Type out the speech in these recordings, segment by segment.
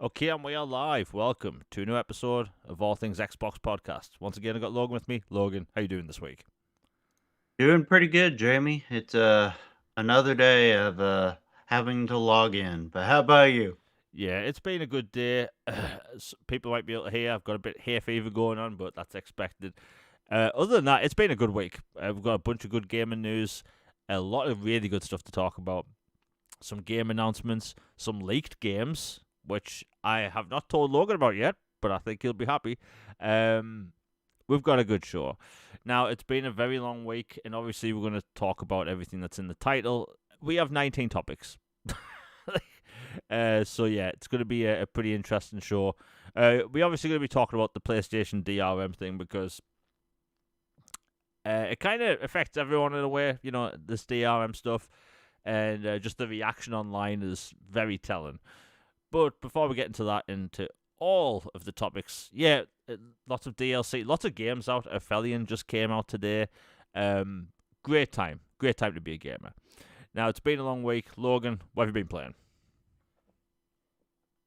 Okay, and we are live. Welcome to a new episode of All Things Xbox Podcast. Once again, I got Logan with me. Logan, how you doing this week? Doing pretty good, Jamie. It's another day of having to log in. But how about you? Yeah, it's been a good day. People might be able to hear I've got a bit of hay fever going on, but that's expected. Other than that, it's been a good week. We've got a bunch of good gaming news, a lot of really good stuff to talk about. Some game announcements, some leaked games, which I have not told Logan about yet, but I think he'll be happy. We've got a good show. Now, it's been a very long week, and obviously, we're going to talk about everything that's in the title. We have 19 topics. So, yeah, it's going to be a pretty interesting show. We obviously going to be talking about the PlayStation DRM thing because it kind of affects everyone in a way, this DRM stuff, and just the reaction online is very telling. But before we get into that, into all of the topics, lots of DLC, lots of games out. Aphelion just came out today. Great time to be a gamer. Now, it's been a long week. Logan, what have you been playing?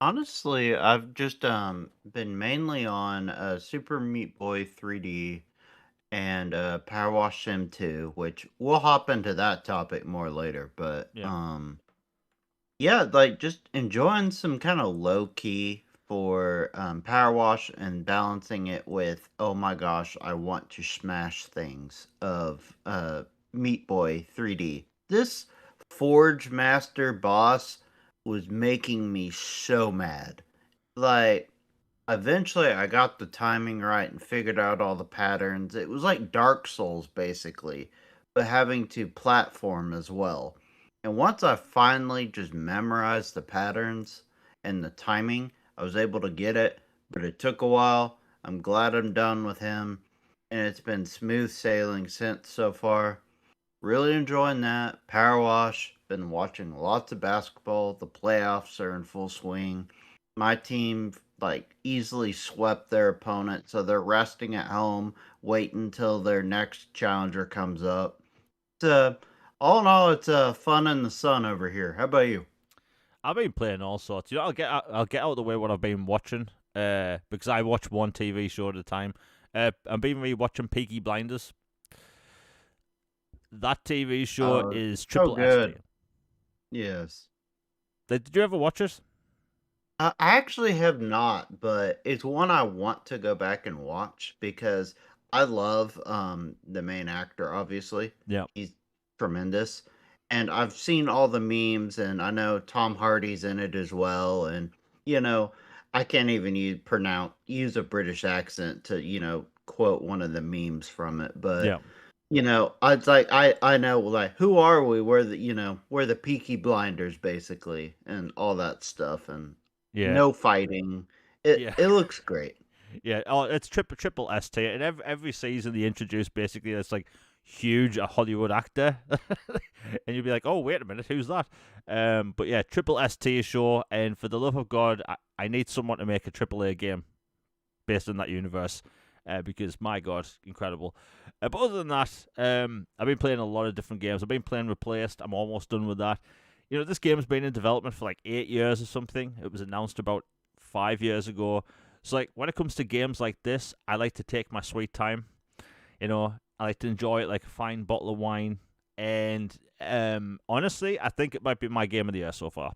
Honestly, I've just been mainly on Super Meat Boy 3D and Power Wash Sim 2, which we'll hop into that topic more later. But Yeah. yeah, like just enjoying some kind of low key for Power Wash and balancing it with oh my gosh, I want to smash things of Meat Boy 3D. This Forge Master boss was making me so mad. Like eventually I got the timing right and figured out all the patterns. It was like Dark Souls basically, but having to platform as well. And once I finally just memorized the patterns and the timing, I was able to get it, but it took a while. I'm glad I'm done with him, and it's been smooth sailing since so far. Really enjoying that. Power Wash. Been watching lots of basketball. The playoffs are in full swing. My team like easily swept their opponent, so they're resting at home, waiting until their next challenger comes up. It's all in all, it's fun in the sun over here. How about you? I've been playing all sorts. I'll get out of the way what I've been watching. Because I watch one TV show at a time. I've been rewatching Peaky Blinders. That TV show Oh, is so triple ST. good. Yes. Did you ever watch it? I actually have not, but it's one I want to go back and watch because I love the main actor, obviously. Yeah. He's tremendous. And I've seen all the memes and I know Tom Hardy's in it as well. And, you know, I can't even use a British accent to, quote one of the memes from it. But Yeah. I know like who are we? We're the Peaky Blinders basically and all that stuff and Yeah. no fighting. It Yeah. it looks great. Yeah, oh, it's triple ST, and every season they introduce basically this like huge a Hollywood actor, and you'll be like, oh wait a minute, who's that? But yeah, triple ST show, and for the love of God, I need someone to make a triple A game based on that universe, because my God, incredible. But other than that, I've been playing a lot of different games. I've been playing Replaced. I'm almost done with that. This game's been in development for like 8 years or something. It was announced about 5 years ago. So like when it comes to games like this, I like to take my sweet time. I like to enjoy it like a fine bottle of wine. And honestly, I think it might be my game of the year so far.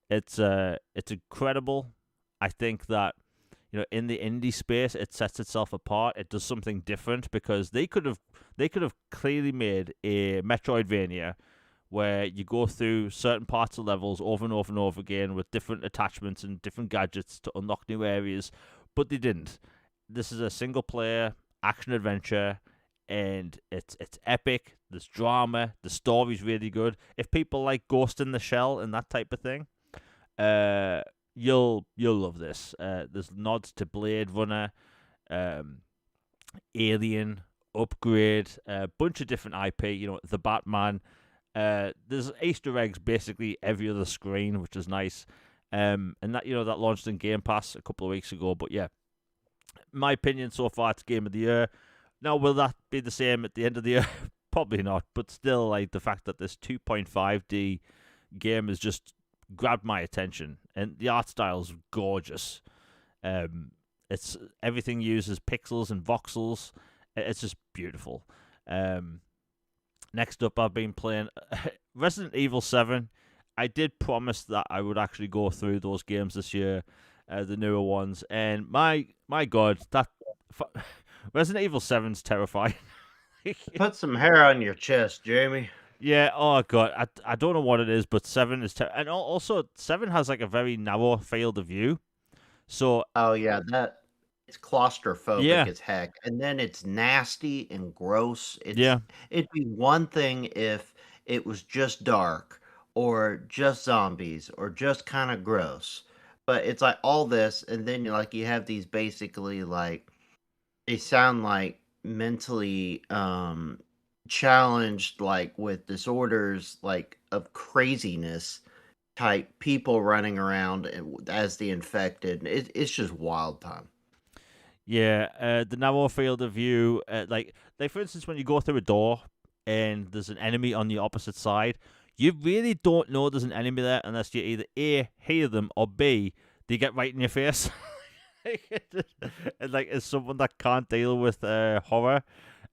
It's incredible. I think that in the indie space, it sets itself apart. It does something different because they could have clearly made a Metroidvania where you go through certain parts of levels over and over and over again with different attachments and different gadgets to unlock new areas, but they didn't. This is a single player action adventure, and it's epic. There's drama. The story's really good. If people like Ghost in the Shell and that type of thing, uh, you'll love this. There's nods to Blade Runner, um, Alien, Upgrade, a bunch of different IP. The Batman. There's Easter eggs basically every other screen, which is nice. And that launched in Game Pass a couple of weeks ago. But yeah, my opinion so far, it's Game of the Year. Now, will that be the same at the end of the year? Probably not. But still, like the fact that this 2.5D game is just grabbed my attention, and the art style is gorgeous. It's everything uses pixels and voxels. It's just beautiful. Next up, I've been playing Resident Evil 7. I did promise that I would actually go through those games this year, the newer ones, and my God, that Resident Evil 7's terrifying. Put some hair on your chest, Jamie. Yeah, oh god, I don't know what it is, but 7 is and also 7 has like a very narrow field of view. So Oh yeah, that it's claustrophobic yeah, as heck, and then it's nasty and gross. yeah, It'd be one thing if it was just dark or just zombies or just kind of gross, but it's like all this, and then you have these basically like they sound like mentally challenged, like with disorders like of craziness type people running around as the infected. It's just wild time. yeah. The narrow field of view, like for instance, when you go through a door and there's an enemy on the opposite side, you really don't know there's an enemy there unless you either A, hear them, or B, they get right in your face. And like, as someone that can't deal with horror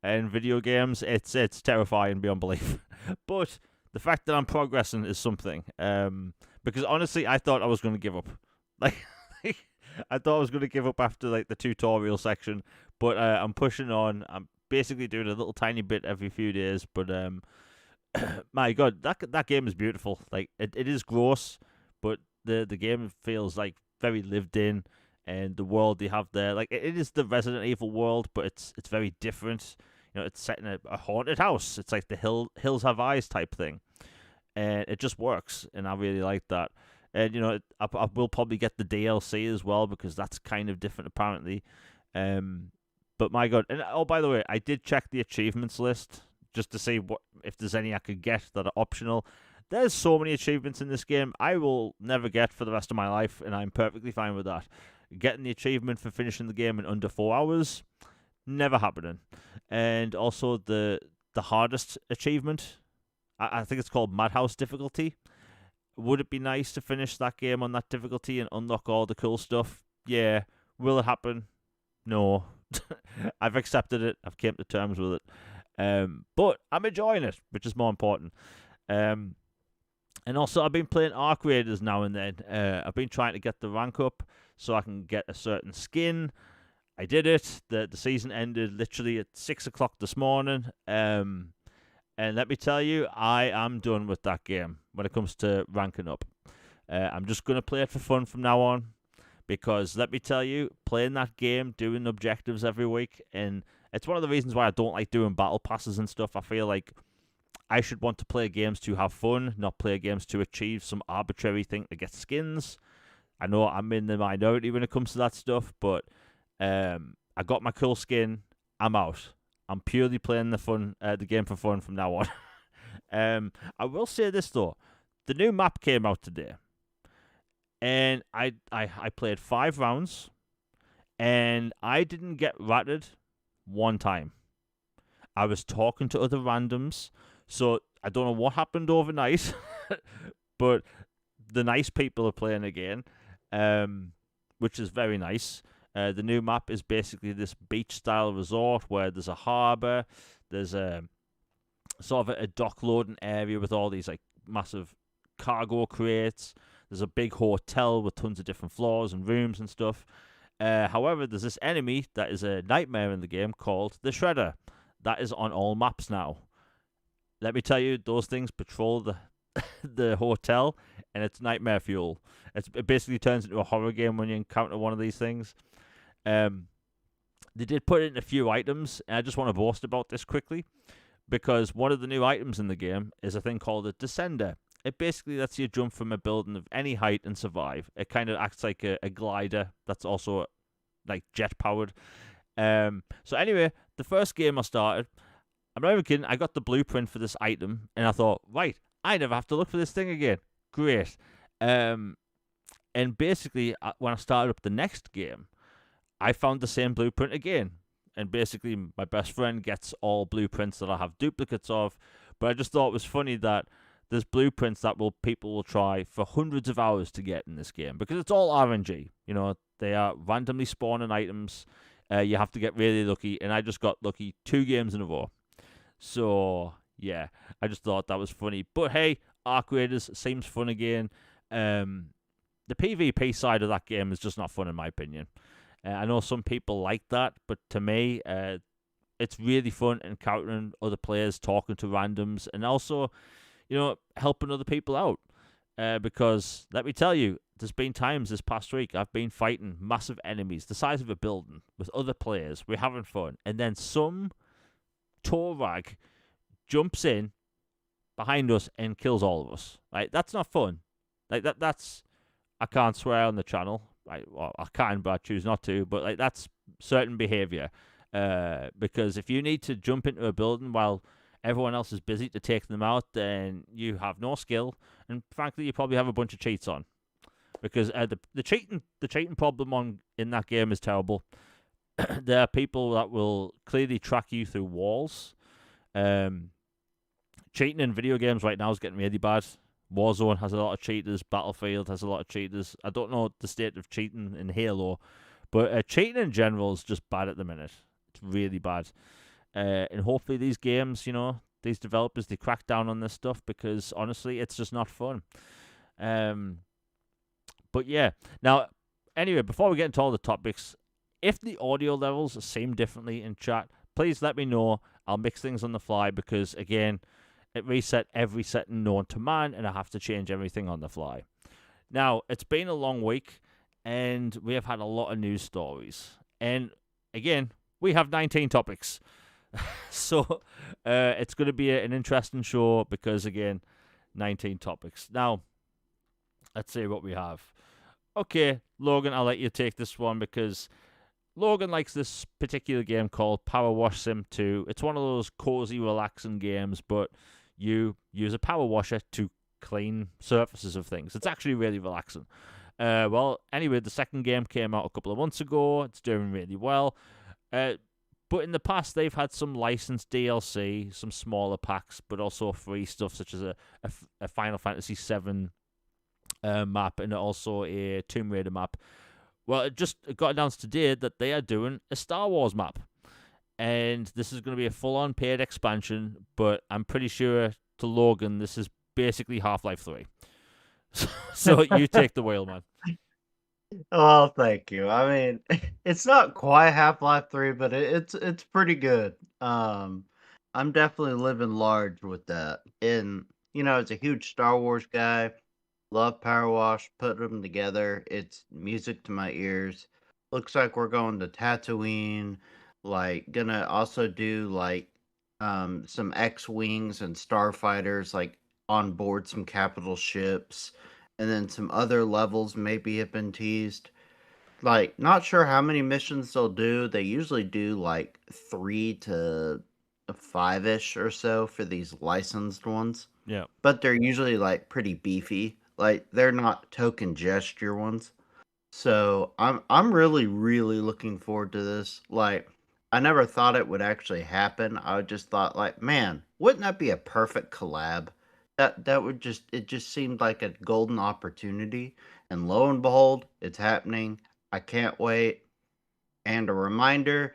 and video games, it's terrifying beyond belief. But the fact that I'm progressing is something. Because honestly, I thought I was going to give up. Like, I thought I was going to give up after like the tutorial section, but I'm pushing on. I'm basically doing a little tiny bit every few days. But my God, that game is beautiful. Like, it is gross, but the game feels like very lived in. And the world they have there, like it is the Resident Evil world, but it's very different. You know, it's set in a haunted house. It's like the Hills Have Eyes type thing, and it just works. And I really like that. And you know, I will probably get the DLC as well because that's kind of different apparently. But my God, and oh, by the way, I did check the achievements list just to see what if there's any I could get that are optional. There's so many achievements in this game I will never get for the rest of my life, and I'm perfectly fine with that. Getting the achievement for finishing the game in under 4 hours, never happening. And also the hardest achievement, I think it's called Madhouse difficulty. Would it be nice to finish that game on that difficulty and unlock all the cool stuff? Yeah. Will it happen? No. I've accepted it. I've came to terms with it. But I'm enjoying it, which is more important. And also, I've been playing Arc Raiders now and then. I've been trying to get the rank up so I can get a certain skin. I did it. The season ended literally at 6 o'clock this morning. And let me tell you, I am done with that game when it comes to ranking up. I'm just going to play it for fun from now on. Because let me tell you, playing that game, doing objectives every week, and it's one of the reasons why I don't like doing battle passes and stuff. I feel like I should want to play games to have fun, not play games to achieve some arbitrary thing to get skins. I know I'm in the minority when it comes to that stuff, but I got my cool skin. I'm out. I'm purely playing the game for fun from now on. I will say this though, the new map came out today, and I played 5 rounds, and I didn't get ratted one time. I was talking to other randoms, so I don't know what happened overnight, but the nice people are playing again, which is very nice. The new map is basically this beach-style resort where there's a harbour, there's a sort of a dock loading area with all these like massive cargo crates. There's a big hotel with tons of different floors and rooms and stuff. However, there's this enemy that is a nightmare in the game called the Shredder. That is on all maps now. Let me tell you, those things patrol the hotel, and it's nightmare fuel. It basically turns into a horror game when you encounter one of these things. They did put in a few items, and I just want to boast about this quickly, because one of the new items in the game is a thing called a Descender. It basically lets you jump from a building of any height and survive. It kind of acts like a glider that's also like jet powered. So anyway, the first game I started, I'm not even kidding, I got the blueprint for this item, and I thought, right, I never have to look for this thing again. Great. And basically, when I started up the next game, I found the same blueprint again. And basically, my best friend gets all blueprints that I have duplicates of. But I just thought it was funny that there's blueprints that people will try for hundreds of hours to get in this game because it's all RNG. You know, they are randomly spawning items. You have to get really lucky, and I just got lucky 2 games in a row. So yeah, I just thought that was funny. But hey, Arc Raiders seems fun again. The PvP side of that game is just not fun in my opinion. I know some people like that, but to me, it's really fun encountering other players, talking to randoms, and also, helping other people out. Because let me tell you, there's been times this past week I've been fighting massive enemies the size of a building with other players. We're having fun, and then some Torag jumps in behind us and kills all of us. Right? That's not fun. That's I can't swear on the channel. Right? Well, I can, but I choose not to. But that's certain behavior. Because if you need to jump into a building while everyone else is busy to take them out, then you have no skill, and frankly, you probably have a bunch of cheats on. Because the cheating problem in that game is terrible. There are people that will clearly track you through walls. Cheating in video games right now is getting really bad. Warzone has a lot of cheaters. Battlefield has a lot of cheaters. I don't know the state of cheating in Halo, but cheating in general is just bad at the minute. It's really bad. And hopefully these games, these developers, they crack down on this stuff because honestly, it's just not fun. But yeah. Now, anyway, before we get into all the topics, if the audio levels seem differently in chat, please let me know. I'll mix things on the fly because, again, it reset every setting known to man, and I have to change everything on the fly. Now, it's been a long week, and we have had a lot of news stories. And, again, we have 19 topics. So, it's going to be an interesting show because, again, 19 topics. Now, let's see what we have. Okay, Logan, I'll let you take this one because Logan likes this particular game called Power Wash Sim 2. It's one of those cozy, relaxing games, but you use a power washer to clean surfaces of things. It's actually really relaxing. Well, anyway, the second game came out a couple of months ago. It's doing really well. But in the past, they've had some licensed DLC, some smaller packs, but also free stuff such as a Final Fantasy VII map and also a Tomb Raider map. Well, it got announced today that they are doing a Star Wars map. And this is going to be a full-on paid expansion, but I'm pretty sure to Logan, this is basically Half-Life 3. So you take the wheel, man. Oh, thank you. I mean, it's not quite Half-Life 3, but it's pretty good. I'm definitely living large with that. And, as a huge Star Wars guy, love Power Wash, put them together. It's music to my ears. Looks like we're going to Tatooine. Gonna also do some X-wings and starfighters on board some capital ships, and then some other levels maybe have been teased. Not sure how many missions they'll do. They usually do 3 to 5-ish or so for these licensed ones. Yeah. But they're usually pretty beefy. They're not token gesture ones. So I'm really, really looking forward to this. I never thought it would actually happen. I just thought man, wouldn't that be a perfect collab? It just seemed like a golden opportunity. And lo and behold, it's happening. I can't wait. And a reminder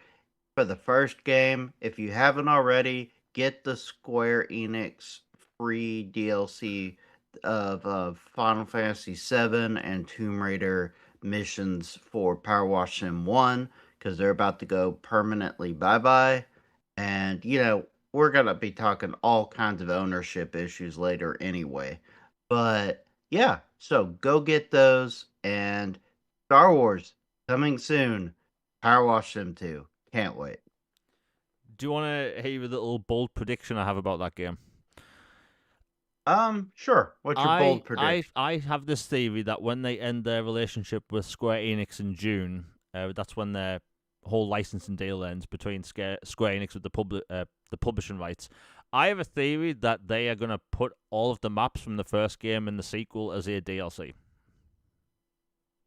for the first game, if you haven't already, get the Square Enix free DLC of Final Fantasy VII and Tomb Raider missions for Power Wash Sim 1 because they're about to go permanently bye-bye. And, we're going to be talking all kinds of ownership issues later anyway. But, yeah, so go get those. And Star Wars coming soon. Power Wash Sim 2. Can't wait. Do you want to hear a little bold prediction I have about that game? Sure. What's your bold prediction? I have this theory that when they end their relationship with Square Enix in June, that's when their whole licensing deal ends between Square Enix with the publishing rights. I have a theory that they are going to put all of the maps from the first game in the sequel as a DLC.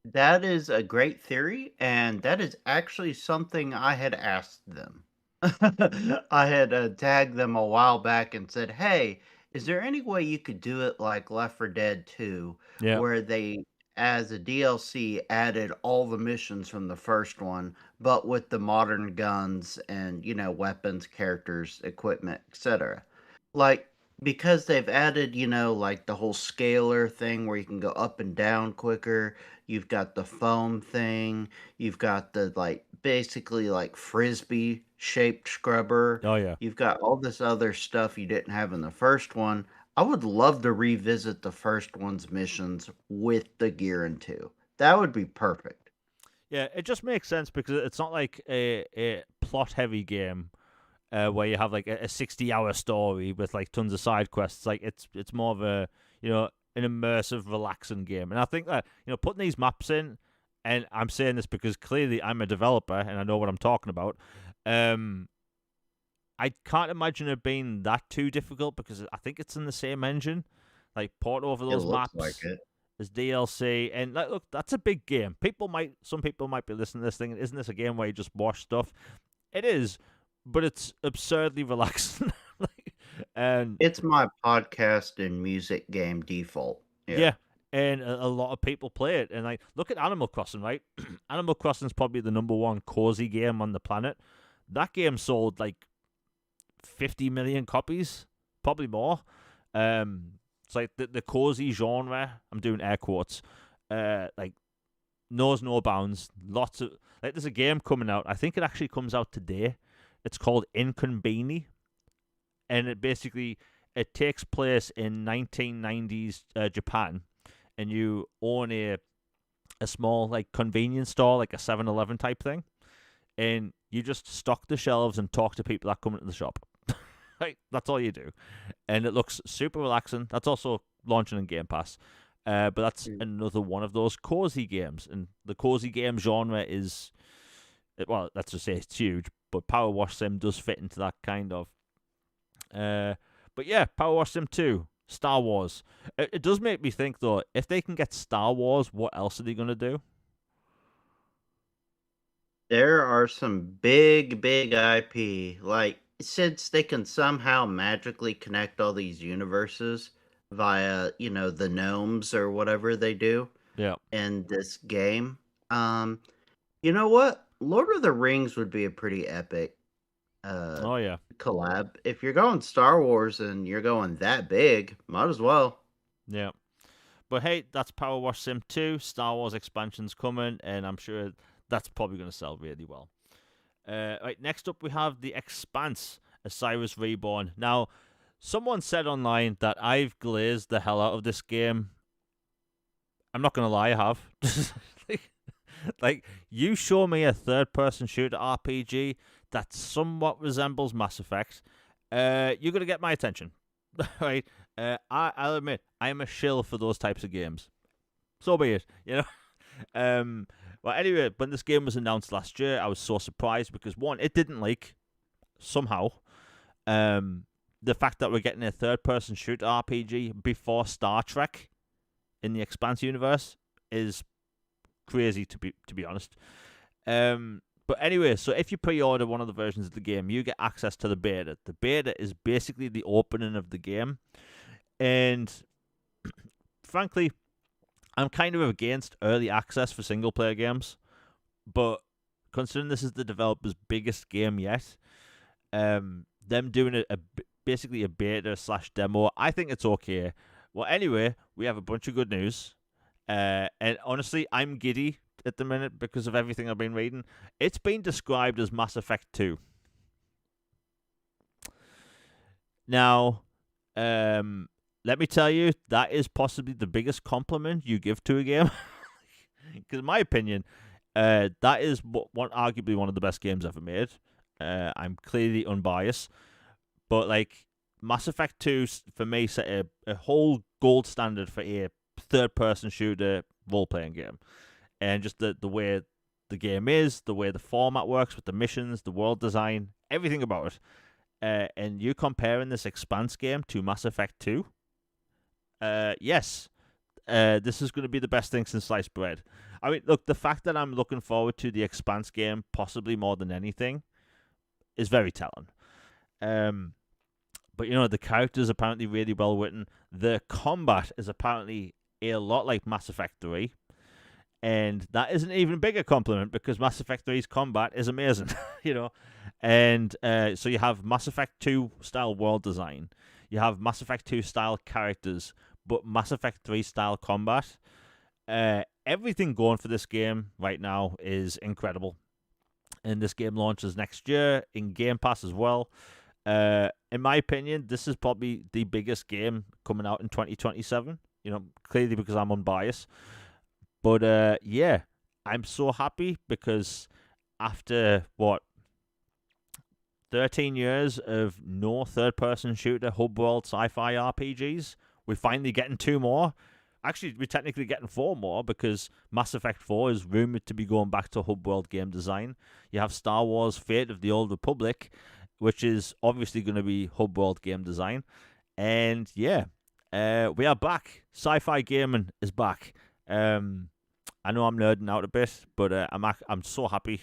That is a great theory, and that is actually something I had asked them. I had tagged them a while back and said, hey, Is there any way you could do it like Left 4 Dead 2, Yeah. where they, as a DLC, added all the missions from the first one, but with the modern guns and, weapons, characters, equipment, etc.? Like, because they've added, like the whole scalar thing where you can go up and down quicker, you've got the foam thing, you've got the, like, basically like frisbee shaped scrubber. Oh yeah. You've got all this other stuff you didn't have in the first one. I would love to revisit the first one's missions with the gear in 2. That would be perfect. Yeah, it just makes sense because it's not like a plot heavy game where you have like a 60-hour story with like tons of side quests. Like it's more of a an immersive, relaxing game. And I think that putting these maps in, and I'm saying this because clearly I'm a developer and I know what I'm talking about. I can't imagine it being that too difficult because I think it's in the same engine. Like port over It those looks like maps it. as DLC, and like, look, that's a big game. Some people might be listening to this thing. Isn't this a game where you just wash stuff? It is, but it's absurdly relaxing. Like, and It's my podcast and music game default. Yeah. yeah, and a lot of people play it. And like, look at Animal Crossing, right? Animal Crossing is probably the number one cozy game on the planet. That game sold like 50 million copies, probably more. It's like the cozy genre. I'm doing air quotes. Like knows no bounds. Lots of like there's a game coming out. I think it actually comes out today. It's called Inconveni, and it takes place in 1990s Japan, and you own a small like convenience store, like a 7-Eleven type thing, and you just stock the shelves and talk to people that come into the shop. Right, that's all you do, and it looks super relaxing. That's also launching in Game Pass. But that's Mm. another one of those cozy games, and the cozy game genre is, well, let's just say it's huge. But Power Wash Sim does fit into that kind of. But yeah, Power Wash Sim 2, Star Wars. It does make me think though, if they can get Star Wars, what else are they gonna do? There are some big, big IP. Like, since they can somehow magically connect all these universes via, the gnomes or whatever they do Yeah. in this game. Um, you know what? Lord of the Rings would be a pretty epic uh Oh yeah. collab. If you're going Star Wars and you're going that big, might as well. Yeah. But hey, that's Power Wash Sim 2. Star Wars expansion's coming, and I'm sure that's probably going to sell really well. Right, next up we have the Expanse, Osiris Reborn. Now, someone said online that I've glazed the hell out of this game. I'm not going to lie, I have. like, you show me a third-person shooter RPG that somewhat resembles Mass Effect, you're going to get my attention. Right? I'll admit, I am a shill for those types of games. So be it, Well, anyway, when this game was announced last year, I was so surprised because one, it didn't leak somehow. The fact that we're getting a third-person shooter RPG before Star Trek in the Expanse universe is crazy to be honest. But anyway, so if you pre-order one of the versions of the game, you get access to the beta. The beta is basically the opening of the game, and frankly, I'm kind of against early access for single player games, but considering this is the developer's biggest game yet, them doing basically a beta / demo, I think it's okay. Well, anyway, we have a bunch of good news, and honestly, I'm giddy at the minute because of everything I've been reading. It's been described as Mass Effect 2. Now, let me tell you, that is possibly the biggest compliment you give to a game. Because in my opinion, that is arguably one of the best games ever made. I'm clearly unbiased. But like Mass Effect 2, for me, set a whole gold standard for a third-person shooter role-playing game. And just the way the game is, the way the format works with the missions, the world design, everything about it. And you comparing this Expanse game to Mass Effect 2, yes, this is going to be the best thing since sliced bread. I mean, look, the fact that I'm looking forward to the Expanse game possibly more than anything is very telling. But But the characters apparently really well written. The combat is apparently a lot like Mass Effect 3. And that is an even bigger compliment because Mass Effect 3's combat is amazing, And so you have Mass Effect 2 style world design, you have Mass Effect 2 style characters, but Mass Effect 3 style combat. Everything going for this game right now is incredible. And this game launches next year in Game Pass as well. In my opinion, this is probably the biggest game coming out in 2027. Clearly because I'm unbiased. But yeah, I'm so happy because after 13 years of no third-person shooter hub world sci-fi RPGs, we're finally getting 2 more. Actually, we're technically getting 4 more because Mass Effect 4 is rumored to be going back to hub world game design. You have Star Wars Fate of the Old Republic, which is obviously going to be hub world game design. And yeah, we are back. Sci-fi gaming is back. I know I'm nerding out a bit, but I'm so happy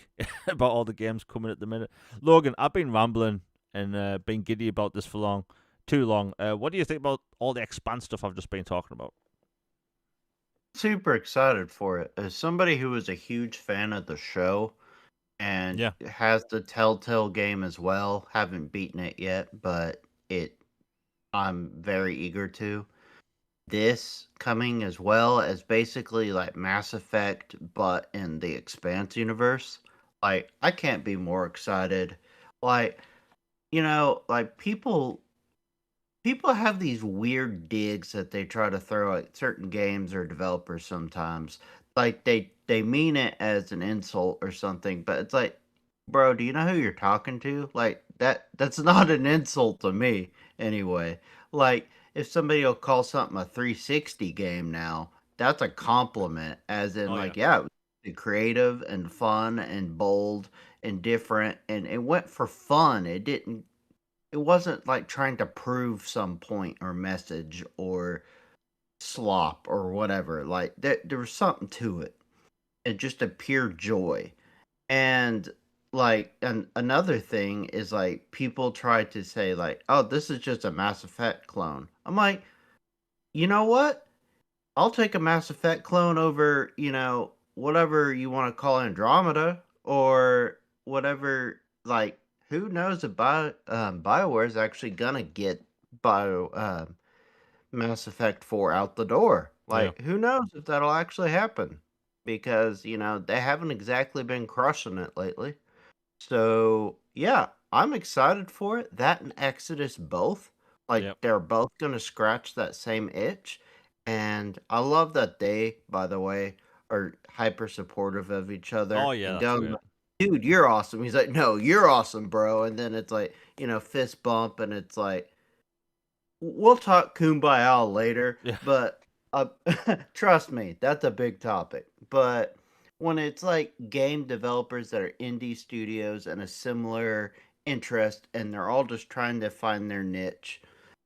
about all the games coming at the minute. Logan, I've been rambling and been giddy about this for too long. What do you think about all the Expanse stuff I've just been talking about? Super excited for it. As somebody who is a huge fan of the show and Yeah. has the Telltale game as well, haven't beaten it yet, but I'm very eager to. This coming as well as basically like Mass Effect, but in the Expanse universe. Like, I can't be more excited. Like, like people have these weird digs that they try to throw at certain games or developers sometimes. Like they mean it as an insult or something, but it's like, bro, do you know who you're talking to? Like that's not an insult to me anyway. Like if somebody will call something a 360 game now, that's a compliment as in Oh, like, yeah, it was creative and fun and bold and different and it went for fun. It wasn't like trying to prove some point or message or slop or whatever. Like there was something to it. And just a pure joy. And like another thing is like people try to say like, "Oh, this is just a Mass Effect clone." I'm like, "You know what? I'll take a Mass Effect clone over, whatever you want to call Andromeda or whatever. Like, who knows if BioWare is actually gonna get Mass Effect 4 out the door? Yeah. Like, who knows if that'll actually happen? Because they haven't exactly been crushing it lately. So yeah, I'm excited for it. That and Exodus both. Like Yep. they're both gonna scratch that same itch. And I love that they, by the way, are hyper supportive of each Oh other yeah, and that's going, great. dude, you're awesome. He's like, no, you're awesome, bro. And then it's like, fist bump and it's like, we'll talk kumbaya later, Yeah. but trust me, that's a big topic. But when it's like game developers that are indie studios and a similar interest, and they're all just trying to find their niche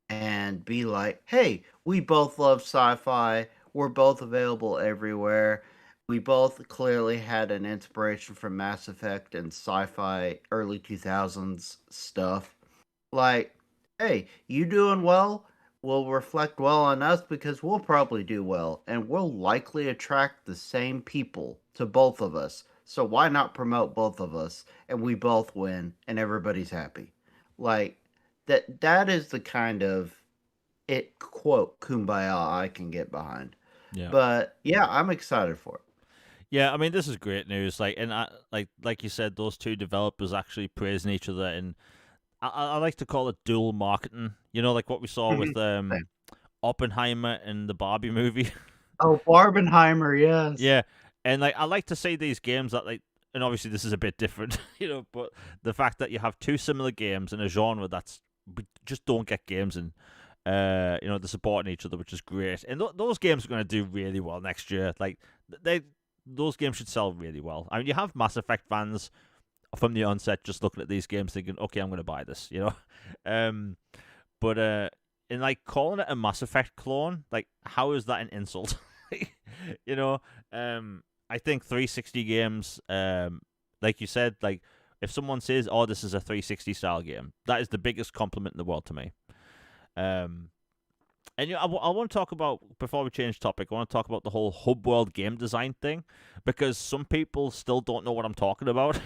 and be like, hey, we both love sci fi, we're both available everywhere. We both clearly had an inspiration from Mass Effect and sci fi early 2000s stuff. Like, hey, you doing well will reflect well on us because we'll probably do well and we'll likely attract the same people to both of us. So why not promote both of us and we both win and everybody's happy? Like that is the kind of it quote kumbaya I can get behind. Yeah. But yeah, I'm excited for it. Yeah, I mean this is great news. Like you said, those two developers actually praising each other, and I like to call it dual marketing. Like what we saw with Oppenheimer and the Barbie movie. Oh, Barbenheimer, yes. Yeah, and like I like to see these games that and obviously this is a bit different, but the fact that you have two similar games in a genre that's we just don't get games in, they're supporting each other, which is great. And those games are going to do really well next year. Like those games should sell really well. I mean, you have Mass Effect fans from the onset just looking at these games thinking, okay, I'm going to buy this, but in like calling it a Mass Effect clone, like how is that an insult? you know, I think 360 games, like you said, like if someone says, "Oh, this is a 360 style game," that is the biggest compliment in the world to me. Um, and I want to talk about, before we change topic, I want to talk about the whole hub world game design thing, because some people still don't know what I'm talking about.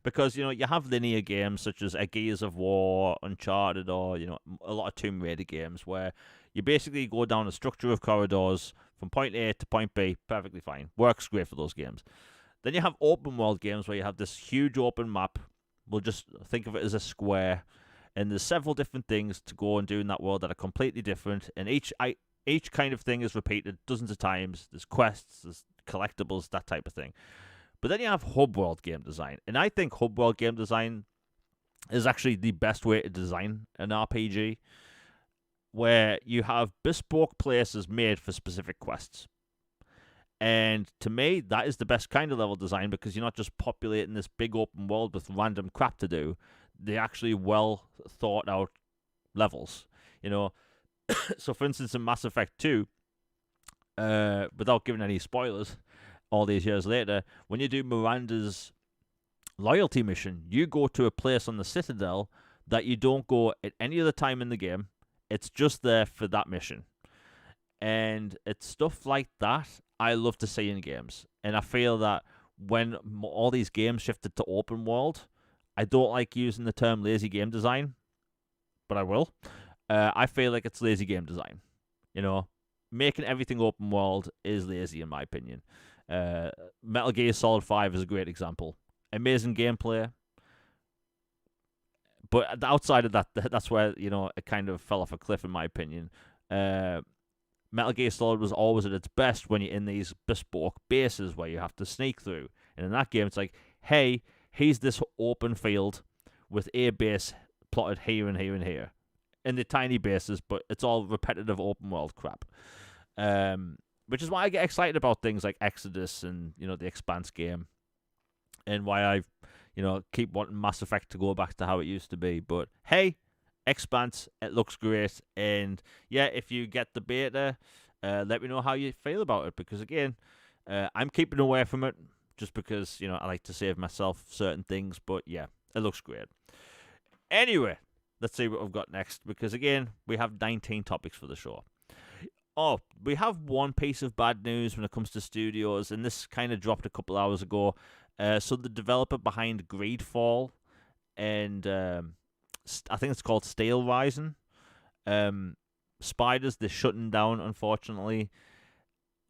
Because you have linear games such as Gears of War, Uncharted, or a lot of Tomb Raider games where you basically go down a structure of corridors from point A to point B, perfectly fine, works great for those games. Then you have open world games where you have this huge open map. We'll just think of it as a square, and there's several different things to go and do in that world that are completely different, and each kind of thing is repeated dozens of times. There's quests, there's collectibles, that type of thing. But then you have hub world game design, and I think hub world game design is actually the best way to design an RPG, where you have bespoke places made for specific quests. And to me, that is the best kind of level design, because you're not just populating this big open world with random crap to do. They're actually well thought out levels. So for instance, in Mass Effect 2, without giving any spoilers, all these years later, when you do Miranda's loyalty mission, you go to a place on the Citadel that you don't go at any other time in the game. It's just there for that mission. And it's stuff like that I love to see in games. And I feel that when all these games shifted to open world, I don't like using the term lazy game design, but I will. I feel like it's lazy game design. Making everything open world is lazy in my opinion. Metal Gear Solid 5 is a great example. Amazing gameplay. But outside of that, that's where, it kind of fell off a cliff in my opinion. Metal Gear Solid was always at its best when you're in these bespoke bases where you have to sneak through. And in that game, it's like, hey, here's this open field with a base plotted here and here and here. And they're tiny bases, but it's all repetitive open world crap. Which is why I get excited about things like Exodus and, the Expanse game. And why I, keep wanting Mass Effect to go back to how it used to be. But hey, Expanse, it looks great. And yeah, if you get the beta, let me know how you feel about it. Because again, I'm keeping away from it just because, I like to save myself certain things. But yeah, it looks great. Anyway, let's see what we've got next. Because again, we have 19 topics for the show. Oh, we have one piece of bad news when it comes to studios. And this kind of dropped a couple hours ago. So the developer behind Greedfall and I think it's called Steel Rising. Spiders, they're shutting down, unfortunately.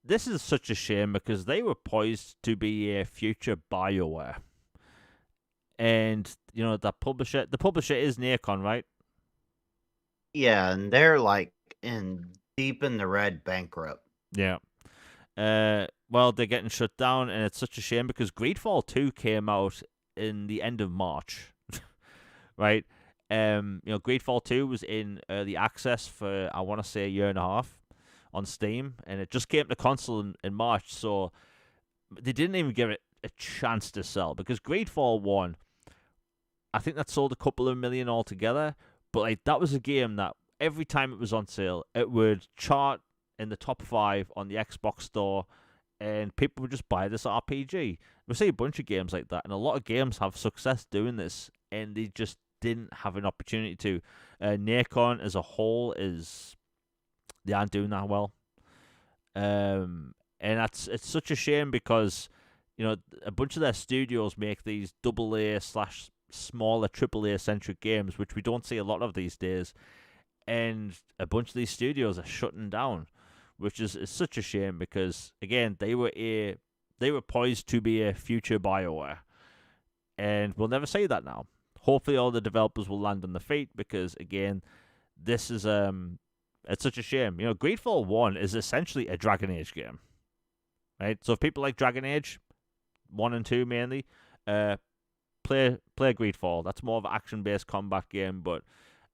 This is such a shame because they were poised to be a future BioWare. And, the publisher is Nacon, right? Yeah, and they're deep in the red, bankrupt. Yeah. Well, they're getting shut down, and it's such a shame because Greedfall 2 came out in the end of March, right? Greedfall 2 was in early access for, I want to say, a year and a half on Steam, and it just came to console in March, so they didn't even give it a chance to sell, because Greedfall 1, I think that sold a couple of million altogether, but that was a game that every time it was on sale, it would chart in the top 5 on the Xbox store, and people would just buy this RPG. We see a bunch of games like that, and a lot of games have success doing this, and they just didn't have an opportunity to. Nacon as a whole they aren't doing that well, and it's such a shame because a bunch of their studios make these AA / smaller AAA centric games, which we don't see a lot of these days, and a bunch of these studios are shutting down, which is such a shame because again they were poised to be a future BioWare, and we'll never say that now. Hopefully all the developers will land on their feet because again, this is it's such a shame. Greedfall 1 is essentially a Dragon Age game, right? So if people like Dragon Age 1 and 2 mainly, play Greedfall. That's more of an action-based combat game, but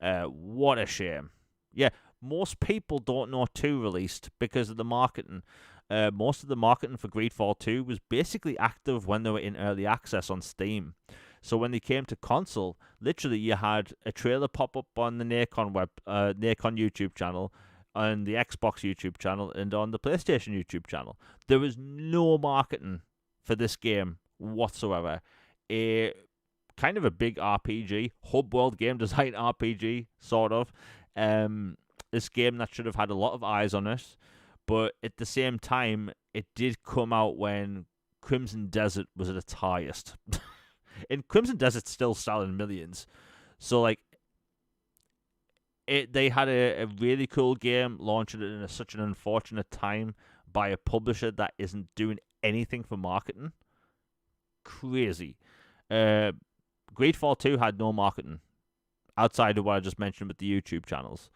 what a shame. Yeah, most people don't know 2 released because of the marketing. Most of the marketing for Greedfall 2 was basically active when they were in early access on Steam. So when they came to console, literally you had a trailer pop up on the Nacon YouTube channel, on the Xbox YouTube channel, and on the PlayStation YouTube channel. There was no marketing for this game whatsoever. Kind of a big RPG, hub world game design RPG, sort of. This game that should have had a lot of eyes on it, but at the same time, it did come out when Crimson Desert was at its highest. And Crimson Desert's still selling millions. So, like, they had a really cool game, launching it in such an unfortunate time by a publisher that isn't doing anything for marketing. Crazy. Greedfall 2 had no marketing outside of what I just mentioned with the YouTube channels,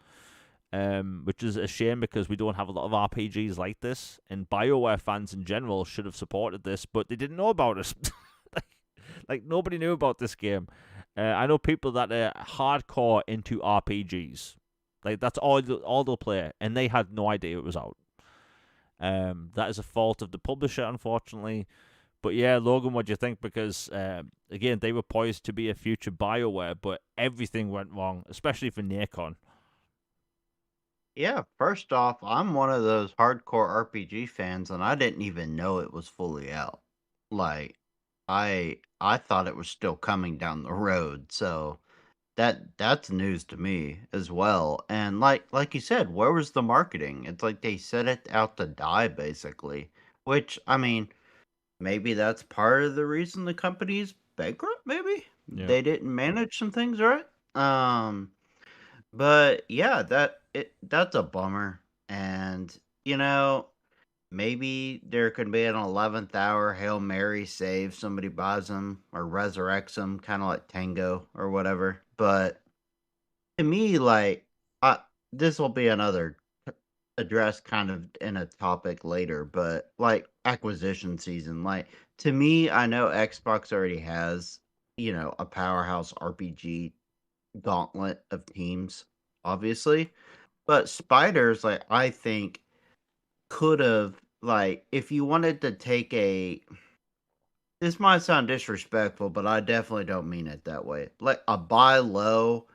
which is a shame because we don't have a lot of RPGs like this, and BioWare fans in general should have supported this, but they didn't know about it. like nobody knew about this game. I know people that are hardcore into RPGs. Like, that's all they'll play, and they had no idea it was out. That is a fault of the publisher, unfortunately. But yeah, Logan, what do you think? Because, again, they were poised to be a future BioWare, but everything went wrong, especially for Nacon. Yeah, first off, I'm one of those hardcore RPG fans, and I didn't even know it was fully out. Like, I thought it was still coming down the road, so that's news to me as well. And like you said, where was the marketing? It's like they set it out to die, basically. Which, I mean, maybe that's part of the reason the company's bankrupt. Maybe Yeah. they didn't manage some things right. But yeah, that's a bummer. And maybe there could be an 11th hour Hail Mary save, somebody buys them or resurrects them, kind of like Tango or whatever. But to me, like, this will be another address kind of in a topic later, but like acquisition season, like, to me, I know Xbox already has, a powerhouse RPG gauntlet of teams, obviously. But Spiders, like, I think could have, like, if you wanted to take this might sound disrespectful, but I definitely don't mean it that way. Like a buy low,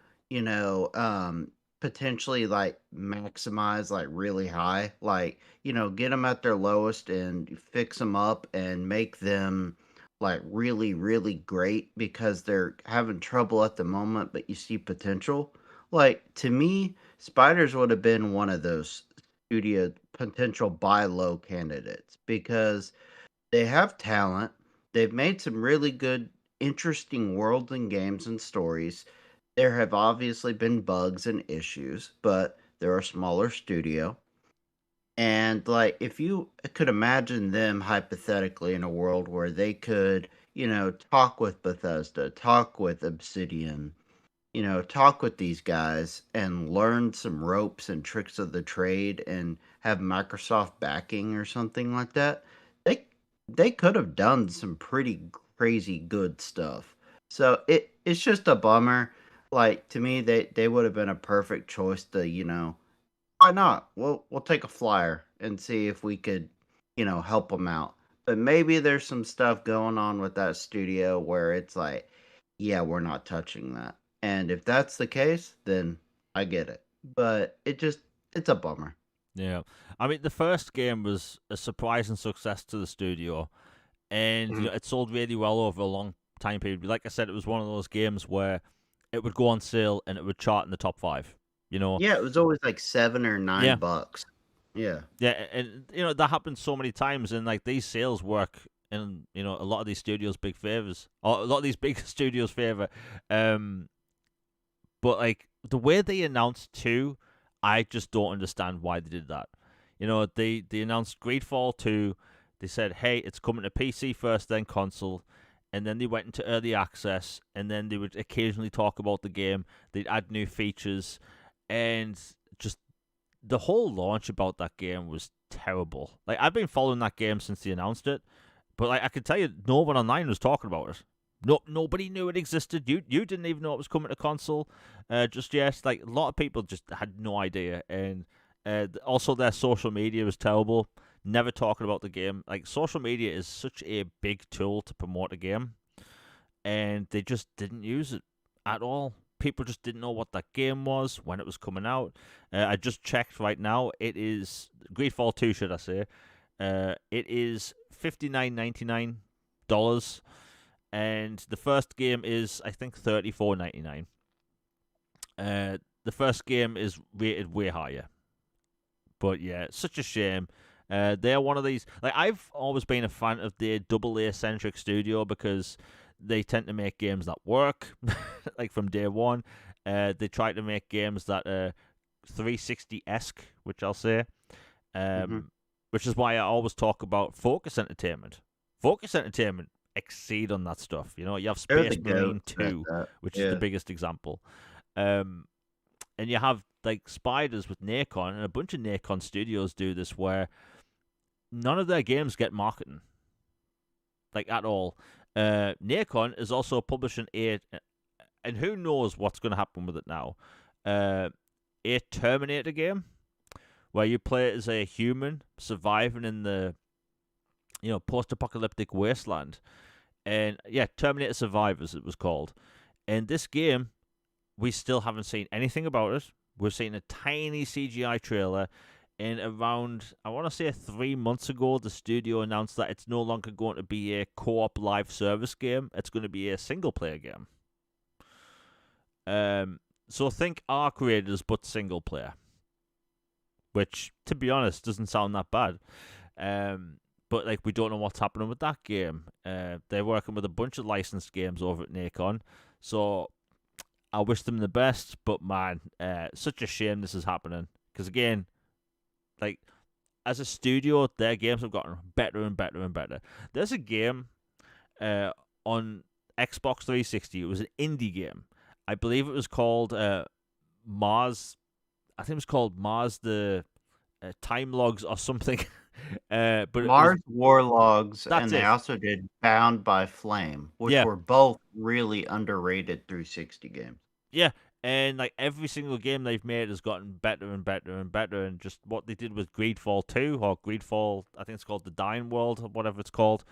potentially like maximize like really high, like, get them at their lowest and fix them up and make them like really, really great because they're having trouble at the moment, but you see potential. Like, to me, Spiders would have been one of those studio potential buy low candidates because they have talent. They've made some really good, interesting worlds and games and stories. There have obviously been bugs and issues, but they're a smaller studio. And like, if you could imagine them hypothetically in a world where they could, talk with Bethesda, talk with Obsidian, talk with these guys and learn some ropes and tricks of the trade and have Microsoft backing or something like that, they they could have done some pretty crazy good stuff. So it's just a bummer. Like, to me, they would have been a perfect choice to, why not? We'll take a flyer and see if we could, help them out. But maybe there's some stuff going on with that studio where it's like, yeah, we're not touching that. And if that's the case, then I get it. But it's a bummer. Yeah. I mean, the first game was a surprising success to the studio, and Mhm. it sold really well over a long time period. Like I said, it was one of those games where it would go on sale and it would chart in the top 5. You know, Yeah, it was always like 7 or yeah, 9 bucks. Yeah. yeah, and that happens so many times, and like these sales work in a lot of these studios' big favors, or a lot of these big studios' favor. Um, but like the way they announced 2, I just don't understand why they did that. They announced Greedfall 2. They said, "Hey, it's coming to PC first, then console." And then they went into early access, and then they would occasionally talk about the game. They'd add new features, and just the whole launch about that game was terrible. Like, I've been following that game since they announced it, but like I can tell you, no one online was talking about it. No, nobody knew it existed. You didn't even know it was coming to console, just yet. Like, a lot of people just had no idea, and also their social media was terrible. Never talking about the game. Like, social media is such a big tool to promote a game, and they just didn't use it at all. People just didn't know what that game was when it was coming out. I just checked right now. It is Greedfall 2, should I say? It is $59.99, and the first game is, I think, $34.99. the first game is rated way higher. But yeah, it's such a shame. They're one of these. Like, I've always been a fan of their AA centric studio because they tend to make games that work, like from day one. They try to make games that are 360 esque, which I'll say. Hmm. Which is why I always talk about Focus Entertainment. Focus Entertainment exceed on that stuff. You know, you have They're the Space Marine goats at 2, that. which is the Yeah. biggest example. Um, and you have like Spiders with Nacon, and a bunch of Nacon studios do this where none of their games get marketing, like at all. Nacon is also publishing and who knows what's going to happen with it now. A Terminator game where you play as a human surviving in the post-apocalyptic wasteland, and yeah, Terminator Survivors it was called. And this game, we still haven't seen anything about it. We've seen a tiny CGI trailer. And around, I want to say 3 months ago, the studio announced that it's no longer going to be a co-op live service game. It's going to be a single-player game. So think Ark Raiders, but single-player. Which, to be honest, doesn't sound that bad. But like, we don't know what's happening with that game. They're working with a bunch of licensed games over at Nacon. So I wish them the best, but man, such a shame this is happening. Because again, like, as a studio, their games have gotten better and better and better. There's a game on Xbox 360. It was an indie game. I believe it was called Mars. I think it was called Mars the Time Logs or something. But Mars Warlogs, and that's they it. also did Bound by Flame, which Yeah. were both really underrated 360 games. Yeah, and like every single game they've made has gotten better and better and better. And just what they did with Greedfall 2 or Greedfall, I think it's called the Dying World or whatever it's called.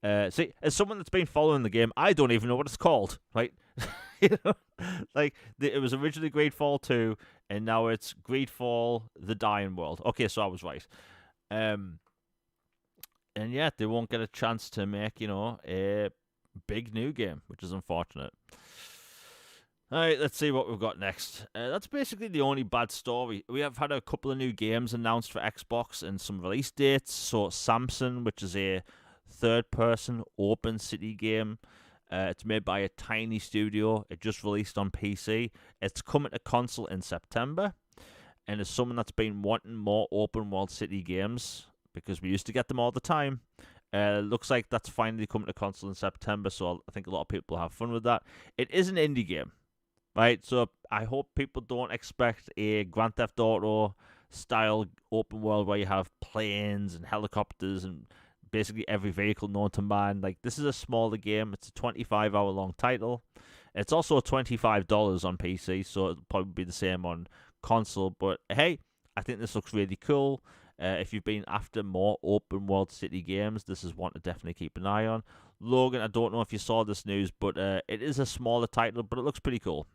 See, as someone that's been following the game, I don't even know what it's called, right? You know, like it was originally Greedfall 2, and now it's Greedfall: The Dying World. Okay, so I was right. And yeah, they won't get a chance to make a big new game, which is unfortunate. All right, let's see what we've got next. That's basically the only bad story. We have had a couple of new games announced for Xbox and some release dates. So Samson, which is a third-person open city game. It's made by a tiny studio. It just released on PC. It's coming to console in September. And as someone that's been wanting more open-world city games, because we used to get them all the time, looks like that's finally coming to console in September. So I think a lot of people have fun with that. It is an indie game. Right, so I hope people don't expect a Grand Theft Auto style open world where you have planes and helicopters and basically every vehicle known to man. Like, this is a smaller game. It's a 25-hour long title. It's also $25 on PC, so it'll probably be the same on console. But hey, I think this looks really cool. If you've been after more open world city games, this is one to definitely keep an eye on. Logan, I don't know if you saw this news, but it is a smaller title, but it looks pretty cool.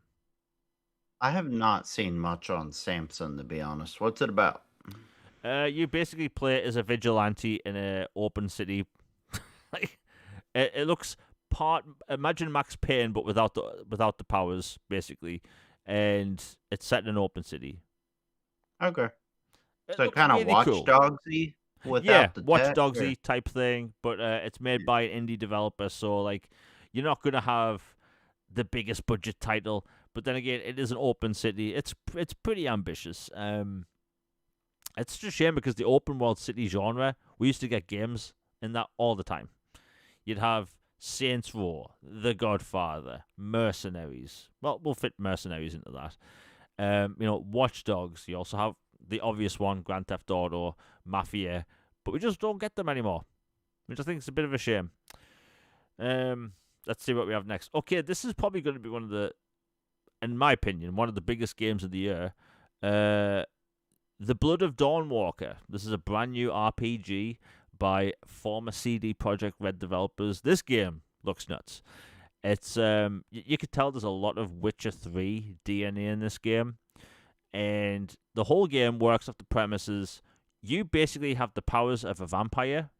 I have not seen much on Samson, to be honest. What's it about? You basically play as a vigilante in an open city. Like, it looks imagine Max Payne, but without the powers, basically, and it's set in an open city. Okay. It So looks kind of really Watch cool. Dogsy Yeah, without the Watch tech, or- Dogsy type thing, but it's made by an indie developer, so like you're not gonna have the biggest budget title, but then again, it is an open city. It's pretty ambitious. It's just a shame because the open world city genre, we used to get games in that all the time. You'd have Saints Row, The Godfather, Mercenaries. Well, we'll fit Mercenaries into that. Watch Dogs. You also have the obvious one, Grand Theft Auto, Mafia, but we just don't get them anymore, which I think is a bit of a shame. Let's see what we have next. Okay, this is probably going to be one of the, in my opinion, one of the biggest games of the year. The Blood of Dawnwalker. This is a brand new RPG by former CD Projekt Red developers. This game looks nuts. It's you could tell there's a lot of Witcher 3 DNA in this game, and the whole game works off the premises you basically have the powers of a vampire,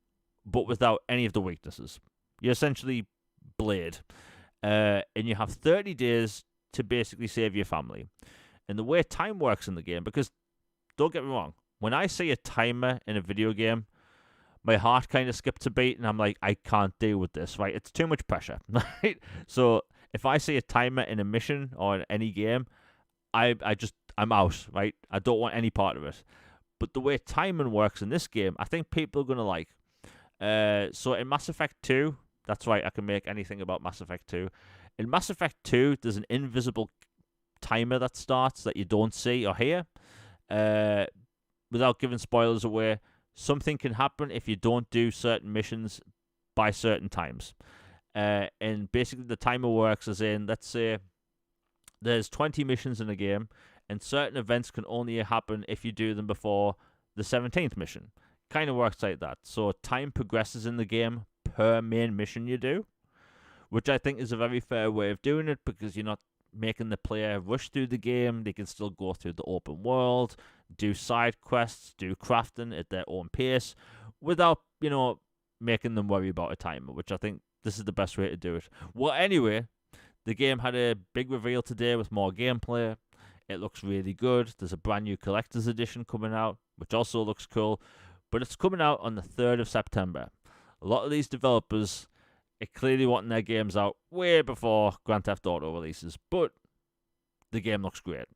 but without any of the weaknesses. You're essentially Blade, and you have 30 days to basically save your family. And the way time works in the game, because don't get me wrong, when I see a timer in a video game, my heart kind of skips a beat, and I'm like, I can't deal with this, right? It's too much pressure, right? So if I see a timer in a mission or in any game, I'm out, right? I don't want any part of it. But the way timing works in this game, I think people are gonna like. So in Mass Effect 2, that's right, I can make anything about Mass Effect 2. In Mass Effect 2, there's an invisible timer that starts that you don't see or hear. Uh, Without giving spoilers away, something can happen if you don't do certain missions by certain times. And basically, the timer works as in, let's say, there's 20 missions in a game, and certain events can only happen if you do them before the 17th mission. Kind of works like that. So time progresses in the game per main mission you do, which I think is a very fair way of doing it, because you're not making the player rush through the game. They can still go through the open world, do side quests, do crafting at their own pace, without, making them worry about a timer, which I think this is the best way to do it. Well, anyway, the game had a big reveal today with more gameplay. It looks really good. There's a brand new collector's edition coming out, which also looks cool. But it's coming out on the 3rd of September. A lot of these developers are clearly wanting their games out way before Grand Theft Auto releases. But the game looks great.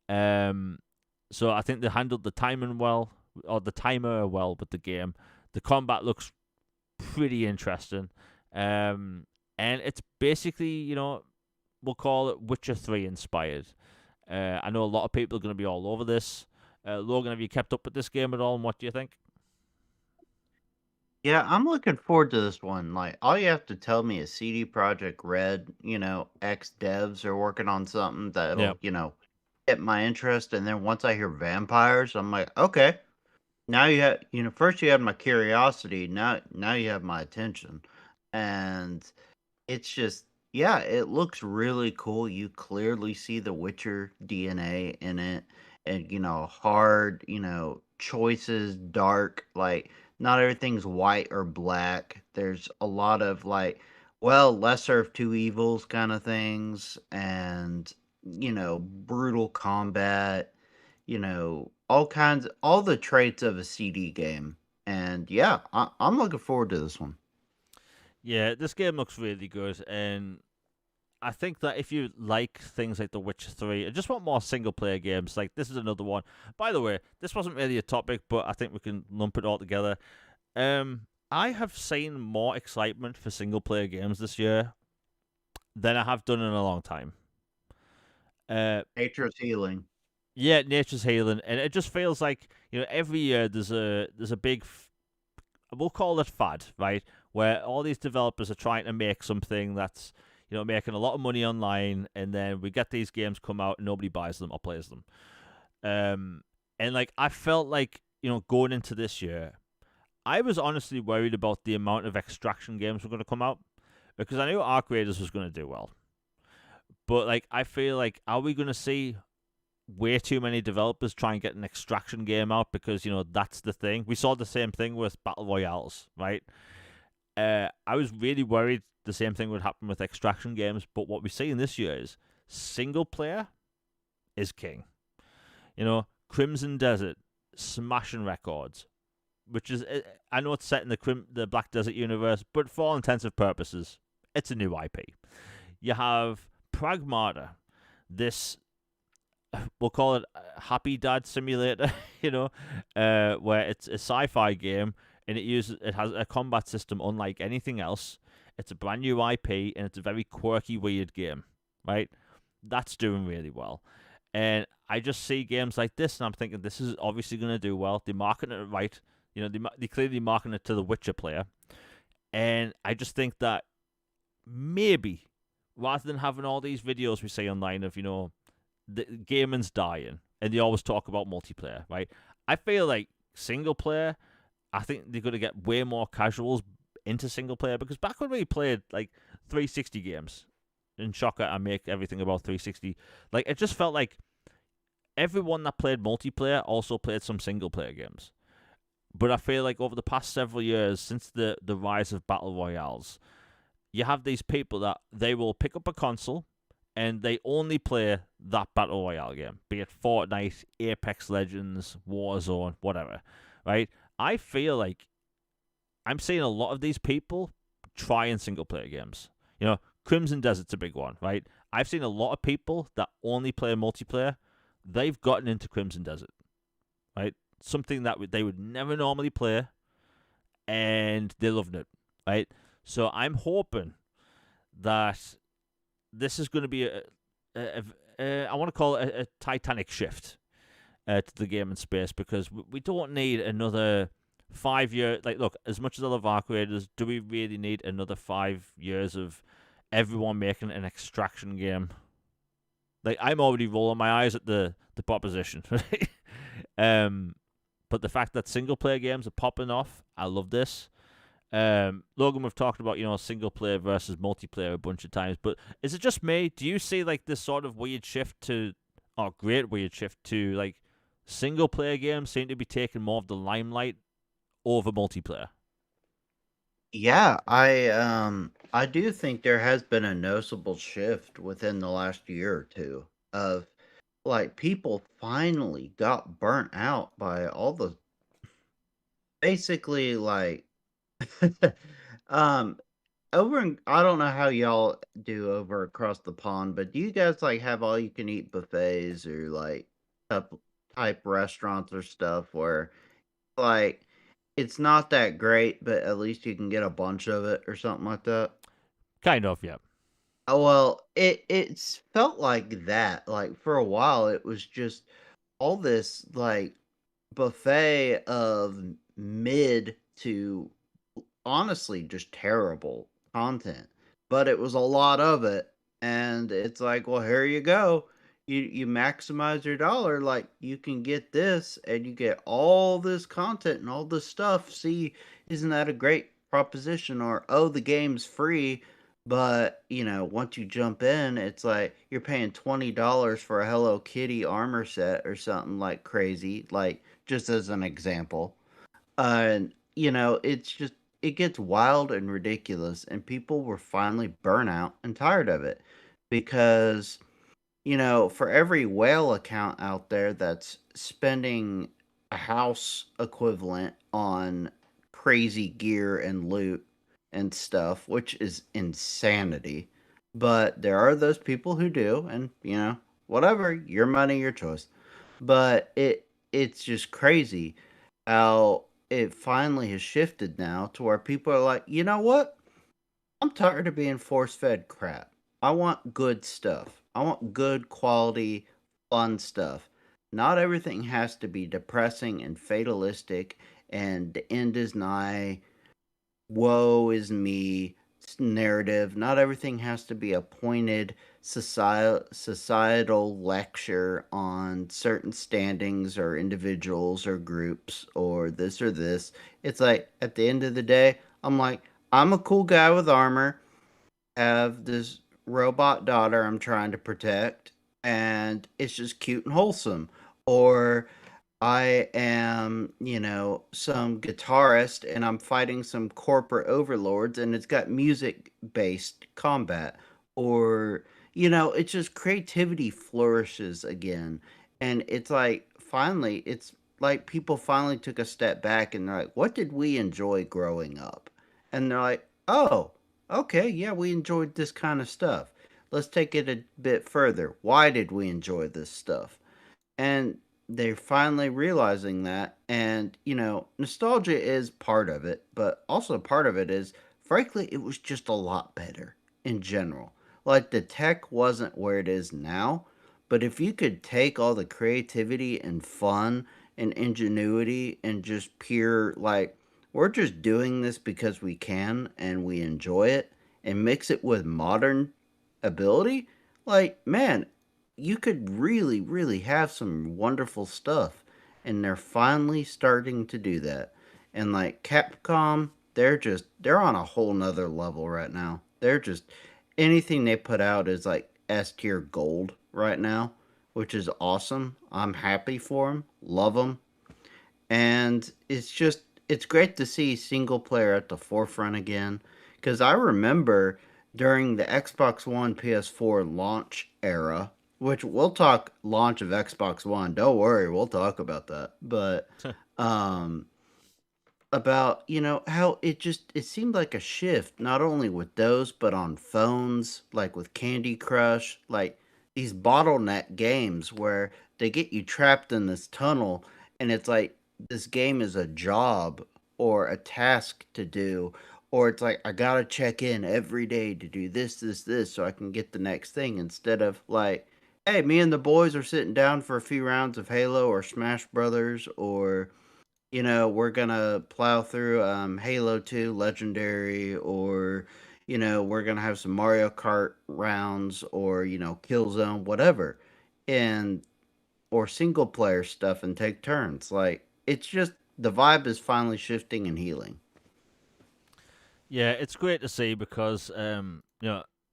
So I think they handled the timing well, or the timer well with the game. The combat looks pretty interesting. And it's basically, we'll call it Witcher 3 inspired. I know a lot of people are going to be all over this. Logan, have you kept up with this game at all, and what do you think? Yeah, I'm looking forward to this one. Like, all you have to tell me is CD Projekt Red, ex devs are working on something Yeah. that'll, get my interest. And then once I hear vampires, I'm like, okay, now you have, first you had my curiosity, now you have my attention. And it's just, yeah, it looks really cool. You clearly see the Witcher DNA in it, and hard, choices, dark, like not everything's white or black. There's a lot of like, well, lesser of two evils kind of things, and brutal combat, all the traits of a CD game. And yeah, I'm looking forward to this one. Yeah, this game looks really good, and I think that if you like things like The Witcher 3 and just want more single player games, like this is another one. By the way, this wasn't really a topic, but I think we can lump it all together. I have seen more excitement for single player games this year than I have done in a long time. Nature's healing. Yeah, nature's healing, and it just feels like every year there's a big, we'll call it fad, right? Where all these developers are trying to make something that's making a lot of money online, and then we get these games come out and nobody buys them or plays them. And like I felt like going into this year, I was honestly worried about the amount of extraction games were going to come out, because I knew Arc Raiders was going to do well, but like I feel like, are we going to see way too many developers try and get an extraction game out because that's the thing? We saw the same thing with battle royales, right? I was really worried the same thing would happen with extraction games, but what we see in this year is single player is king. Crimson Desert smashing records, which is, I know it's set in the Black Desert universe, but for all intensive purposes, it's a new IP. You have Pragmata, this, we'll call it a Happy Dad Simulator, where it's a sci-fi game, and it has a combat system unlike anything else. It's a brand new IP, and it's a very quirky, weird game, right? That's doing really well. And I just see games like this, and I'm thinking, this is obviously going to do well. They're marketing it right. They clearly marketing it to the Witcher player. And I just think that maybe, rather than having all these videos we see online of, the gaming's dying, and they always talk about multiplayer, right? I feel like single player, I think they're going to get way more casuals into single player, because back when we played like 360 games, and shocker, I make everything about 360, like it just felt like everyone that played multiplayer also played some single player games. But I feel like over the past several years, since the rise of battle royales, you have these people that they will pick up a console and they only play that battle royale game, be it Fortnite, Apex Legends, Warzone, whatever, right? I feel like I'm seeing a lot of these people trying single player games. You know, Crimson Desert's a big one, right? I've seen a lot of people that only play multiplayer. They've gotten into Crimson Desert, right? Something that they would never normally play, and they're loving it, right? So I'm hoping that this is going to be I want to call it a Titanic shift to the gaming space, because we don't need another 5 year. Like, look, as much as I love Arc Raiders, do we really need another 5 years of everyone making an extraction game? Like, I'm already rolling my eyes at the proposition, right? But the fact that single player games are popping off, I love this. Logan, we've talked about, single player versus multiplayer a bunch of times, but is it just me? Do you see like this sort of weird shift to, or great weird shift to, like, single player games seem to be taking more of the limelight over multiplayer? Yeah, I do think there has been a noticeable shift within the last year or two of like people finally got burnt out by all the basically like um over in I don't know how y'all do over across the pond, but do you guys like have all you can eat buffets or like type type restaurants or stuff where like it's not that great, but at least you can get a bunch of it or something like that? Kind of, yeah. Oh well, it's felt like that. Like for a while, it was just all this like buffet of mid to honestly just terrible content, but it was a lot of it, and it's like, well, here you go. You maximize your dollar, like you can get this, and you get all this content and all this stuff. See, isn't that a great proposition? Or oh, the game's free, but once you jump in, it's like you're paying $20 for a Hello Kitty armor set or something like crazy. Like just as an example. And it's just it gets wild and ridiculous, and people were finally burnt out and tired of it because for every whale account out there that's spending a house equivalent on crazy gear and loot and stuff, which is insanity. But there are those people who do, and whatever, your money, your choice. But it's just crazy how it finally has shifted now to where people are like, you know what? I'm tired of being force fed crap. I want good stuff. I want good quality, fun stuff. Not everything has to be depressing and fatalistic and the end is nigh, woe is me narrative. Not everything has to be a pointed societal lecture on certain standings or individuals or groups or this or this. It's like at the end of the day, I'm like, I'm a cool guy with armor, have this robot daughter I'm trying to protect, and it's just cute and wholesome. Or I am, some guitarist and I'm fighting some corporate overlords and it's got music based combat. Or, it's just creativity flourishes again. And it's like, finally, it's like people finally took a step back and they're like, what did we enjoy growing up? And they're like, oh, okay, yeah, we enjoyed this kind of stuff. Let's take it a bit further. Why did we enjoy this stuff? And they're finally realizing that. And nostalgia is part of it, but also part of it is, frankly, it was just a lot better in general. Like the tech wasn't where it is now, but if you could take all the creativity and fun and ingenuity and just pure, like, we're just doing this because we can and we enjoy it, and mix it with modern ability, like, man, you could really, really have some wonderful stuff. And they're finally starting to do that. And like Capcom, they're on a whole nother level right now. They're just anything they put out is like S tier gold right now, which is awesome. I'm happy for them, love them, and it's great to see single player at the forefront again. Because I remember during the Xbox One PS4 launch era, which we'll talk launch of Xbox One. Don't worry, we'll talk about that. But um about, how it seemed like a shift not only with those but on phones, like with Candy Crush, like these bottleneck games where they get you trapped in this tunnel and it's like this game is a job or a task to do, or it's like I gotta check in every day to do this so I can get the next thing, instead of like, hey, me and the boys are sitting down for a few rounds of Halo or Smash Brothers, or we're gonna plow through Halo 2 Legendary, or we're gonna have some Mario Kart rounds, or Killzone, whatever, and or single player stuff and take turns. Like, it's just the vibe is finally shifting and healing. Yeah, it's great to see because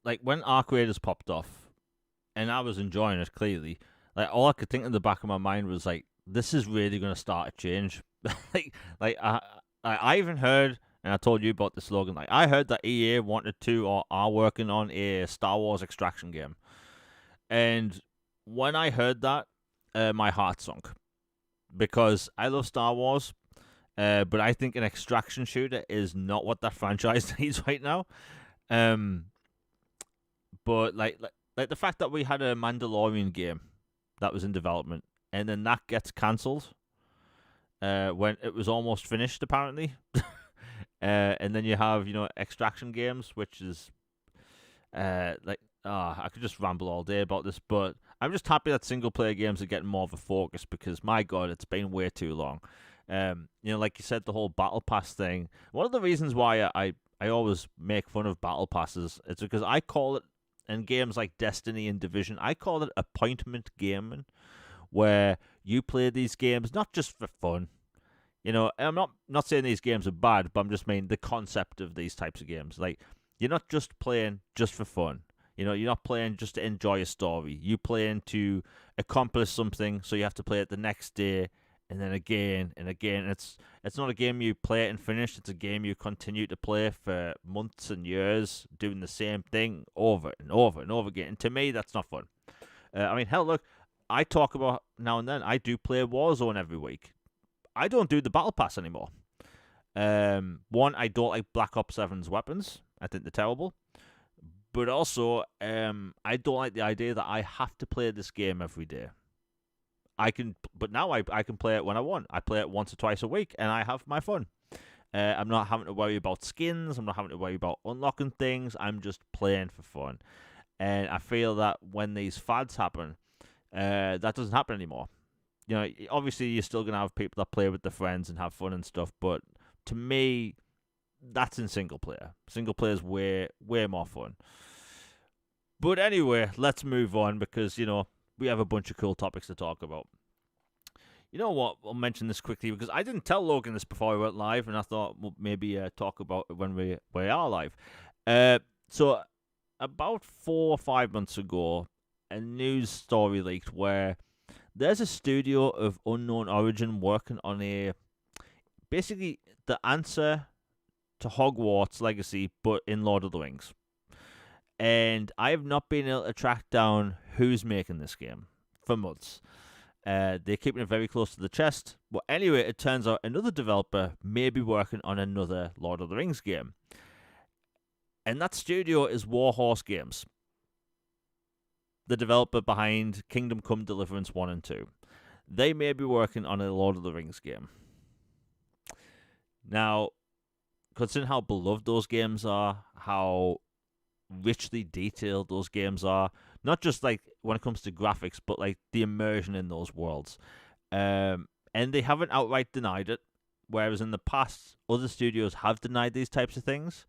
like when Arc Raiders popped off, and I was enjoying it clearly. Like all I could think in the back of my mind was like, this is really going to start a change. I even heard, and I told you about the slogan. Like I heard that EA wanted to or are working on a Star Wars extraction game, and when I heard that, my heart sunk because I love Star Wars. But I think an extraction shooter is not what that franchise needs right now. Um, but like the fact that we had a Mandalorian game that was in development and then that gets cancelled when it was almost finished apparently. And then you have extraction games, which is I could just ramble all day about this, but I'm just happy that single player games are getting more of a focus because my god, it's been way too long. Like you said, the whole battle pass thing. One of the reasons why I always make fun of battle passes is because I call it, in games like Destiny and Division, I call it appointment gaming, where you play these games not just for fun. I'm not saying these games are bad, but I'm just mean the concept of these types of games. Like, you're not just playing just for fun. You're not playing just to enjoy a story. You're playing to accomplish something, so you have to play it the next day, and then again and again. It's not a game you play it and finish. It's a game you continue to play for months and years, doing the same thing over and over and over again. And to me, that's not fun. I mean, hell, look, I talk about now and then. I do play Warzone every week. I don't do the battle pass anymore. One, I don't like Black Ops 7's weapons. I think they're terrible. But also, I don't like the idea that I have to play this game every day. But now I can play it when I want. I play it once or twice a week, and I have my fun. I'm not having to worry about skins. I'm not having to worry about unlocking things. I'm just playing for fun. And I feel that when these fads happen, that doesn't happen anymore. Obviously you're still gonna have people that play with their friends and have fun and stuff, but to me, that's in single player. Single player is way more fun. But anyway, let's move on because we have a bunch of cool topics to talk about. You know what? I'll mention this quickly because I didn't tell Logan this before we went live, and I thought we'll maybe talk about it when we are live. So about 4 or 5 months ago, a news story leaked where there's a studio of unknown origin working on basically the answer to Hogwarts Legacy, but in Lord of the Rings. And I have not been able to track down who's making this game for months. They're keeping it very close to the chest. But anyway, it turns out another developer may be working on another Lord of the Rings game. And that studio is Warhorse Games, the developer behind Kingdom Come Deliverance 1 and 2. They may be working on a Lord of the Rings game. Now, considering how beloved those games are, how richly detailed those games are, not just like when it comes to graphics, but like the immersion in those worlds. And they haven't outright denied it, whereas in the past, other studios have denied these types of things.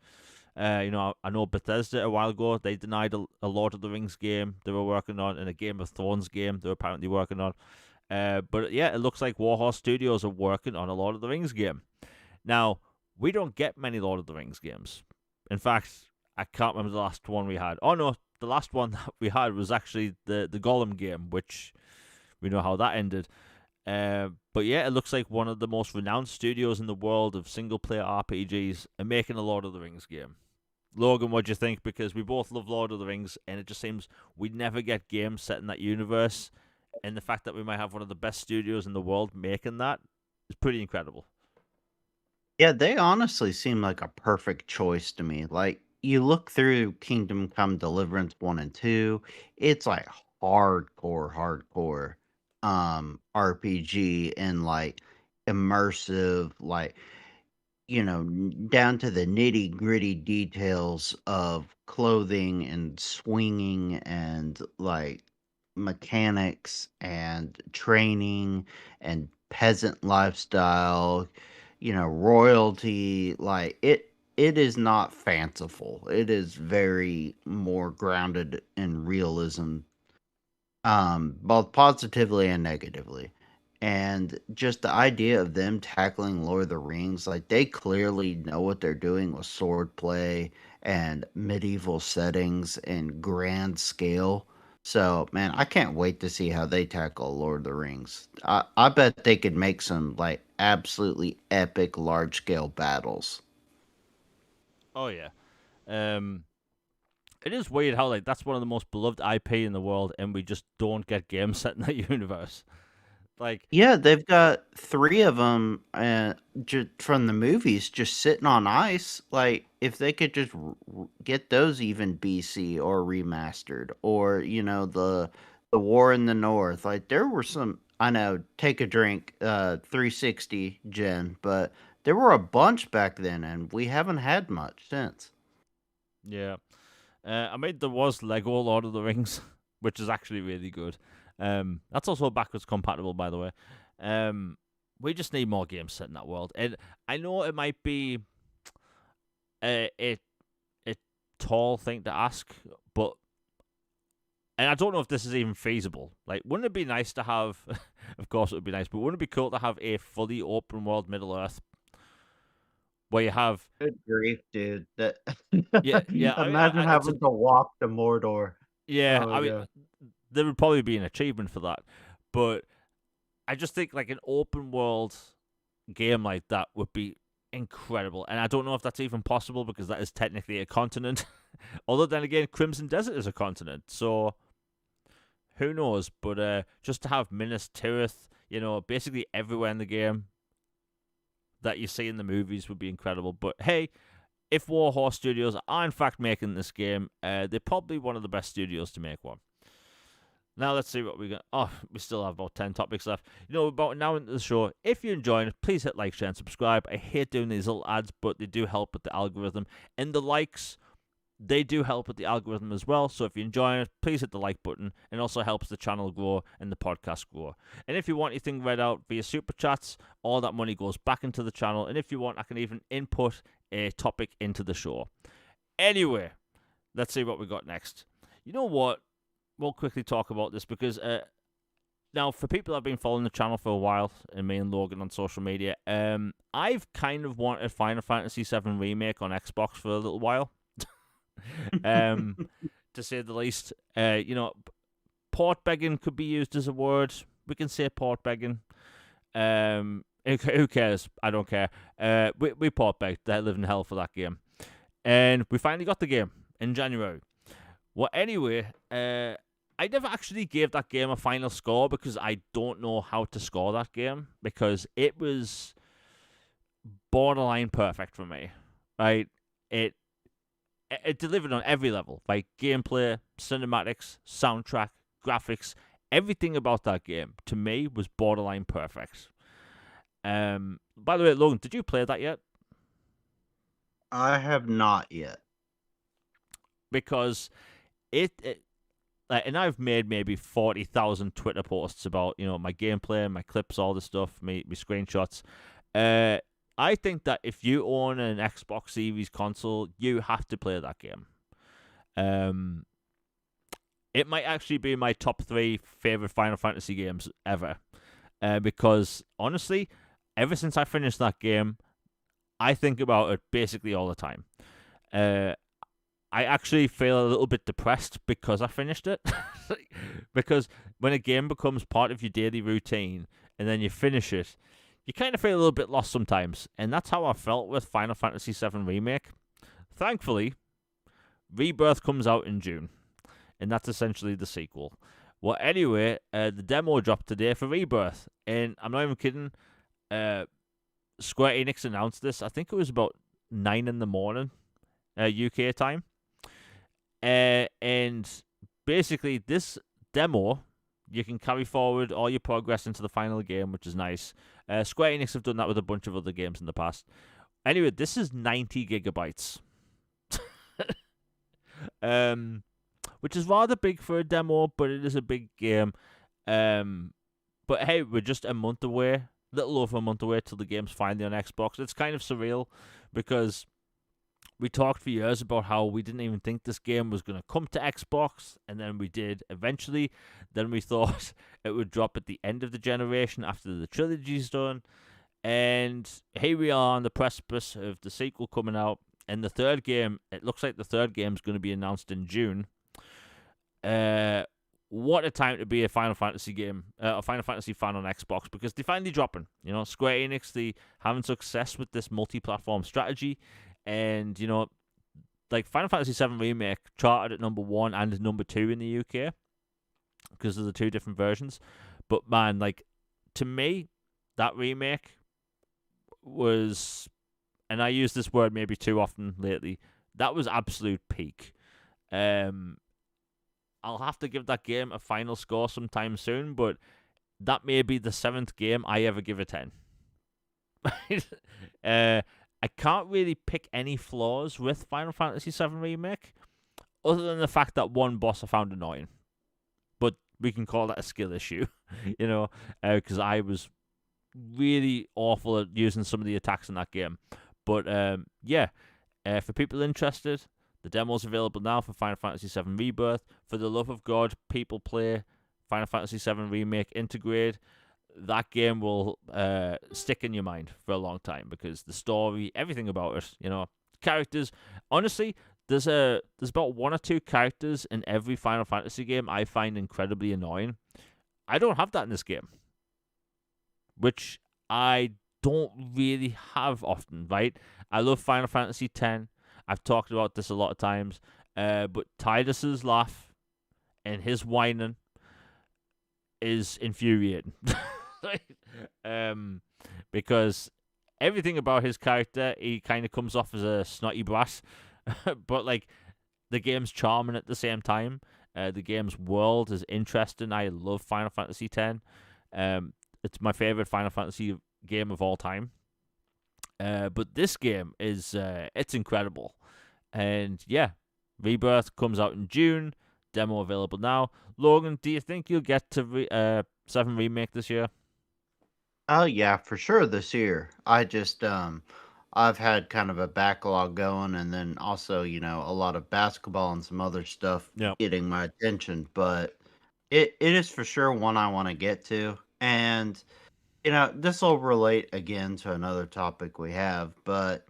I know Bethesda a while ago, they denied a Lord of the Rings game they were working on and a Game of Thrones game they were apparently working on. But yeah, it looks like Warhorse Studios are working on a Lord of the Rings game. Now, we don't get many Lord of the Rings games. In fact, I can't remember the last one we had. Oh no, the last one that we had was actually the Gollum game, which we know how that ended. But yeah, it looks like one of the most renowned studios in the world of single-player RPGs are making a Lord of the Rings game. Logan, what do you think? Because we both love Lord of the Rings, and it just seems we never get games set in that universe. And the fact that we might have one of the best studios in the world making that is pretty incredible. Yeah, they honestly seem like a perfect choice to me. Like, you look through Kingdom Come Deliverance 1 and 2, it's like hardcore RPG and like immersive, like down to the nitty-gritty details of clothing and swinging and, like, mechanics and training and peasant lifestyle, royalty, like, it is not fanciful. It is very more grounded in realism, both positively and negatively. And just the idea of them tackling Lord of the Rings, like they clearly know what they're doing with swordplay and medieval settings and grand scale. So, man, I can't wait to see how they tackle Lord of the Rings. I bet they could make some like absolutely epic large scale battles. Oh yeah. Um, it is weird how like that's one of the most beloved IP in the world, and we just don't get games set in that universe. Like, Yeah, they've got 3 of them, from the movies just sitting on ice. Like, if they could just get those even BC or remastered, or the War in the North. Like, there were some. I know, take a drink, 360 gen, but there were a bunch back then, and we haven't had much since. yeah. I mean, there was Lego Lord of the Rings, which is actually really good. That's also backwards compatible, by the way. We just need more games set in that world. And I know it might be a tall thing to ask, but and I don't know if this is even feasible. Like, wouldn't it be nice to have? Of course, it would be nice, but wouldn't it be cool to have a fully open world Middle Earth where you have? Good grief, dude! That Yeah, yeah. I mean, imagine it's a having to walk to Mordor. yeah. Oh I my mean, god. there would probably be an achievement for that, but I just think like an open world game like that would be incredible. And I don't know if that's even possible because that is technically a continent. Although then again, Crimson Desert is a continent, so who knows? But just to have Minas Tirith, basically everywhere in the game that you see in the movies would be incredible. But hey, if Warhorse Studios are in fact making this game, they're probably one of the best studios to make one. Now let's see what we got. Oh, we still have about 10 topics left. About now into the show. If you're enjoying it, please hit like, share, and subscribe. I hate doing these little ads, but they do help with the algorithm. And the likes, they do help with the algorithm as well. So if you're enjoying it, please hit the like button. It also helps the channel grow and the podcast grow. And if you want anything read out via super chats, all that money goes back into the channel. And if you want, I can even input a topic into the show. Anyway, let's see what we got next. You know what? We'll quickly talk about this because now for people that have been following the channel for a while, and me and Logan on social media, I've kind of wanted Final Fantasy VII Remake on Xbox for a little while, to say the least. Port begging could be used as a word. We can say port begging. Who cares? I don't care. We port begged. They live in hell for that game, and we finally got the game in January. Well, anyway, I never actually gave that game a final score because I don't know how to score that game because it was borderline perfect for me. Right? It delivered on every level, like gameplay, cinematics, soundtrack, graphics, everything about that game to me was borderline perfect. By the way, Logan, did you play that yet? I have not yet. Because and I've made maybe 40,000 Twitter posts about my gameplay, my clips, all the stuff, my screenshots. I think that if you own an Xbox Series console, you have to play that game. It might actually be my top 3 favorite Final Fantasy games ever, because honestly, ever since I finished that game, I think about it basically all the time. I actually feel a little bit depressed because I finished it. Because when a game becomes part of your daily routine and then you finish it, you kind of feel a little bit lost sometimes. And that's how I felt with Final Fantasy VII Remake. Thankfully, Rebirth comes out in June, and that's essentially the sequel. Well, anyway, the demo dropped today for Rebirth, and I'm not even kidding. Square Enix announced this. I think it was about 9 in the morning, UK time, and basically this demo, you can carry forward all your progress into the final game, which is nice. Square Enix have done that with a bunch of other games in the past. Anyway, this is 90 gigabytes. Which is rather big for a demo, but it is a big game. But hey, we're just a month away, little over a month away till the game's finally on Xbox. It's kind of surreal because we talked for years about how we didn't even think this game was going to come to Xbox, and then we did eventually. Then we thought it would drop at the end of the generation after the trilogy's done. And here we are on the precipice of the sequel coming out. And the third game, it looks like the third game is going to be announced in June. What a time to be a Final Fantasy game, a Final Fantasy fan on Xbox, because they're finally dropping. Square Enix, they having success with this multi-platform strategy. And, like Final Fantasy VII Remake charted at number 1 and number 2 in the UK because of the two different versions. But man, like, to me, that remake was, and I use this word maybe too often lately, that was absolute peak. I'll have to give that game a final score sometime soon, but that may be the 7th game I ever give a 10. I can't really pick any flaws with Final Fantasy VII Remake, other than the fact that one boss I found annoying. But we can call that a skill issue, because I was really awful at using some of the attacks in that game. But for people interested, the demo's available now for Final Fantasy VII Rebirth. For the love of God, people play Final Fantasy VII Remake Intergrade. That game will stick in your mind for a long time because the story, everything about it, characters. Honestly, there's about 1 or 2 characters in every Final Fantasy game I find incredibly annoying. I don't have that in this game, which I don't really have often, right? I love Final Fantasy X. I've talked about this a lot of times, but Tidus's laugh and his whining is infuriating. Because everything about his character, he kind of comes off as a snotty brat, but like the game's charming at the same time. The game's world is interesting. I love Final Fantasy X. It's my favorite Final Fantasy game of all time. But this game is it's incredible, and yeah, Rebirth comes out in June. Demo available now. Logan, do you think you'll get to 7 Remake this year? Oh yeah, for sure this year. I just I've had kind of a backlog going, and then also, a lot of basketball and some other stuff Yeah. getting my attention, but it is for sure one I want to get to. And this will relate again to another topic we have, but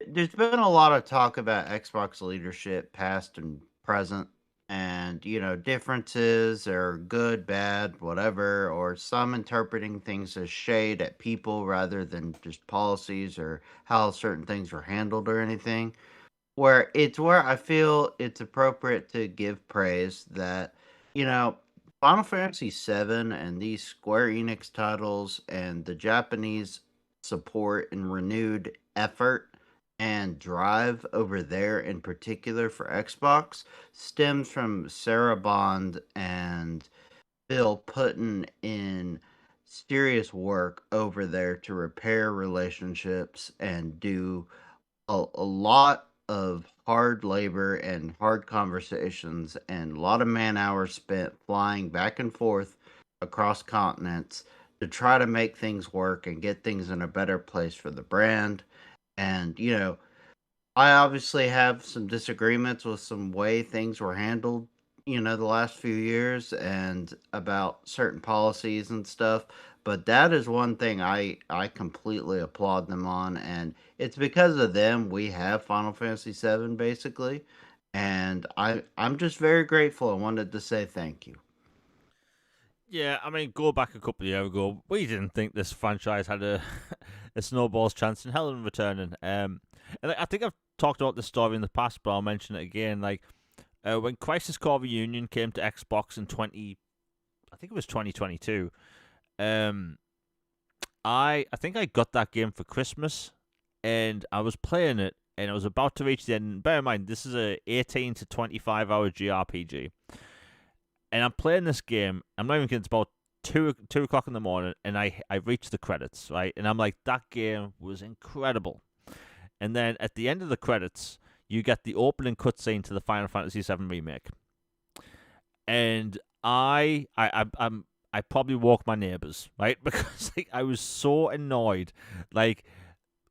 there's been a lot of talk about Xbox leadership, past and present, and differences are good, bad, whatever, or some interpreting things as shade at people rather than just policies or how certain things are handled or anything. Where I feel it's appropriate to give praise that, you know, Final Fantasy VII and these Square Enix titles and the Japanese support and renewed effort and drive over there in particular for Xbox stems from Sarah Bond and Phil putting in serious work over there to repair relationships and do a lot of hard labor and hard conversations and a lot of man hours spent flying back and forth across continents to try to make things work and get things in a better place for the brand. And, I obviously have some disagreements with some way things were handled, the last few years and about certain policies and stuff. But that is one thing I completely applaud them on, and it's because of them we have Final Fantasy VII basically, and I'm just very grateful. I wanted to say thank you. Yeah, I mean, go back a couple of years ago, we didn't think this franchise had a snowball's chance in hell in returning. And I think I've talked about this story in the past, but I'll mention it again. Like when Crisis Core Reunion came to Xbox in I think it was 2022. I think I got that game for Christmas, and I was playing it, and I was about to reach the end. Bear in mind, this is a 18 to 25 hour JRPG, and I'm playing this game. I'm not even kidding. It's about 2 o'clock in the morning, and I reached the credits, right, and I'm like, that game was incredible. And then at the end of the credits, you get the opening cutscene to the Final Fantasy VII Remake, and I probably woke my neighbors, right? Because like I was so annoyed, like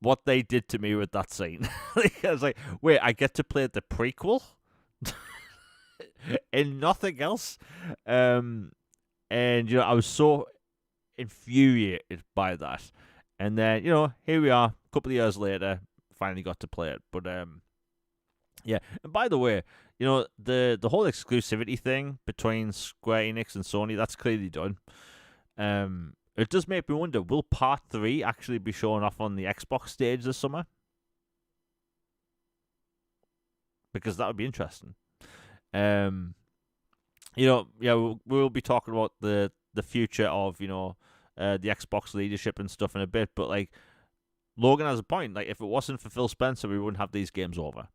what they did to me with that scene. Like, I was like, wait, I get to play the prequel and nothing else. And I was so infuriated by that. And then here we are, a couple of years later, finally got to play it. But yeah. And by the way, the whole exclusivity thing between Square Enix and Sony, that's clearly done. It does make me wonder, will Part 3 actually be showing off on the Xbox stage this summer? Because that would be interesting. Yeah, we'll be talking about the future of, the Xbox leadership and stuff in a bit, but like Logan has a point. Like, if it wasn't for Phil Spencer, we wouldn't have these games over.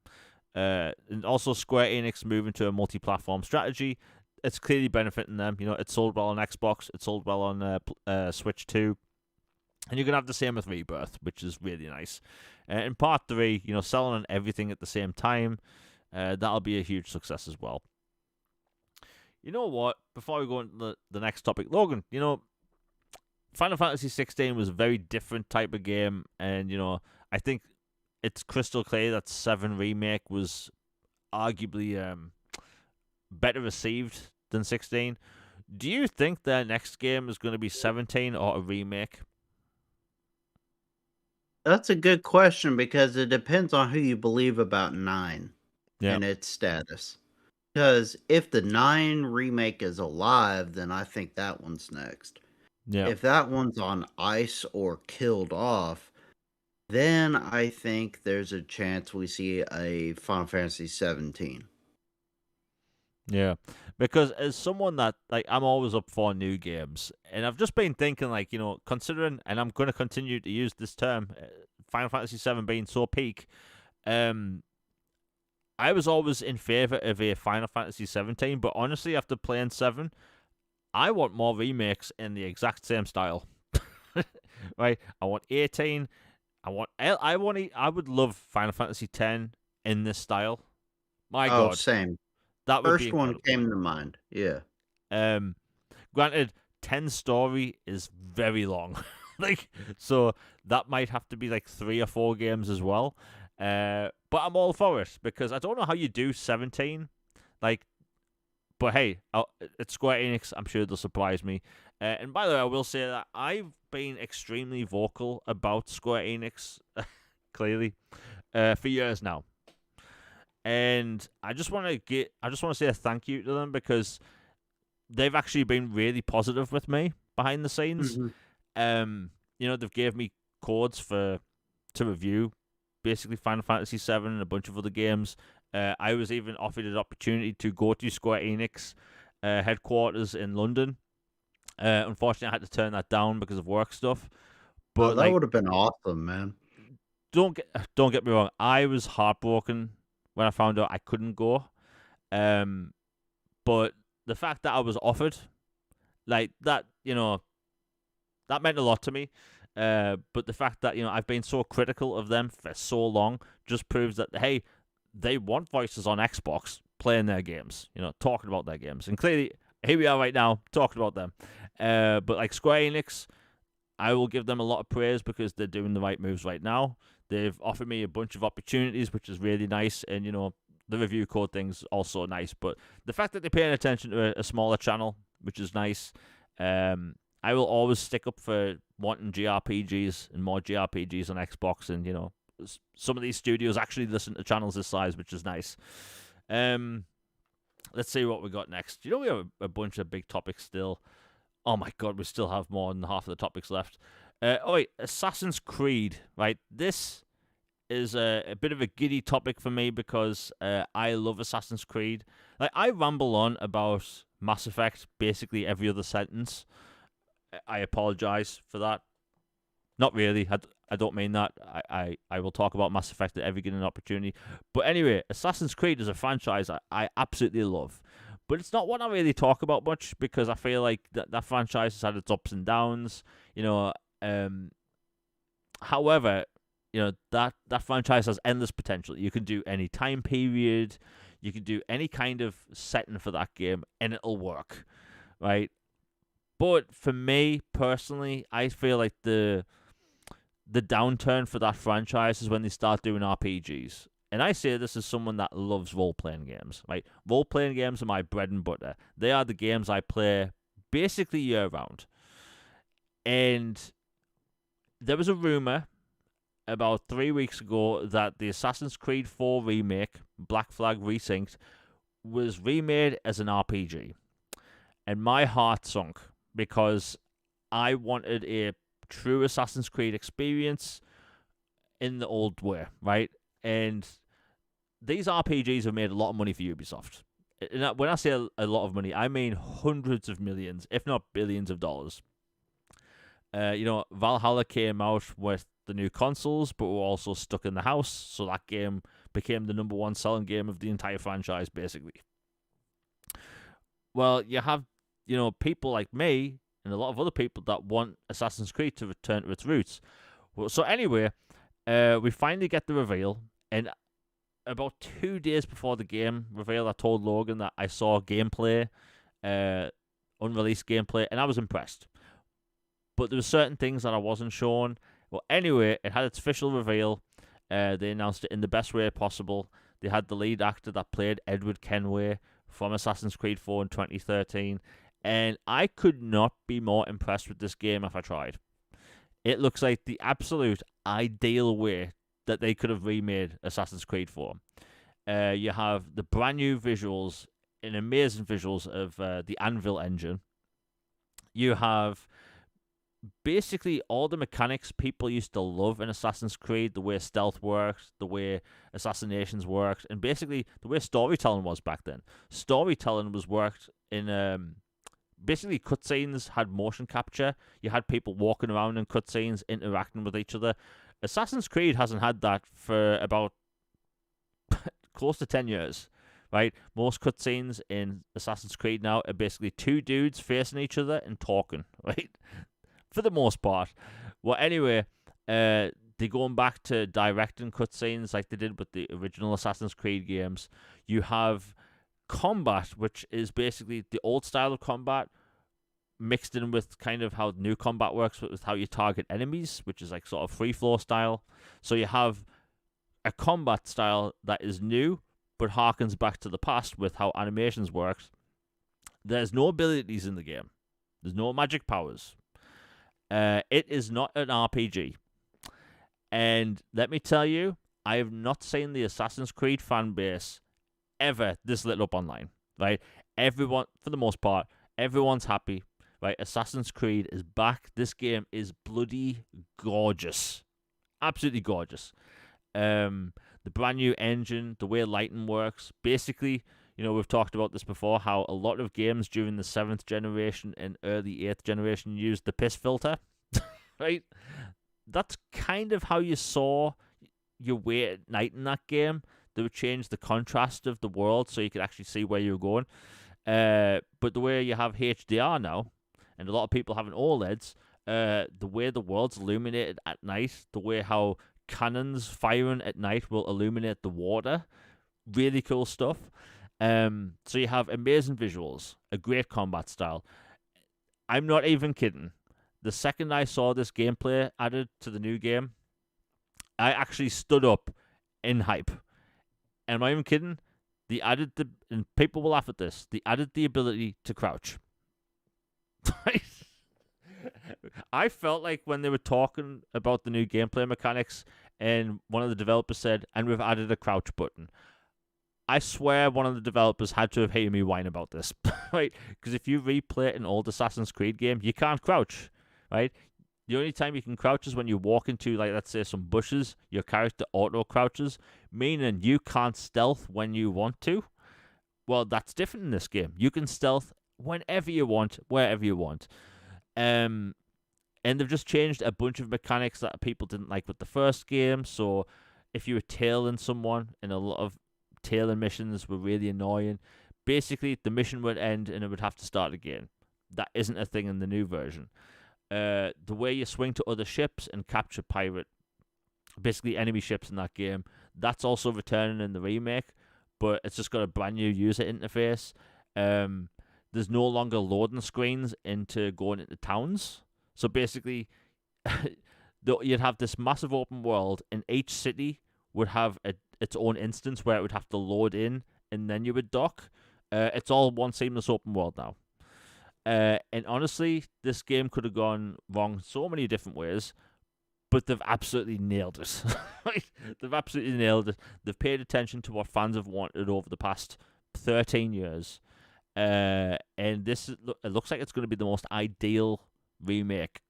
And also Square Enix moving to a multi-platform strategy, it's clearly benefiting them. It sold well on Xbox, it sold well on Switch 2, and you're gonna have the same with Rebirth, which is really nice. In Part 3, selling on everything at the same time, that'll be a huge success as well. You know what? Before we go into the next topic, Logan, Final Fantasy 16 was a very different type of game, and I think it's crystal clear that 7 Remake was arguably better received than 16. Do you think their next game is going to be 17 or a remake? That's a good question because it depends on who you believe about 9 and its status. Because if the 9 remake is alive, then I think that one's next. Yeah. If that one's on ice or killed off, then I think there's a chance we see a Final Fantasy 17. Yeah, because as someone that, like, I'm always up for new games, and I've just been thinking, like, considering, and I'm going to continue to use this term, Final Fantasy 7 being so peak, I was always in favor of a Final Fantasy 17, but honestly, after playing 7, I want more remakes in the exact same style. Right? I want 18. I would love Final Fantasy 10 in this style. My God. Same. That would First be one incredible. came to mind. Yeah. Granted, 10 story is very long. Like, so that might have to be like 3 or 4 games as well. But I'm all for it because I don't know how you do 17. Like, but hey, at Square Enix, I'm sure they'll surprise me. And by the way, I will say that I've been extremely vocal about Square Enix, clearly, for years now. And I just want to say a thank you to them because they've actually been really positive with me behind the scenes. Mm-hmm. They've gave me codes to review basically Final Fantasy VII and a bunch of other games. I was even offered an opportunity to go to Square Enix headquarters in London. Unfortunately, I had to turn that down because of work stuff. But that would have been awesome, man. Don't get me wrong. I was heartbroken when I found out I couldn't go. But the fact that I was offered, like that, that meant a lot to me. But the fact that I've been so critical of them for so long just proves that, hey, they want voices on Xbox playing their games, talking about their games. And clearly, here we are right now talking about them. But like Square Enix, I will give them a lot of praise because they're doing the right moves right now. They've offered me a bunch of opportunities, which is really nice. And, the review code thing's also nice. But the fact that they're paying attention to a smaller channel, which is nice. I will always stick up for wanting JRPGs and more JRPGs on Xbox. And, some of these studios actually listen to channels this size, which is nice. Let's see what we got next. We have a bunch of big topics still. Oh my God, we still have more than half of the topics left. Assassin's Creed, right? This is a bit of a giddy topic for me because I love Assassin's Creed. Like, I ramble on about Mass Effect basically every other sentence. I apologize for that. Not really. I don't mean that. I will talk about Mass Effect at every given opportunity. But anyway, Assassin's Creed is a franchise I absolutely love. But it's not one I really talk about much because I feel like that franchise has had its ups and downs. You know, however, that franchise has endless potential. You can do any time period, you can do any kind of setting for that game, and it'll work, right? But for me personally, I feel like the downturn for that franchise is when they start doing RPGs. And I say this as someone that loves role playing games, right? Role playing games are my bread and butter. They are the games I play basically year round. And there was a rumor about 3 weeks ago that the Assassin's Creed 4 remake, Black Flag Resynced, was remade as an RPG. And my heart sunk because I wanted a true Assassin's Creed experience in the old way, right? And these RPGs have made a lot of money for Ubisoft. And when I say a lot of money, I mean hundreds of millions, if not billions of dollars. Valhalla came out with the new consoles, but were also stuck in the house, so that game became the number one selling game of the entire franchise, basically. Well, you have, people like me and a lot of other people that want Assassin's Creed to return to its roots. Well, so anyway, we finally get the reveal, and about 2 days before the game reveal, I told Logan that I saw gameplay, unreleased gameplay, and I was impressed. But there were certain things that I wasn't shown. Well, anyway, it had its official reveal. They announced it in the best way possible. They had the lead actor that played Edward Kenway from Assassin's Creed 4 in 2013. And I could not be more impressed with this game if I tried. It looks like the absolute ideal way that they could have remade Assassin's Creed 4. You have the brand new visuals and amazing visuals of the Anvil engine. You have basically all the mechanics people used to love in Assassin's Creed, the way stealth worked, the way assassinations worked, and basically the way storytelling was back then. Storytelling was worked in basically cutscenes had motion capture. You had people walking around in cutscenes, interacting with each other. Assassin's Creed hasn't had that for about close to 10 years, right? Most cutscenes in Assassin's Creed now are basically two dudes facing each other and talking, right? For the most part. Well, anyway, they're going back to directing cutscenes like they did with the original Assassin's Creed games. You have combat, which is basically the old style of combat mixed in with kind of how new combat works with how you target enemies, which is like sort of free flow style. So you have a combat style that is new but harkens back to the past with how animations works. There's no abilities in the game. There's no magic powers. It is not an RPG. And let me tell you, I have not seen the Assassin's Creed fan base ever this lit up online, right? Everyone, for the most part, everyone's happy, right? Assassin's Creed is back. This game is bloody gorgeous. Absolutely gorgeous. The brand new engine, the way lighting works. Basically, we've talked about this before, how a lot of games during the 7th generation and early 8th generation used the piss filter, right? That's kind of how you saw your way at night in that game. They would change the contrast of the world so you could actually see where you were going. But the way you have HDR now, and a lot of people having OLEDs, the way the world's illuminated at night, the way how cannons firing at night will illuminate the water, really cool stuff. So you have amazing visuals, a great combat style. I'm not even kidding. The second I saw this gameplay added to the new game, I actually stood up in hype. And am I even kidding? They added and people will laugh at this, they added the ability to crouch. I felt like when they were talking about the new gameplay mechanics and one of the developers said, and we've added a crouch button. I swear one of the developers had to have heard me whine about this, right? Because if you replay an old Assassin's Creed game, you can't crouch, right? The only time you can crouch is when you walk into, like, let's say some bushes. Your character auto crouches, meaning you can't stealth when you want to. Well, that's different in this game. You can stealth whenever you want, wherever you want. Um, and they've just changed a bunch of mechanics that people didn't like with the first game. So if you were tailing someone, and a lot of tailing missions were really annoying, basically the mission would end and it would have to start again. That isn't a thing in the new version. The way you swing to other ships and capture pirate, basically enemy ships in that game, that's also returning in the remake, but it's just got a brand new user interface. There's no longer loading screens into going into towns. So basically, you'd have this massive open world, and each city would have its own instance where it would have to load in, and then you would dock. It's all one seamless open world now. And honestly, this game could have gone wrong so many different ways, but they've absolutely nailed it. They've absolutely nailed it. They've paid attention to what fans have wanted over the past 13 years. And it looks like it's going to be the most ideal remake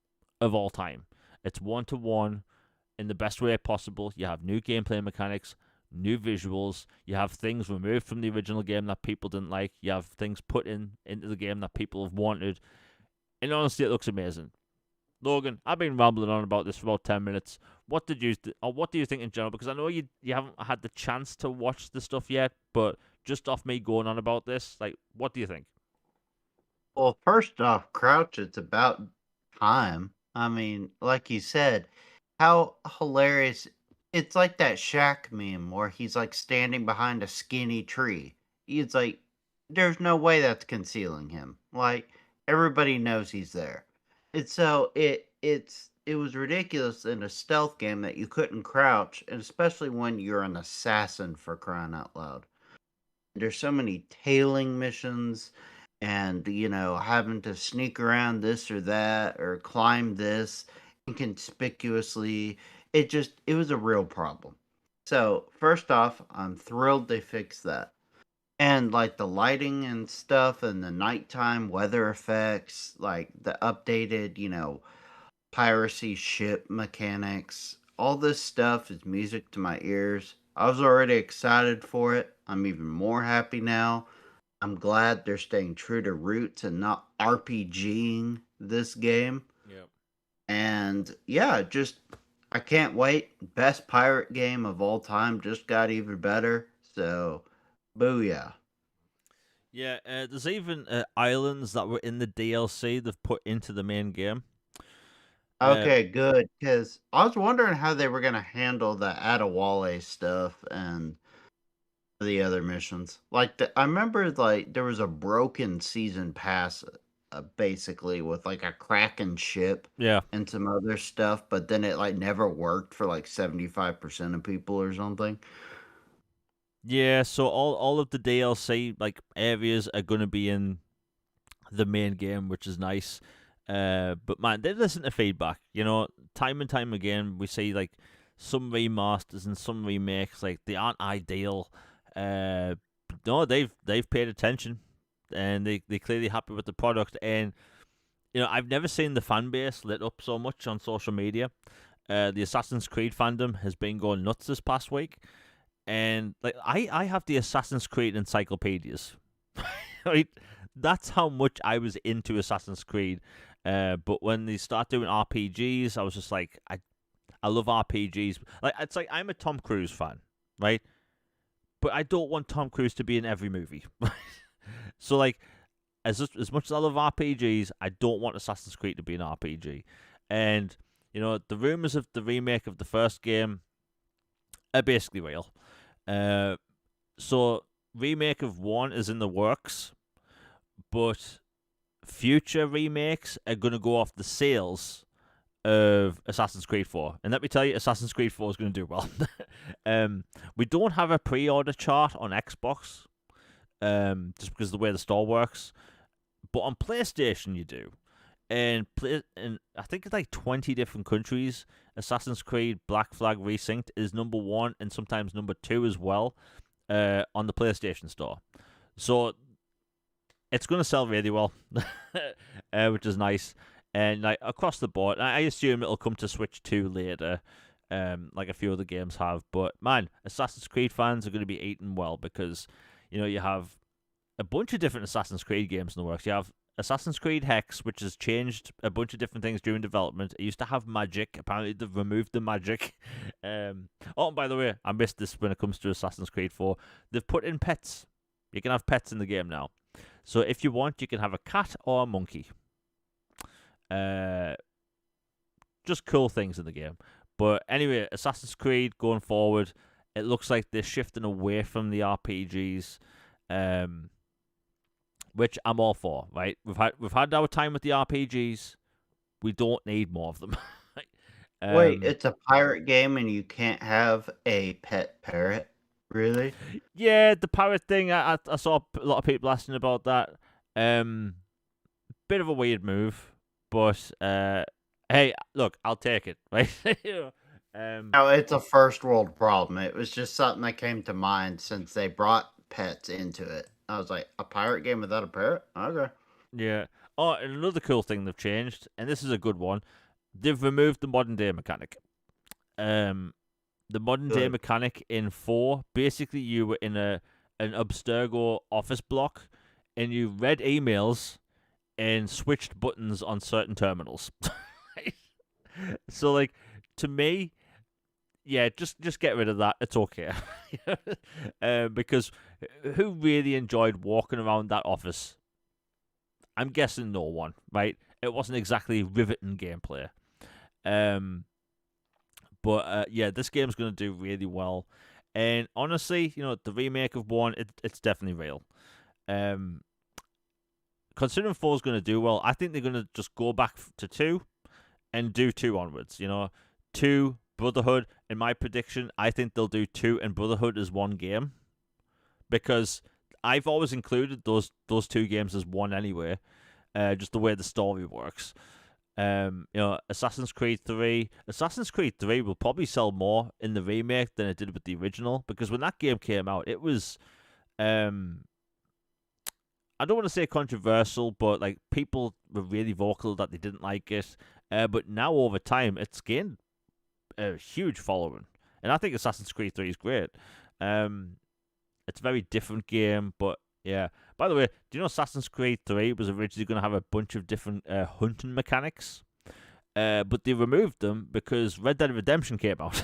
of all time. It's 1-to-1 in the best way possible. You have new gameplay mechanics, new visuals. You have things removed from the original game that people didn't like. You have things put into the game that people have wanted. And honestly, it looks amazing. Logan, I've been rambling on about this for about 10 minutes. What do you think in general? Because I know you haven't had the chance to watch the stuff yet, but just off me going on about this, like, what do you think? Well, first off, Crouch, it's about time. I mean, like you said, how hilarious. It's like that Shaq meme where he's like standing behind a skinny tree. It's like, there's no way that's concealing him. Like, everybody knows he's there. It's so, it was ridiculous in a stealth game that you couldn't crouch, and especially when you're an assassin, for crying out loud. There's so many tailing missions and, having to sneak around this or that or climb this inconspicuously. It was a real problem. So, first off, I'm thrilled they fixed that. And like the lighting and stuff and the nighttime weather effects, like the updated, piracy ship mechanics, all this stuff is music to my ears. I was already excited for it. I'm even more happy now. I'm glad they're staying true to roots and not RPGing this game. Yep. And yeah, just I can't wait. Best pirate game of all time just got even better. So, booyah. Yeah, there's even islands that were in the DLC they've put into the main game. Okay, good. Because I was wondering how they were going to handle the Adewale stuff and the other missions. Like, I remember, like, there was a broken season pass, basically, with, like, a Kraken ship Yeah. and some other stuff, but then it, like, never worked for, like, 75% of people or something. Yeah, so all of the DLC like areas are gonna be in the main game, which is nice. But man, they listen to feedback. Time and time again, we see like some remasters and some remakes, like they aren't ideal. No, they've paid attention, and they clearly happy with the product. And I've never seen the fan base lit up so much on social media. The Assassin's Creed fandom has been going nuts this past week, and like I have the Assassin's Creed encyclopedias. Right, that's how much I was into Assassin's Creed. But when they start doing RPGs, I was just like, I love RPGs. Like it's like I'm a Tom Cruise fan, right? But I don't want Tom Cruise to be in every movie. So like, as much as I love RPGs, I don't want Assassin's Creed to be an RPG. And the rumors of the remake of the first game are basically real. So remake of 1 is in the works, but future remakes are going to go off the sales of Assassin's Creed 4. And let me tell you, Assassin's Creed 4 is going to do well. We don't have a pre-order chart on Xbox, just because of the way the store works. But on PlayStation, you do. And I think it's like 20 different countries. Assassin's Creed Black Flag Resynced is number 1 and sometimes number 2 as well, on the PlayStation Store. So it's going to sell really well, which is nice. and like across the board. I assume it'll come to Switch 2 later, like a few other games have. But man, Assassin's Creed fans are going to be eating well because you have a bunch of different Assassin's Creed games in the works. You have Assassin's Creed Hex, which has changed a bunch of different things during development. It used to have magic. Apparently, they've removed the magic. Oh, and by the way, I missed this when it comes to Assassin's Creed 4. They've put in pets. You can have pets in the game now. So if you want, you can have a cat or a monkey. Just cool things in the game. But anyway, Assassin's Creed going forward, it looks like they're shifting away from the RPGs. Which I'm all for, right? We've had our time with the RPGs. We don't need more of them. Wait, it's a pirate game and you can't have a pet parrot? Really? Yeah, the parrot thing. I saw a lot of people asking about that. Bit of a weird move, but hey, look, I'll take it, right? No, it's a first world problem. It was just something that came to mind since they brought pets into it. I was like, a pirate game without a parrot? Okay. Yeah. Oh, and another cool thing they've changed, and this is a good one. They've removed the modern day mechanic. The modern day Good. mechanic in 4, basically you were in an Abstergo office block, and you read emails and switched buttons on certain terminals. So, like, to me, yeah, just get rid of that. It's okay. Because who really enjoyed walking around that office? I'm guessing no one, right? It wasn't exactly riveting gameplay. But yeah, this game's going to do really well. And honestly, the remake of 1, it's definitely real. Considering 4 is going to do well, I think they're going to just go back to 2 and do 2 onwards. 2, Brotherhood. In my prediction, I think they'll do 2 and Brotherhood as one game. Because I've always included those 2 games as one anyway. Just the way the story works. Assassin's Creed 3. Assassin's Creed 3 will probably sell more in the remake than it did with the original. Because when that game came out, it was... I don't want to say controversial, but like people were really vocal that they didn't like it. But now over time, it's gained a huge following, and I think Assassin's Creed 3 is great. It's a very different game, but yeah. By the way, do you know Assassin's Creed 3 was originally going to have a bunch of different hunting mechanics, but they removed them because Red Dead Redemption came out.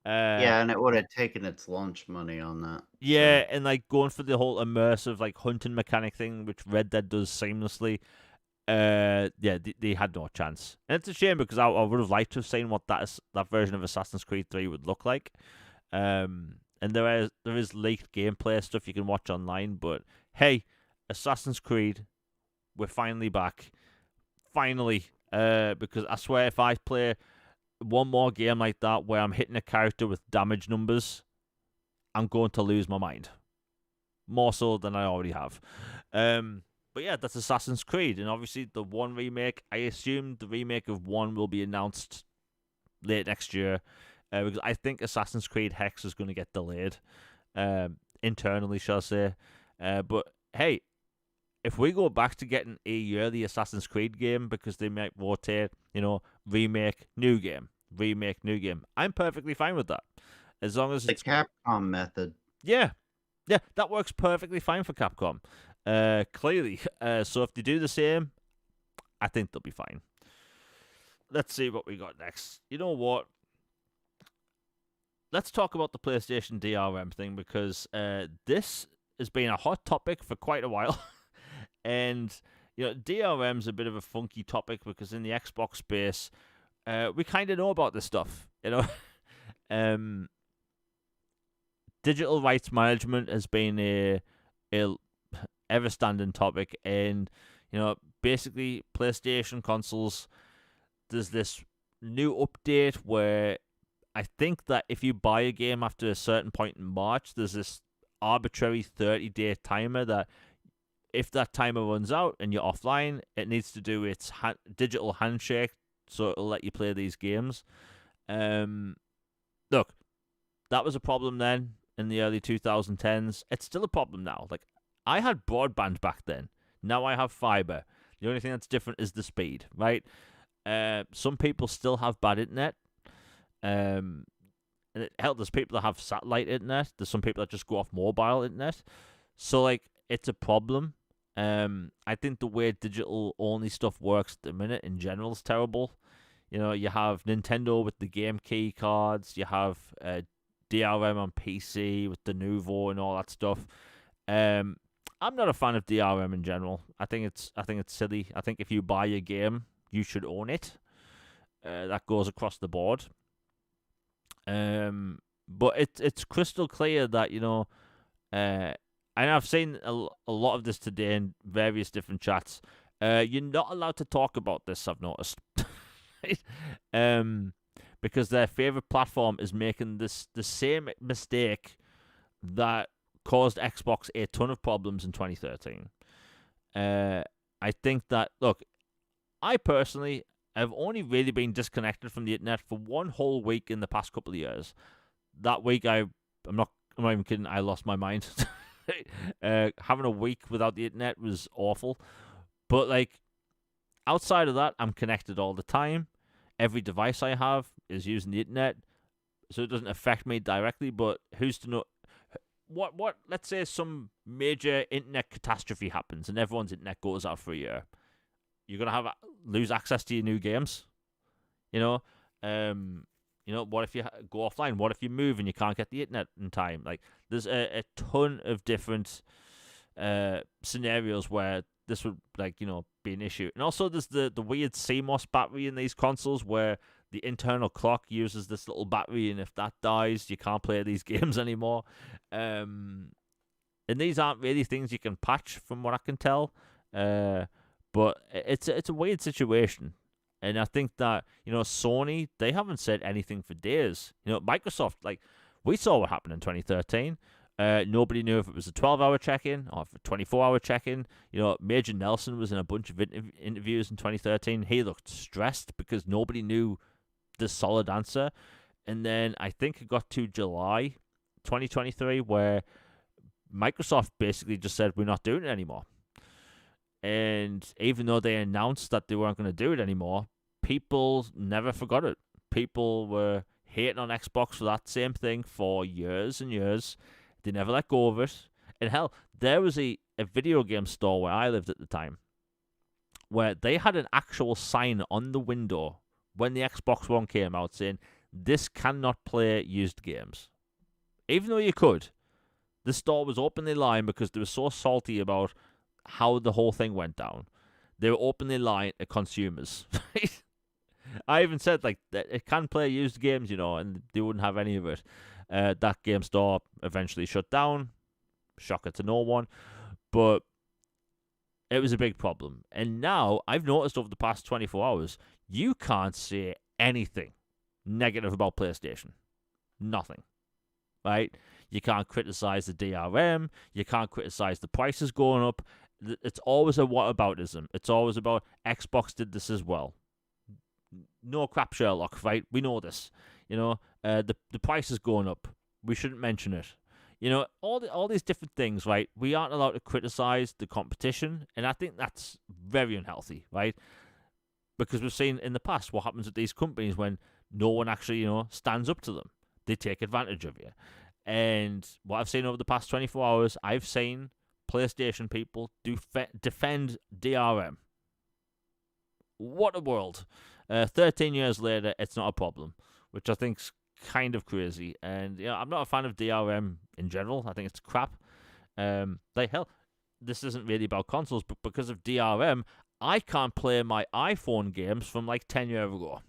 Yeah, and it would have taken its lunch money on that. Yeah, So. and like going for the whole immersive like hunting mechanic thing, which Red Dead does seamlessly. Yeah, they had no chance, and it's a shame because I would have liked to have seen what that version of Assassin's Creed 3 would look like. And there is leaked gameplay stuff you can watch online, but hey, Assassin's Creed, we're finally back, finally. Because I swear if I play one more game like that where I'm hitting a character with damage numbers, I'm going to lose my mind. More so than I already have. But yeah, that's Assassin's Creed. And obviously the 1 remake, I assume the remake of 1 will be announced late next year. Because I think Assassin's Creed Hex is going to get delayed. Internally, shall I say. But hey, if we go back to getting a yearly Assassin's Creed game because they might rotate, remake, new game, remake, new game, I'm perfectly fine with that. As long as The it's... Capcom method. Yeah, that works perfectly fine for Capcom. Clearly. So if they do the same, I think they'll be fine. Let's see what we got next. You know what? Let's talk about the PlayStation DRM thing because this has been a hot topic for quite a while. And, DRM's a bit of a funky topic because in the Xbox space, we kind of know about this stuff, digital rights management has been a ever-standing topic, and basically PlayStation consoles, there's this new update where I think that if you buy a game after a certain point in March, there's this arbitrary 30-day timer that if that timer runs out and you're offline, it needs to do its digital handshake so it'll let you play these games. Look, that was a problem then in the early 2010s. It's still a problem now. Like, I had broadband back then. Now I have fiber. The only thing that's different is the speed, right? Some people still have bad internet. And there's people that have satellite internet. There's some people that just go off mobile internet. So, like, it's a problem. I think the way digital only stuff works at the minute in general is terrible. You know, you have Nintendo with the game key cards. You have DRM on PC with the Nouveau and all that stuff. I'm not a fan of DRM in general. I think it's silly. I think if you buy a game, you should own it. That goes across the board. But it's crystal clear that, you know, and I've seen a lot of this today in various different chats. You're not allowed to talk about this, I've noticed. Because their favorite platform is making the same mistake that caused Xbox a ton of problems in 2013. I think that, look, I personally have only really been disconnected from the internet for one whole week in the past couple of years. That week, I'm not even kidding, I lost my mind. Having a week without the internet was awful. But, like, outside of that, I'm connected all the time. Every device I have is using the internet, so it doesn't affect me directly, but who's to know? What? Let's say some major internet catastrophe happens and everyone's internet goes out for a year. You're gonna lose access to your new games. You know, what if you go offline? What if you move and you can't get the internet in time? Like, there's a ton of different scenarios where this would, like, you know, be an issue. And also there's the weird CMOS battery in these consoles where the internal clock uses this little battery, and if that dies, you can't play these games anymore. And these aren't really things you can patch, from what I can tell. But it's a weird situation. And I think that, you know, Sony, they haven't said anything for days. You know, Microsoft, like, we saw what happened in 2013. Nobody knew if it was a 12-hour check-in or a 24-hour check-in. You know, Major Nelson was in a bunch of interviews in 2013. He looked stressed because nobody knew the solid answer. And then I think it got to July 2023 where Microsoft basically just said, we're not doing it anymore. And even though they announced that they weren't going to do it anymore, people never forgot it. People were hating on Xbox for that same thing for years and years. They never let go of it. And hell, there was a video game store where I lived at the time where they had an actual sign on the window when the Xbox One came out saying, this cannot play used games. Even though you could. The store was openly lying because they were so salty about how the whole thing went down. They were openly lying to consumers. I even said, like, that it can play used games, you know, and they wouldn't have any of it. That game store eventually shut down. Shocker to no one. But it was a big problem. And now, I've noticed over the past 24 hours, you can't say anything negative about PlayStation. Nothing. Right? You can't criticize the DRM. You can't criticize the prices going up. It's always a whataboutism. It's always about Xbox did this as well. No crap, Sherlock, right? We know this. You know, the price is going up. We shouldn't mention it. You know, all these different things, right? We aren't allowed to criticize the competition, and I think that's very unhealthy, right? Because we've seen in the past what happens with these companies when no one actually, you know, stands up to them. They take advantage of you. And what I've seen over the past 24 hours, I've seen PlayStation people defend DRM. What a world. 13 years later, it's not a problem, which I think's kind of crazy. And, you know, I'm not a fan of DRM in general. I think it's crap. Like, hell, this isn't really about consoles, but because of DRM, I can't play my iPhone games from like 10 years ago.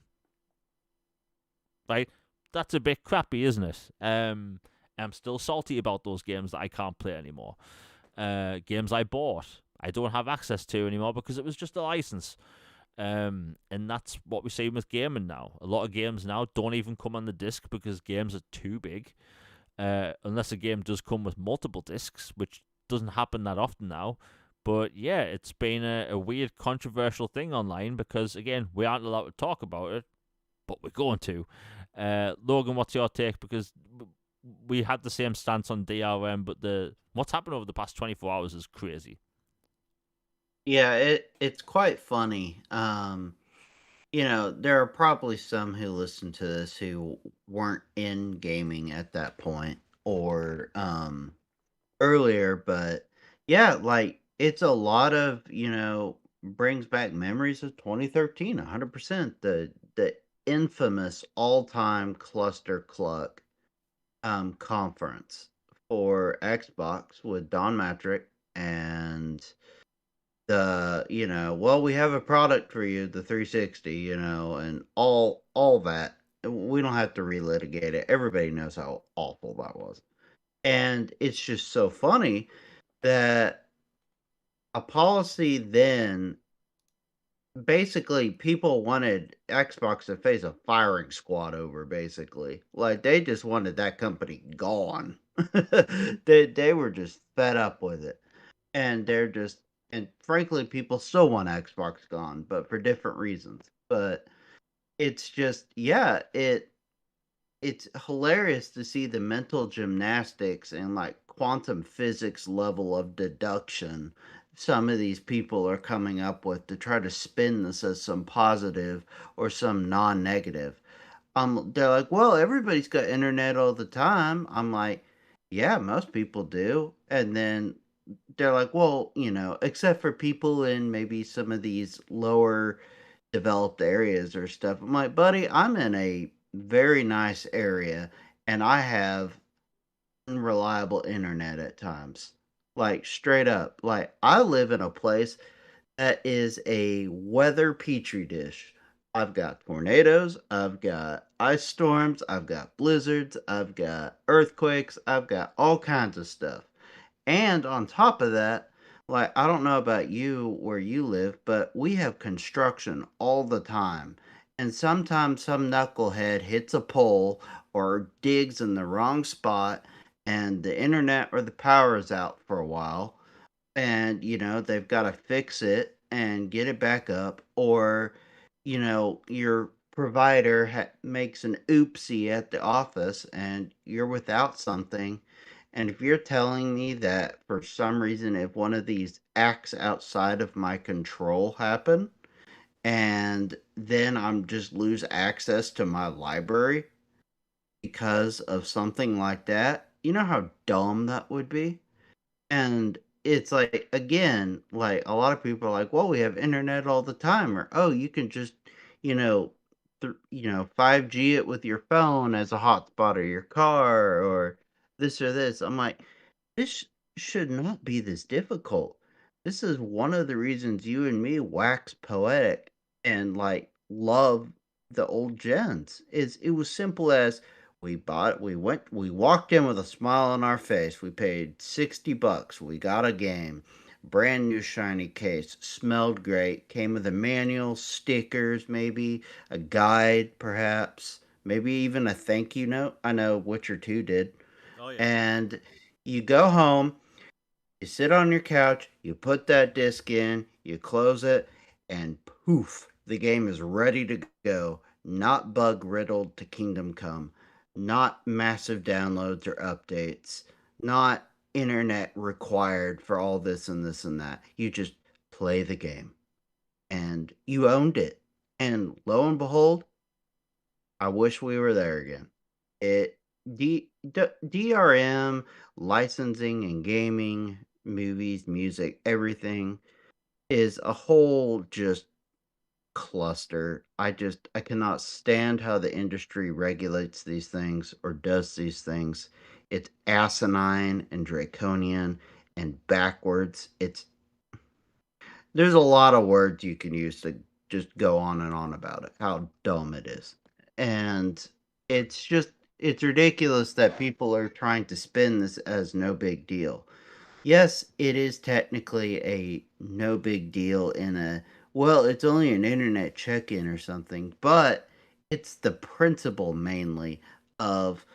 Right? That's a bit crappy, isn't it? I'm still salty about those games that I can't play anymore. Games I bought, I don't have access to anymore because it was just a license. And that's what we're seeing with gaming now. A lot of games now don't even come on the disc because games are too big. Unless a game does come with multiple discs, which doesn't happen that often now. But yeah, it's been a weird, controversial thing online because, again, we aren't allowed to talk about it, but we're going to. Logan, what's your take? Because we had the same stance on DRM, but what's happened over the past 24 hours is crazy. Yeah, it's quite funny. There are probably some who listen to this who weren't in gaming at that point or earlier, but yeah, like it's a lot of, brings back memories of 2013, 100%. The infamous all-time cluster cluck conference for Xbox with Don Matrick and well, we have a product for you, the 360, and all that. We don't have to relitigate it. Everybody knows how awful that was. And it's just so funny that a policy then basically people wanted Xbox to face a firing squad over basically. Like they just wanted that company gone. They were just fed up with it. And they're just and frankly people still want Xbox gone, but for different reasons. But it's just yeah, it's hilarious to see the mental gymnastics and like quantum physics level of deduction some of these people are coming up with to try to spin this as some positive or some non-negative. They're like, well, everybody's got internet all the time. I'm like, yeah, most people do. And then they're like, well, except for people in maybe some of these lower developed areas or stuff. I'm like, buddy, I'm in a very nice area and I have unreliable internet at times. Like, straight up. Like, I live in a place that is a weather petri dish. I've got tornadoes, I've got ice storms, I've got blizzards, I've got earthquakes, I've got all kinds of stuff. And on top of that, like, I don't know about you where you live, but we have construction all the time. And sometimes some knucklehead hits a pole or digs in the wrong spot and the internet or the power is out for a while. And, they've got to fix it and get it back up. Or, your provider makes an oopsie at the office and you're without something, and if you're telling me that for some reason, if one of these acts outside of my control happen, and then I'm just lose access to my library because of something like that, you know how dumb that would be? And it's like, again, like a lot of people are like, well, we have internet all the time, or oh, you can just, you know, 5G it with your phone as a hotspot or your car or this or this. I'm like, this should not be this difficult. This is one of the reasons you and me wax poetic and like love the old gens. Is it was simple as we walked in with a smile on our face. We paid $60. We got a game. Brand new shiny case, smelled great, came with a manual, stickers, maybe a guide, perhaps, maybe even a thank you note. I know Witcher 2 did. Oh yeah. And you go home, you sit on your couch, you put that disc in, you close it, and poof, the game is ready to go. Not bug riddled to Kingdom Come, not massive downloads or updates, not internet required for all this and this and that. You just play the game and you owned it. And lo and behold, I wish we were there again. It DRM licensing and gaming, movies, music, everything is a whole just cluster. I cannot stand how the industry regulates these things or does these things. It's asinine and draconian and backwards. There's a lot of words you can use to just go on and on about it, how dumb it is. And it's ridiculous that people are trying to spin this as no big deal. Yes, it is technically a no big deal in well, it's only an internet check-in or something, but it's the principle mainly of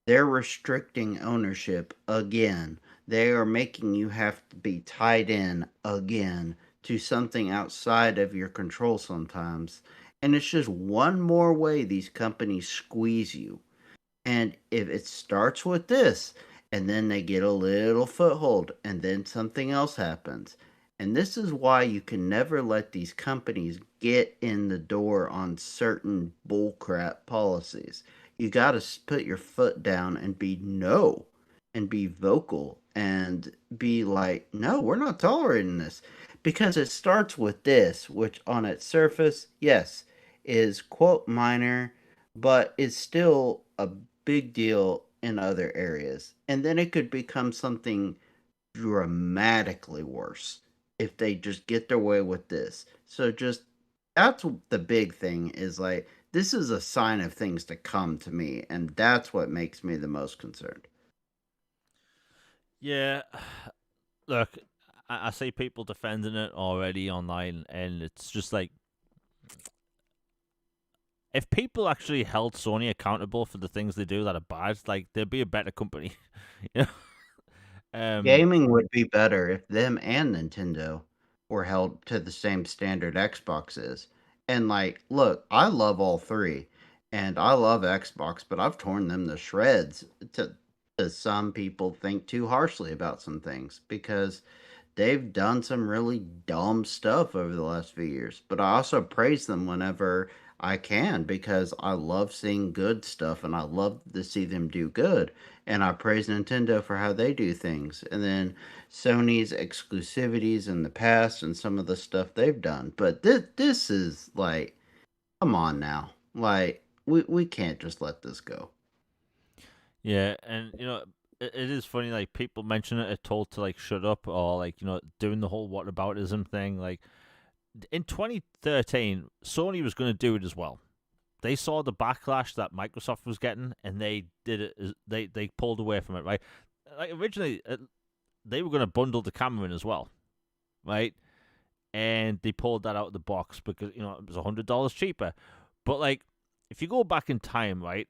they're restricting ownership again. They are making you have to be tied in again to something outside of your control sometimes. And it's just one more way these companies squeeze you. And if it starts with this, and then they get a little foothold, and then something else happens, And this is why you can never let these companies get in the door on certain bullcrap policies. You got to put your foot down and be no, and be vocal and be like, no, we're not tolerating this. Because it starts with this, which on its surface, yes, is quote minor, but is still a big deal in other areas. And then it could become something dramatically worse if they just get their way with this. So just that's the big thing is like this is a sign of things to come to me, and that's what makes me the most concerned. Yeah, look, I see people defending it already online, and it's just like if people actually held Sony accountable for the things they do that are bad, like they'd be a better company. you um, Gaming would be better if them and Nintendo were held to the same standard Xbox is. And like, look, I love all three, and I love Xbox, but I've torn them to shreds to some people think too harshly about some things because they've done some really dumb stuff over the last few years. But I also praise them whenever I can because I love seeing good stuff and I love to see them do good. And I praise Nintendo for how they do things. And then Sony's exclusivities in the past and some of the stuff they've done. But this is like, come on now. Like, we can't just let this go. yeah, and it is funny. Like people mention it, are told to like shut up, or like doing the whole whataboutism thing. Like in 2013, Sony was going to do it as well. They saw the backlash that Microsoft was getting, and they did it. They pulled away from it, right? Like originally, they were going to bundle the camera in as well, right? And they pulled that out of the box because it was $100 cheaper. But like, if you go back in time, right,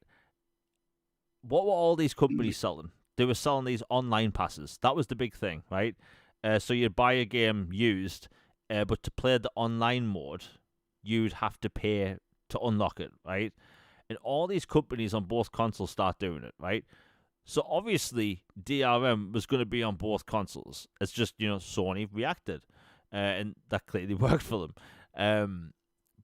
what were all these companies selling? They were selling these online passes. That was the big thing, right? So you'd buy a game used, but to play the online mode, you'd have to pay to unlock it, right? And all these companies on both consoles start doing it, right? So obviously DRM was going to be on both consoles. It's just Sony reacted, and that clearly worked for them.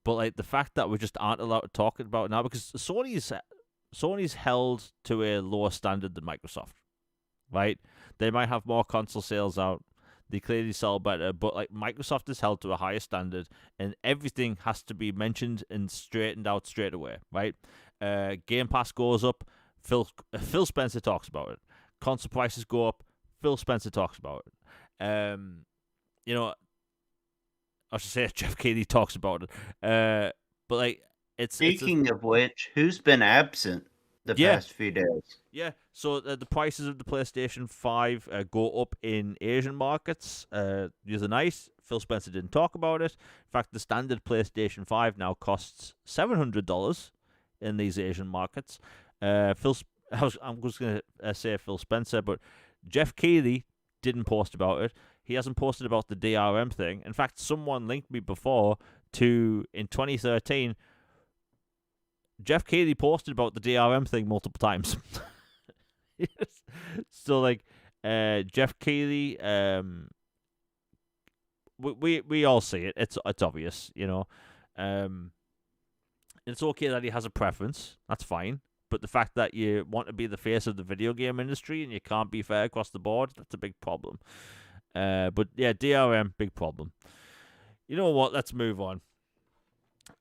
But like the fact that we just aren't allowed to talk about it now because Sony's held to a lower standard than Microsoft, right? They might have more console sales out. They clearly sell better, but like Microsoft is held to a higher standard, and everything has to be mentioned and straightened out straight away, right? Game Pass goes up. Phil Spencer talks about it. Console prices go up. Phil Spencer talks about it. You know, I should say Jeff Keighley talks about it. But like Speaking of which, who's been absent the yeah. past few days? Yeah, so the prices of the PlayStation 5 go up in Asian markets the other night. Phil Spencer didn't talk about it. In fact, the standard PlayStation 5 now costs $700 in these Asian markets. I'm just going to say Phil Spencer, but Jeff Keighley didn't post about it. He hasn't posted about the DRM thing. In fact, someone linked me before to, in 2013, Jeff Keighley posted about the DRM thing multiple times. So like Jeff Keighley, we all see it. It's obvious, it's okay that he has a preference. That's fine. But the fact that you want to be the face of the video game industry and you can't be fair across the board, that's a big problem. But yeah, DRM, big problem. You know what? Let's move on.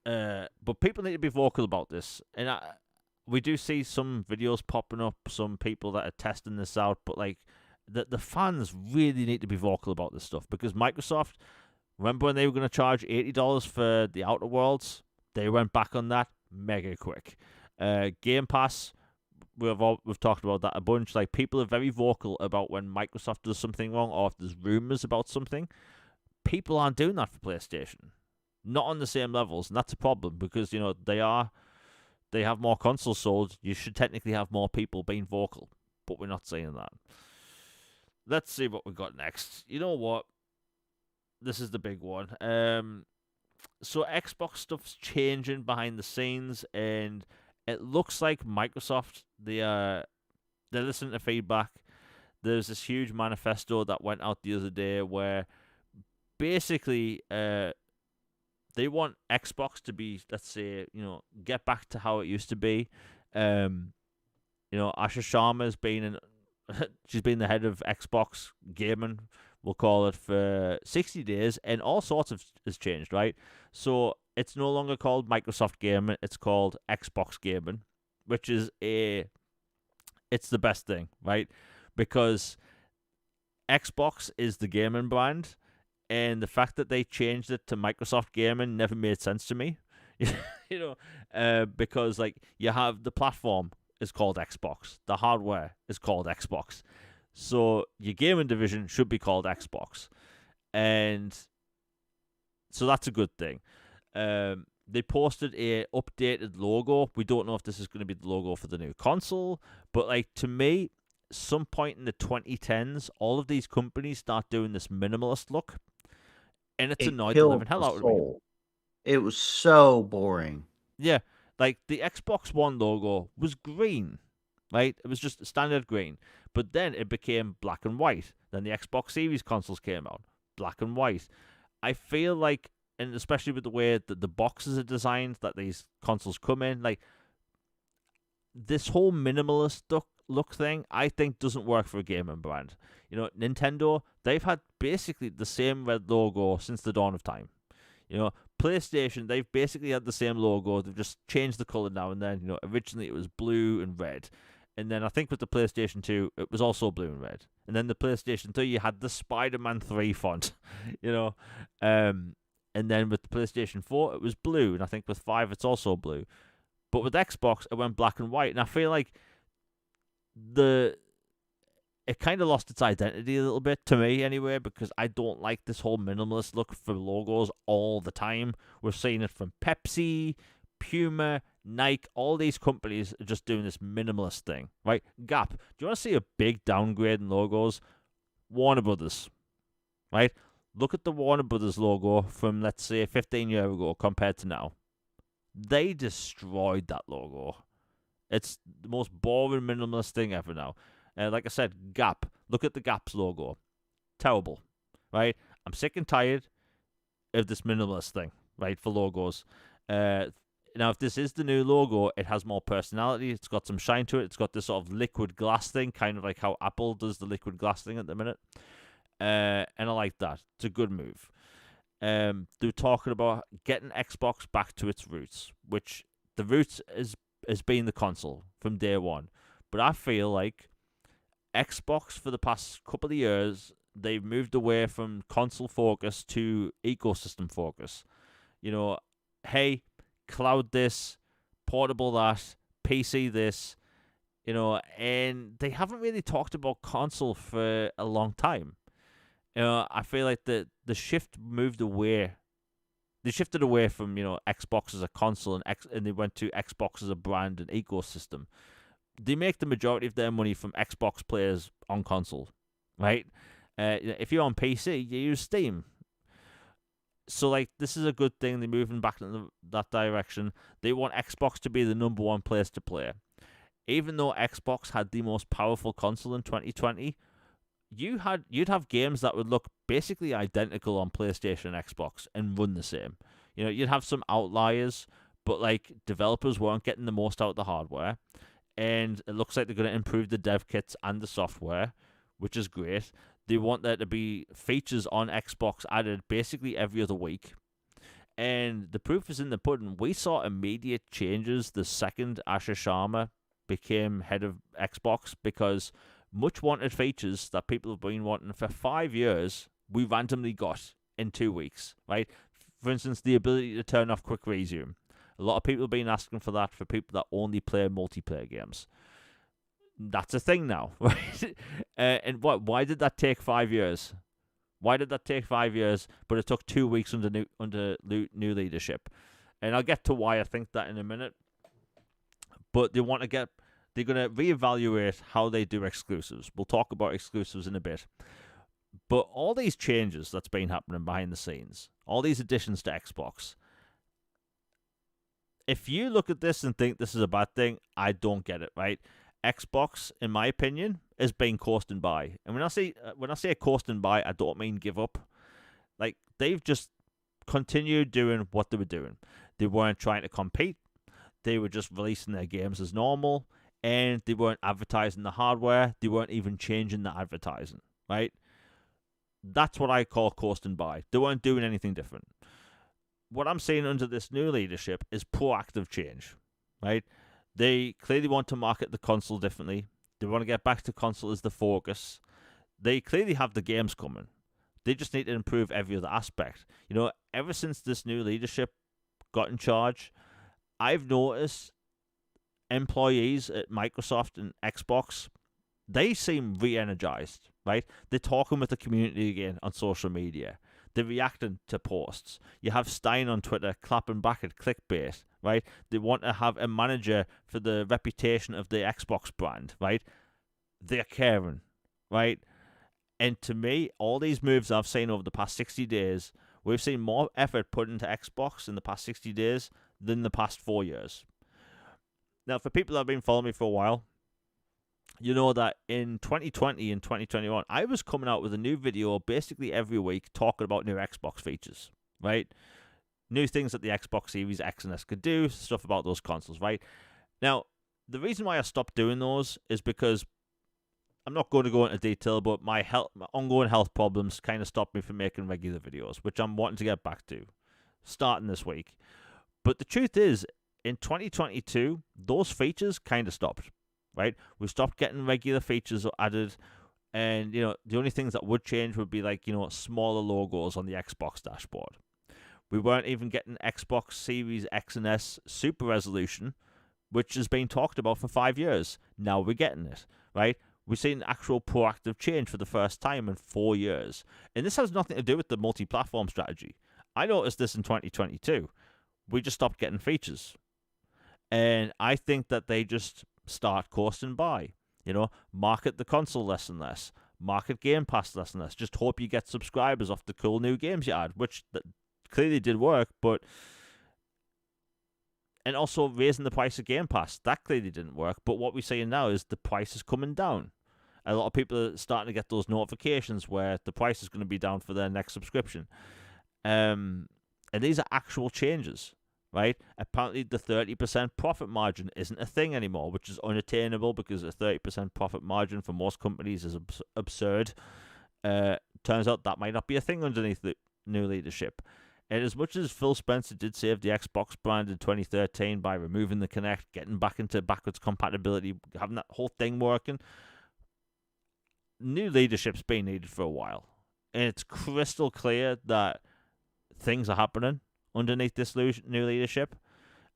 But people need to be vocal about this, and we do see some videos popping up, some people that are testing this out. But like, the fans really need to be vocal about this stuff because Microsoft, remember when they were going to charge $80 for the Outer Worlds? They went back on that mega quick. Game Pass, we've talked about that a bunch. Like people are very vocal about when Microsoft does something wrong or if there's rumors about something. People aren't doing that for PlayStation. Not on the same levels, and that's a problem because they have more consoles sold. You should technically have more people being vocal, but we're not saying that. Let's see what we got next. You know what? This is the big one. So Xbox stuff's changing behind the scenes, and it looks like Microsoft they're listening to feedback. There's this huge manifesto that went out the other day where basically they want Xbox to be, let's say, get back to how it used to be. Asha Sharma's been she's been the head of Xbox gaming, we'll call it, for 60 days, and all sorts of has changed, right? So it's no longer called Microsoft Gaming, it's called Xbox Gaming, which is it's the best thing, right? Because Xbox is the gaming brand, and the fact that they changed it to Microsoft Gaming never made sense to me. Because like you have the platform is called Xbox, the hardware is called Xbox, so your gaming division should be called Xbox, and so that's a good thing. They posted a updated logo. We don't know if this is going to be the logo for the new console, but like to me, some point in the 2010s, all of these companies start doing this minimalist look, and it's annoyed the living hell out of me. It was so boring. Yeah, like the Xbox One logo was green, right? It was just standard green. But then it became black and white. Then the Xbox Series consoles came out, black and white. I feel like, and especially with the way that the boxes are designed that these consoles come in, like this whole minimalist look thing, I think doesn't work for a gaming brand. Nintendo, they've had basically the same red logo since the dawn of time. PlayStation, they've basically had the same logo. They've just changed the color now and then. Originally it was blue and red. And then I think with the PlayStation 2, it was also blue and red. And then the PlayStation 3, you had the Spider-Man 3 font, And then with the PlayStation 4, it was blue. And I think with 5, it's also blue. But with Xbox, it went black and white. And I feel like it kind of lost its identity a little bit to me anyway, because I don't like this whole minimalist look for logos all the time. We're seeing it from Pepsi, Puma, Nike. All these companies are just doing this minimalist thing, right? Gap. Do you want to see a big downgrade in logos? Warner Brothers, right? Look at the Warner Brothers logo from, let's say, 15 years ago compared to now. They destroyed that logo. It's the most boring minimalist thing ever now. Like I said, Gap. Look at the Gap's logo. Terrible, right? I'm sick and tired of this minimalist thing, right, for logos. Now, if this is the new logo, it has more personality. It's got some shine to it. It's got this sort of liquid glass thing, kind of like how Apple does the liquid glass thing at the minute. And I like that. It's a good move. They're talking about getting Xbox back to its roots, which the roots has been the console from day one. But I feel like Xbox, for the past couple of years, they've moved away from console focus to ecosystem focus. Hey, cloud this, portable that, PC this, and they haven't really talked about console for a long time. I feel like the shift moved away. They shifted away from Xbox as a console and they went to Xbox as a brand and ecosystem. They make the majority of their money from Xbox players on console, right? If you're on PC, you use Steam. So, like, this is a good thing. They're moving back in that direction. They want Xbox to be the number one place to play. Even though Xbox had the most powerful console in 2020, you'd have games that would look basically identical on PlayStation and Xbox and run the same. You'd have some outliers, but, like, developers weren't getting the most out of the hardware. And it looks like they're going to improve the dev kits and the software, which is great. They want there to be features on Xbox added basically every other week. And the proof is in the pudding. We saw immediate changes the second Asha Sharma became head of Xbox, because much wanted features that people have been wanting for 5 years, we randomly got in 2 weeks, right? For instance, the ability to turn off quick resume. A lot of people have been asking for that for people that only play multiplayer games. That's a thing now, right? And why did that take 5 years? Why did that take 5 years, but it took 2 weeks under new leadership? And I'll get to why I think that in a minute. But they're going to reevaluate how they do exclusives. We'll talk about exclusives in a bit. But all these changes that's been happening behind the scenes, all these additions to Xbox, if you look at this and think this is a bad thing, I don't get it, right? Xbox, in my opinion, is being coasting by. And when I say coasting by, I don't mean give up. Like, they've just continued doing what they were doing. They weren't trying to compete. They were just releasing their games as normal, and they weren't advertising the hardware. They weren't even changing the advertising, right? That's what I call coasting by. They weren't doing anything different. What I'm seeing under this new leadership is proactive change, right? They clearly want to market the console differently. They want to get back to console as the focus. They clearly have the games coming. They just need to improve every other aspect. Ever since this new leadership got in charge, I've noticed employees at Microsoft and Xbox, they seem re-energized, right? They're talking with the community again on social media. They're reacting to posts. You have Stein on Twitter clapping back at clickbait, right? They want to have a manager for the reputation of the Xbox brand, right? They're caring, right? And to me, all these moves I've seen over the past 60 days, we've seen more effort put into Xbox in the past 60 days than the past 4 years. Now, for people that have been following me for a while, you know that in 2020 and 2021, I was coming out with a new video basically every week talking about new Xbox features, right? New things that the Xbox Series X and S could do, stuff about those consoles, right? Now, the reason why I stopped doing those is because I'm not going to go into detail, but my ongoing health problems kind of stopped me from making regular videos, which I'm wanting to get back to, starting this week. But the truth is, in 2022, those features kind of stopped, right? We stopped getting regular features added, and the only things that would change would be like smaller logos on the Xbox dashboard. We weren't even getting Xbox Series X and S Super Resolution, which has been talked about for 5 years. Now we're getting it, right? We're seeing actual proactive change for the first time in 4 years. And this has nothing to do with the multi-platform strategy. I noticed this in 2022. We just stopped getting features. And I think that they just start coasting by. Market the console less and less. Market Game Pass less and less. Just hope you get subscribers off the cool new games you add, which clearly did work, but... And also raising the price of Game Pass. That clearly didn't work, but what we're seeing now is the price is coming down. A lot of people are starting to get those notifications where the price is going to be down for their next subscription. And these are actual changes, right? Apparently the 30% profit margin isn't a thing anymore, which is unattainable because a 30% profit margin for most companies is absurd. Turns out that might not be a thing underneath the new leadership. And as much as Phil Spencer did save the Xbox brand in 2013 by removing the Kinect, getting back into backwards compatibility, having that whole thing working, new leadership's been needed for a while. And it's crystal clear that things are happening underneath this new leadership.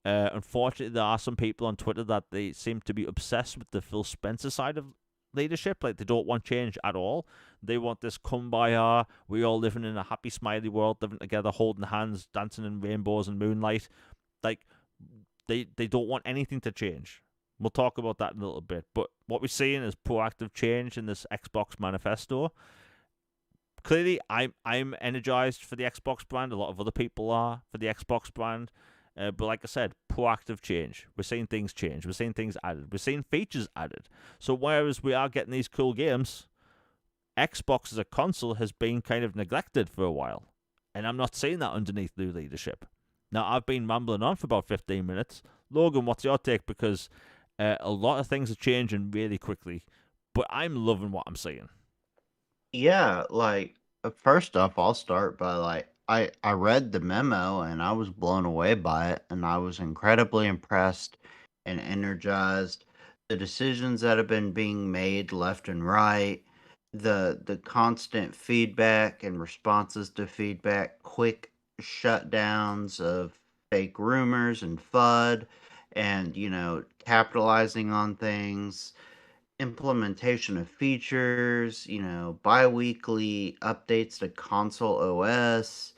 Unfortunately, there are some people on Twitter that they seem to be obsessed with the Phil Spencer side of leadership. Like, they don't want change at all. They want this kumbaya, we all living in a happy, smiley world, living together, holding hands, dancing in rainbows and moonlight. Like, they don't want anything to change. We'll talk about that in a little bit. But what we're seeing is proactive change in this Xbox manifesto. Clearly, I'm energized for the Xbox brand. A lot of other people are for the Xbox brand. But like I said, proactive change. We're seeing things change. We're seeing things added. We're seeing features added. So whereas we are getting these cool games, Xbox as a console has been kind of neglected for a while. And I'm not seeing that underneath new leadership. Now, I've been rambling on for about 15 minutes. Logan, what's your take? Because a lot of things are changing really quickly. But I'm loving what I'm seeing. Yeah, first off, I'll start by I read the memo and I was blown away by it, and I was incredibly impressed and energized. The decisions that have been being made left and right, the constant feedback and responses to feedback, quick shutdowns of fake rumors and FUD, and capitalizing on things, implementation of features, bi-weekly updates to console OS,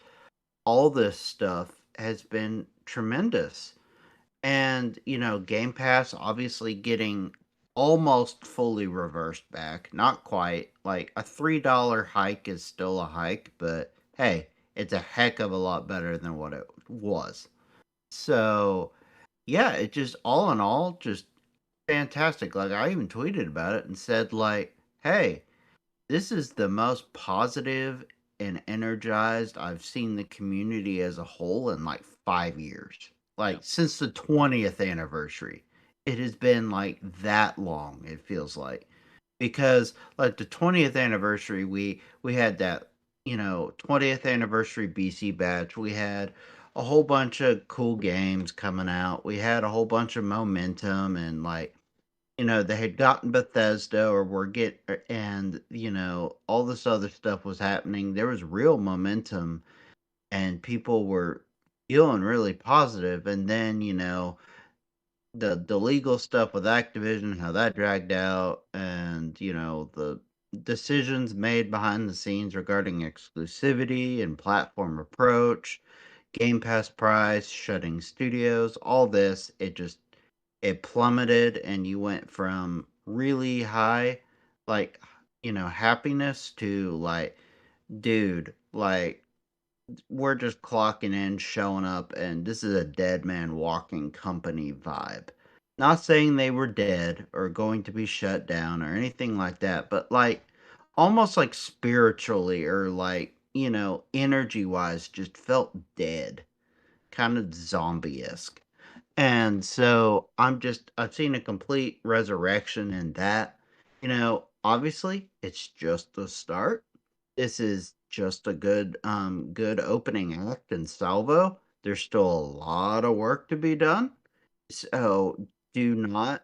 all this stuff has been tremendous. And, Game Pass obviously getting almost fully reversed back. Not quite. Like, a $3 hike is still a hike, but hey, it's a heck of a lot better than what it was. So, yeah, it just, all in all, just fantastic. Like, I even tweeted about it and said, hey, this is the most positive and energized I've seen the community as a whole in like 5 years. Yeah. Like since the 20th anniversary. It has been like that long, it feels like. Because like the 20th anniversary, we had that, 20th anniversary BC batch. We had a whole bunch of cool games coming out. We had a whole bunch of momentum and like they had gotten Bethesda or were and all this other stuff was happening. There was real momentum and people were feeling really positive. And then the legal stuff with Activision, how that dragged out, and the decisions made behind the scenes regarding exclusivity and platform approach, Game Pass price, shutting studios, all this, it plummeted and you went from really high like happiness to like dude, like we're just clocking in, showing up, and this is a dead man walking company vibe. Not saying they were dead or going to be shut down or anything like that, but like almost like spiritually or like, energy wise, just felt dead, kind of zombie esque. And so I've seen a complete resurrection in that. Obviously it's just the start. This is just a good opening act and salvo. There's still a lot of work to be done. So do not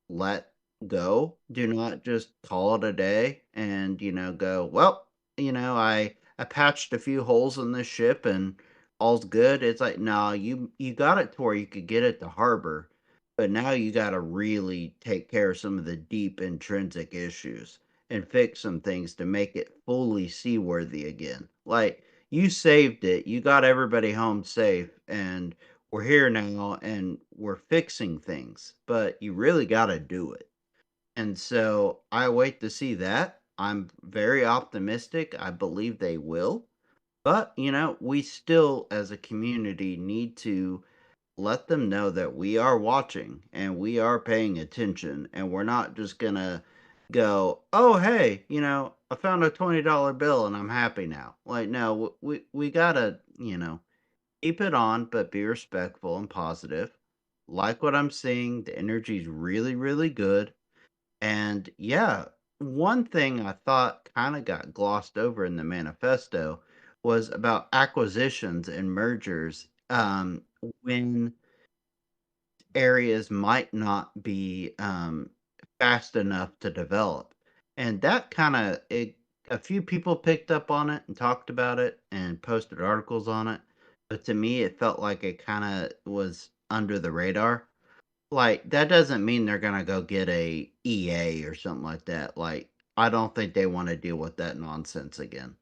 let go. Do not just call it a day and go, well, I patched a few holes in this ship and all's good. It's like, no, you got it to where you could get it to harbor, but now you got to really take care of some of the deep intrinsic issues and fix some things to make it fully seaworthy again. Like you saved it, you got everybody home safe, and we're here now and we're fixing things, but you really got to do it. And so I wait to see that. I'm very optimistic. I believe they will. But, we still, as a community, need to let them know that we are watching and we are paying attention. And we're not just going to go, oh, hey, I found a $20 bill and I'm happy now. Like, no, we got to, keep it on, but be respectful and positive. Like what I'm seeing, the energy's really, really good. And yeah, one thing I thought kind of got glossed over in the manifesto was about acquisitions and mergers. When areas might not be fast enough to develop. And that kind of, a few people picked up on it and talked about it and posted articles on it. But to me, it felt like it kind of was under the radar. Like, that doesn't mean they're going to go get a EA or something like that. Like, I don't think they want to deal with that nonsense again.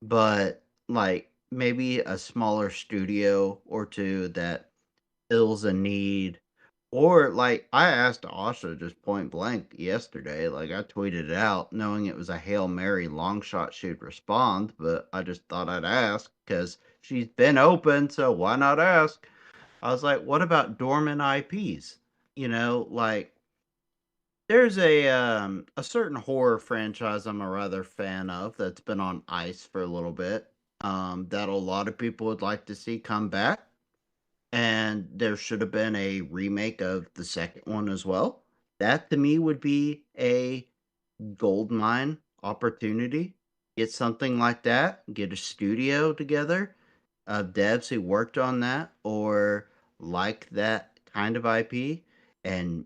But, like, maybe a smaller studio or two that fills a need or like I asked Asha just point blank yesterday, like I tweeted it out knowing it was a Hail Mary long shot she'd respond, but I just thought I'd ask because she's been open, so why not ask? I was like, what about dormant IPs? Like there's a certain horror franchise I'm a rather fan of that's been on ice for a little bit. That a lot of people would like to see come back and there should have been a remake of the second one as well. That to me would be a gold mine opportunity. Get something like that, get a studio together of devs who worked on that or like that kind of IP and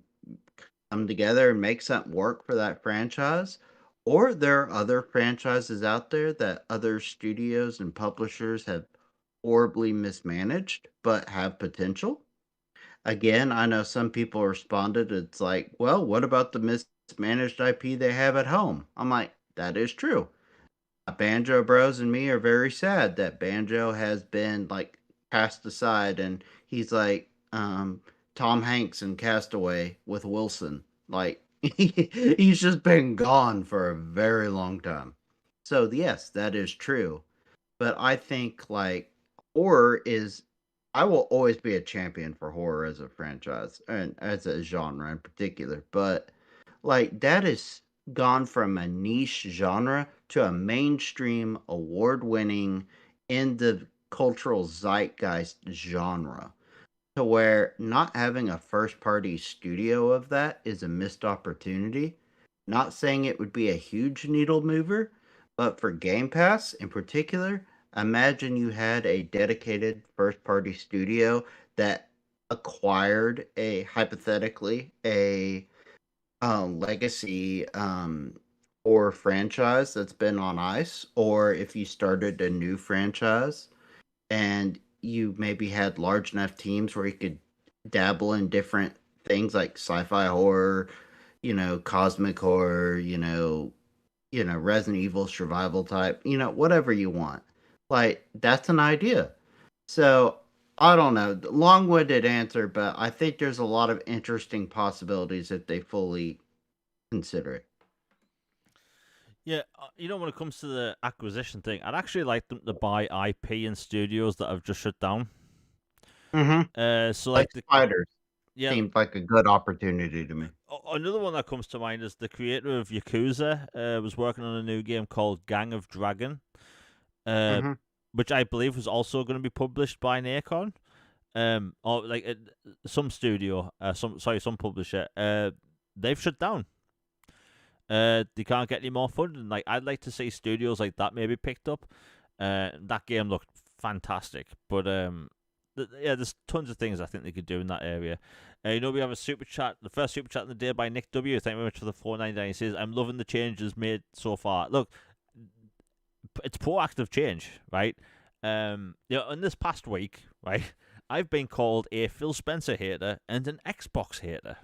come together and make something work for that franchise. Or there are other franchises out there that other studios and publishers have horribly mismanaged but have potential. Again, I know some people responded, it's like, well, what about the mismanaged IP they have at home? I'm like, that is true. Banjo Bros and me are very sad that Banjo has been like cast aside and he's like Tom Hanks in Castaway with Wilson. Like he's just been gone for a very long time. So yes, that is true. But I think like horror is I will always be a champion for horror as a franchise and as a genre in particular. But like that is gone from a niche genre to a mainstream, award-winning, in the cultural zeitgeist genre, to where not having a first-party studio of that is a missed opportunity. Not saying it would be a huge needle mover, but for Game Pass in particular, imagine you had a dedicated first-party studio that acquired a hypothetically a legacy or franchise that's been on ice, or if you started a new franchise and you maybe had large enough teams where you could dabble in different things like sci-fi horror, cosmic horror, Resident Evil survival type, whatever you want. Like that's an idea. So I don't know, long-winded answer, but I think there's a lot of interesting possibilities if they fully consider it. Yeah, when it comes to the acquisition thing, I'd actually like them to buy IP and studios that have just shut down. Mm-hmm. So Like like spiders yeah, seemed like a good opportunity to me. another one that comes to mind is the creator of Yakuza was working on a new game called Gang of Dragon, uh, Mm-hmm. which I believe was also going to be published by Nacon. Or like some studio, some publisher. They've shut down. They can't get any more funding. Like I'd like to see studios like that maybe picked up. That game looked fantastic, but yeah, there's tons of things I think they could do in that area. We have a super chat, the first super chat of the day by Nick W. Thank you very much for the 4.99. He says, "I'm loving the changes made so far. Look, it's proactive change, right? In this past week, right, I've been called a Phil Spencer hater and an Xbox hater.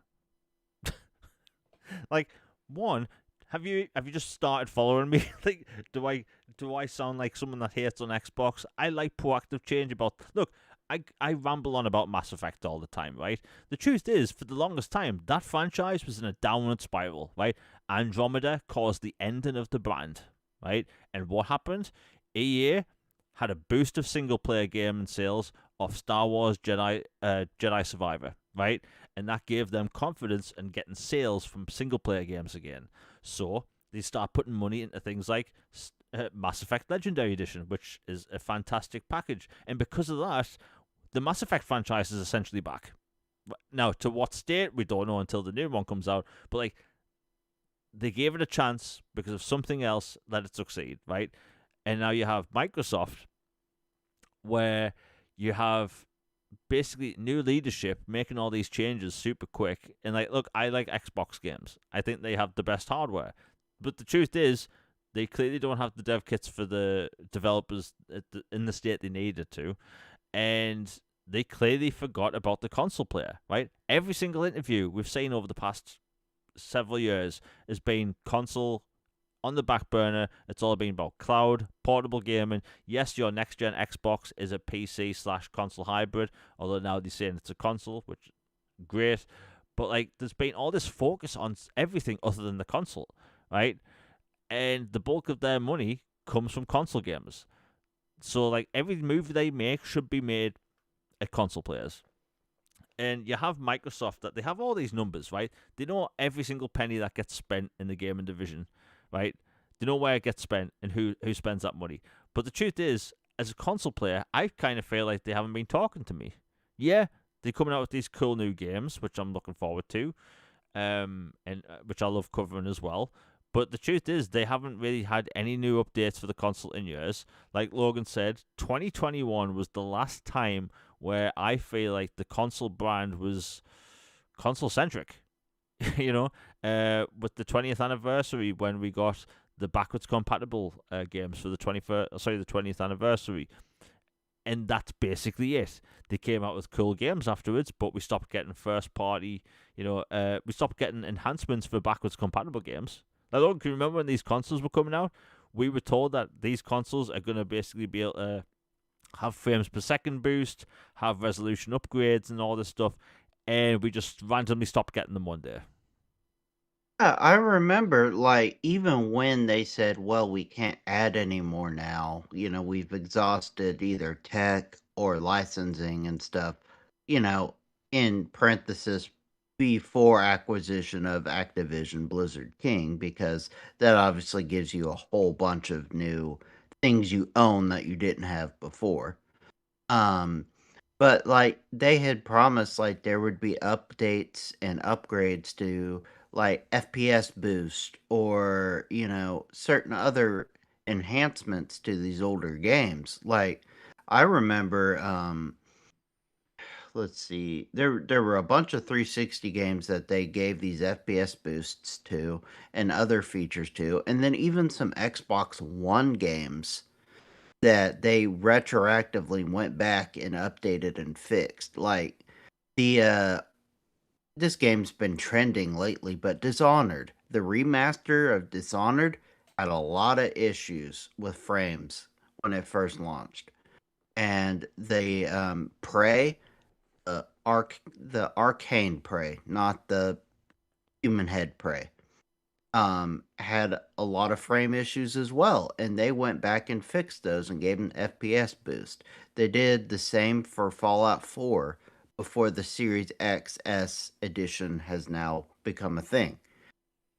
Like, one, have you just started following me? Like, do I sound like someone that hates on Xbox? I like proactive change about. Look, I ramble on about Mass Effect all the time, right? The truth is, for the longest time, that franchise was in a downward spiral, right? Andromeda caused the ending of the brand, right? And what happened? EA had a boost of single player game and sales of Star Wars Jedi Survivor, right? And that gave them confidence in getting sales from single player games again. So they start putting money into things like Mass Effect Legendary Edition, which is a fantastic package. And because of that, the Mass Effect franchise is essentially back. Now, to what state, we don't know until the new one comes out. But like, they gave it a chance because of something else, let it succeed, right? And now you have Microsoft, where you have basically new leadership making all these changes super quick. And like, look, I like Xbox games. I think they have the best hardware. But the truth is, they clearly don't have the dev kits for the developers in the state they needed to. And they clearly forgot about the console player, right? Every single interview we've seen over the past several years has been console on the back burner. It's all been about cloud, portable gaming. Yes, your next gen Xbox is a PC/console hybrid, although now they're saying it's a console, which is great. But like, there's been all this focus on everything other than the console, right? And the bulk of their money comes from console gamers. So like, every move they make should be made at console players. And you have Microsoft that they have all these numbers, right? They know every single penny that gets spent in the gaming division, right? They know where it gets spent and who spends that money. But the truth is, as a console player, I kind of feel like they haven't been talking to me. Yeah, they're coming out with these cool new games, which I'm looking forward to, and which I love covering as well. But the truth is, they haven't really had any new updates for the console in years. Like Logan said, 2021 was the last time where I feel like the console brand was console centric. With the 20th anniversary when we got the backwards compatible games for the 20th anniversary, and that's basically it. They came out with cool games afterwards, but we stopped getting first party. We stopped getting enhancements for backwards compatible games. Now, look, can you remember when these consoles were coming out? We were told that these consoles are going to basically be able to have frames per second boost, have resolution upgrades, and all this stuff, and we just randomly stopped getting them one day. Yeah, I remember, like, even when they said, well, we can't add any more now, we've exhausted either tech or licensing and stuff, in parenthesis, before acquisition of Activision Blizzard King, because that obviously gives you a whole bunch of new things you own that you didn't have before. Um, but like they had promised, like there would be updates and upgrades to like FPS boost or certain other enhancements to these older games. Like I remember, let's see, there were a bunch of 360 games that they gave these FPS boosts to and other features to, and then even some Xbox One games that they retroactively went back and updated and fixed. Like the this game's been trending lately, but Dishonored, the remaster of Dishonored had a lot of issues with frames when it first launched. And the Prey, the arcane Prey, not the human head Prey, had a lot of frame issues as well, and they went back and fixed those and gave an FPS boost. They did the same for Fallout 4 before the Series XS edition has now become a thing.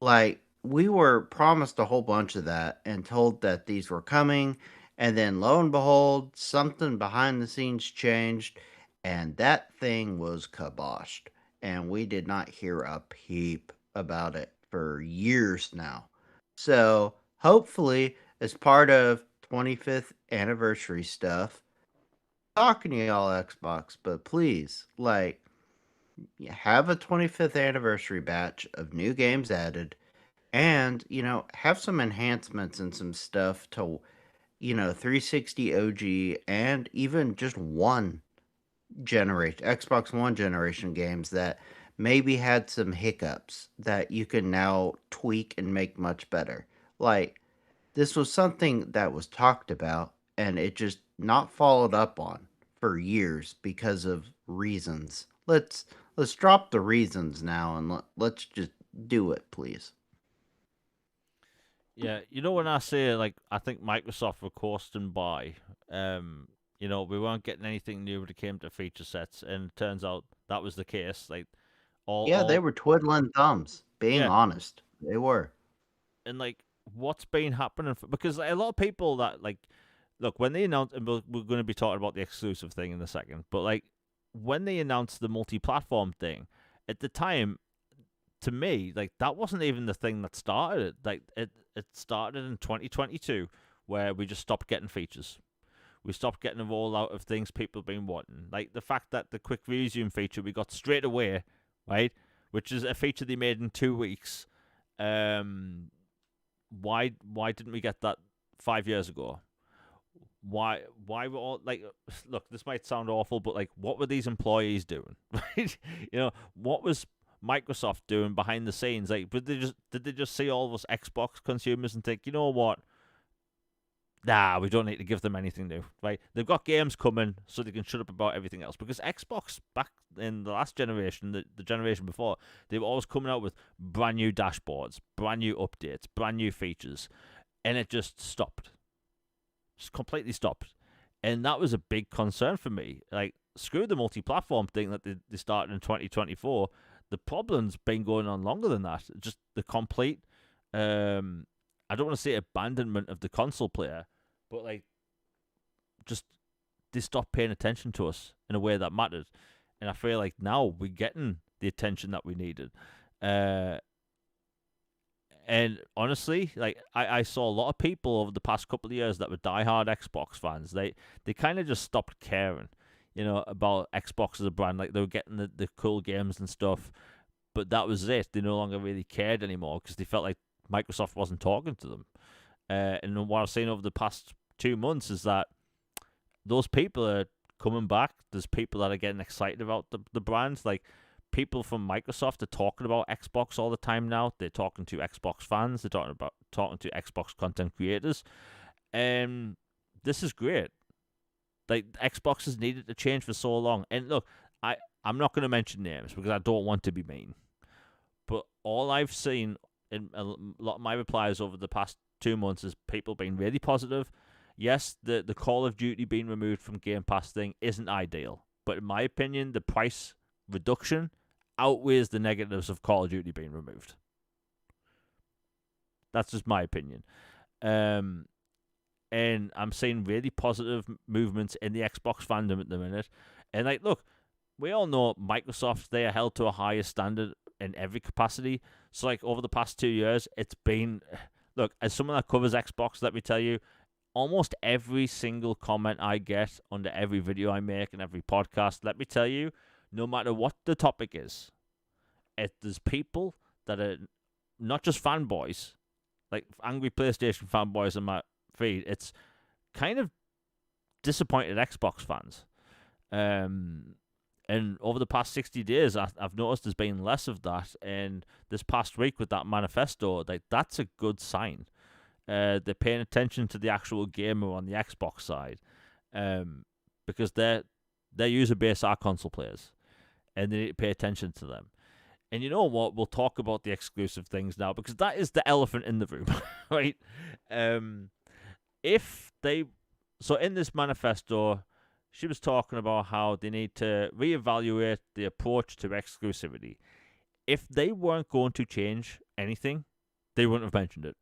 Like, we were promised a whole bunch of that and told that these were coming, and then lo and behold, something behind the scenes changed, and that thing was kiboshed. And we did not hear a peep about it for years now. So, hopefully, as part of 25th anniversary stuff, talking to y'all Xbox, but please, like, have a 25th anniversary batch of new games added and have some enhancements and some stuff to 360 OG and even just one generation Xbox One generation games that maybe had some hiccups that you can now tweak and make much better. Like this was something that was talked about and it just not followed up on for years because of reasons. Let's drop the reasons now and let's just do it, please. Yeah, when I say like I think Microsoft were coasting by, we weren't getting anything new when it came to feature sets, and it turns out that was the case. Like Yeah, they all were twiddling thumbs, being yeah, honest. They were. and like what's been happening because like, a lot of people that like look when they announced, and we're going to be talking about the exclusive thing in a second, but like when they announced the multi-platform thing at the time, to me, like that wasn't even the thing that started it. Like it started in 2022, where we just stopped getting features. We stopped getting a rollout of things people have been wanting. Like the fact that the quick resume feature we got straight away, right? Which is a feature they made in 2 weeks. Um, why didn't we get that 5 years ago? Why were all like look, this might sound awful, but like what were these employees doing? Right? What was Microsoft doing behind the scenes? Like did they just see all of us Xbox consumers and think, you know what? Nah, we don't need to give them anything new, right? They've got games coming, so they can shut up about everything else. Because Xbox, back in the last generation, the generation before, they were always coming out with brand new dashboards, brand new updates, brand new features, and it just stopped. Just completely stopped. And that was a big concern for me. Like, screw the multi-platform thing that they started in 2024. The problem's been going on longer than that. Just the complete, I don't want to say abandonment of the console player, but like, just they stopped paying attention to us in a way that mattered. And I feel like now we're getting the attention that we needed. Uh, and honestly, like I saw a lot of people over the past couple of years that were diehard Xbox fans. They kind of just stopped caring, about Xbox as a brand. Like they were getting the cool games and stuff, but that was it. They no longer really cared anymore because they felt like Microsoft wasn't talking to them. And what I've seen over the past 2 months is that those people are coming back. There's people that are getting excited about the brands. Like people from Microsoft are talking about Xbox all the time now. They're talking to Xbox fans. They're talking to Xbox content creators. And this is great. Like Xbox has needed to change for so long. And look, I'm not going to mention names because I don't want to be mean. But all I've seen in a lot of my replies over the past 2 months is people being really positive. Yes, the Call of Duty being removed from Game Pass thing isn't ideal, but in my opinion, the price reduction outweighs the negatives of Call of Duty being removed. That's just my opinion. And I'm seeing really positive movements in the Xbox fandom at the minute. And like, look, we all know Microsoft, they are held to a higher standard in every capacity. So like over the past 2 years, it's been, look, as someone that covers Xbox, let me tell you, almost every single comment I get under every video I make and every podcast, let me tell you, no matter what the topic is, there's people that are not just fanboys, like angry PlayStation fanboys on my feed. It's kind of disappointed Xbox fans. And over the past 60 days, I've noticed there's been less of that. And this past week with that manifesto, like that's a good sign. They're paying attention to the actual gamer on the Xbox side, because their user base are console players, and they need to pay attention to them. And you know what? We'll talk about the exclusive things now, because that is the elephant in the room, right? So in this manifesto, she was talking about how they need to reevaluate the approach to exclusivity. If they weren't going to change anything, they wouldn't have mentioned it.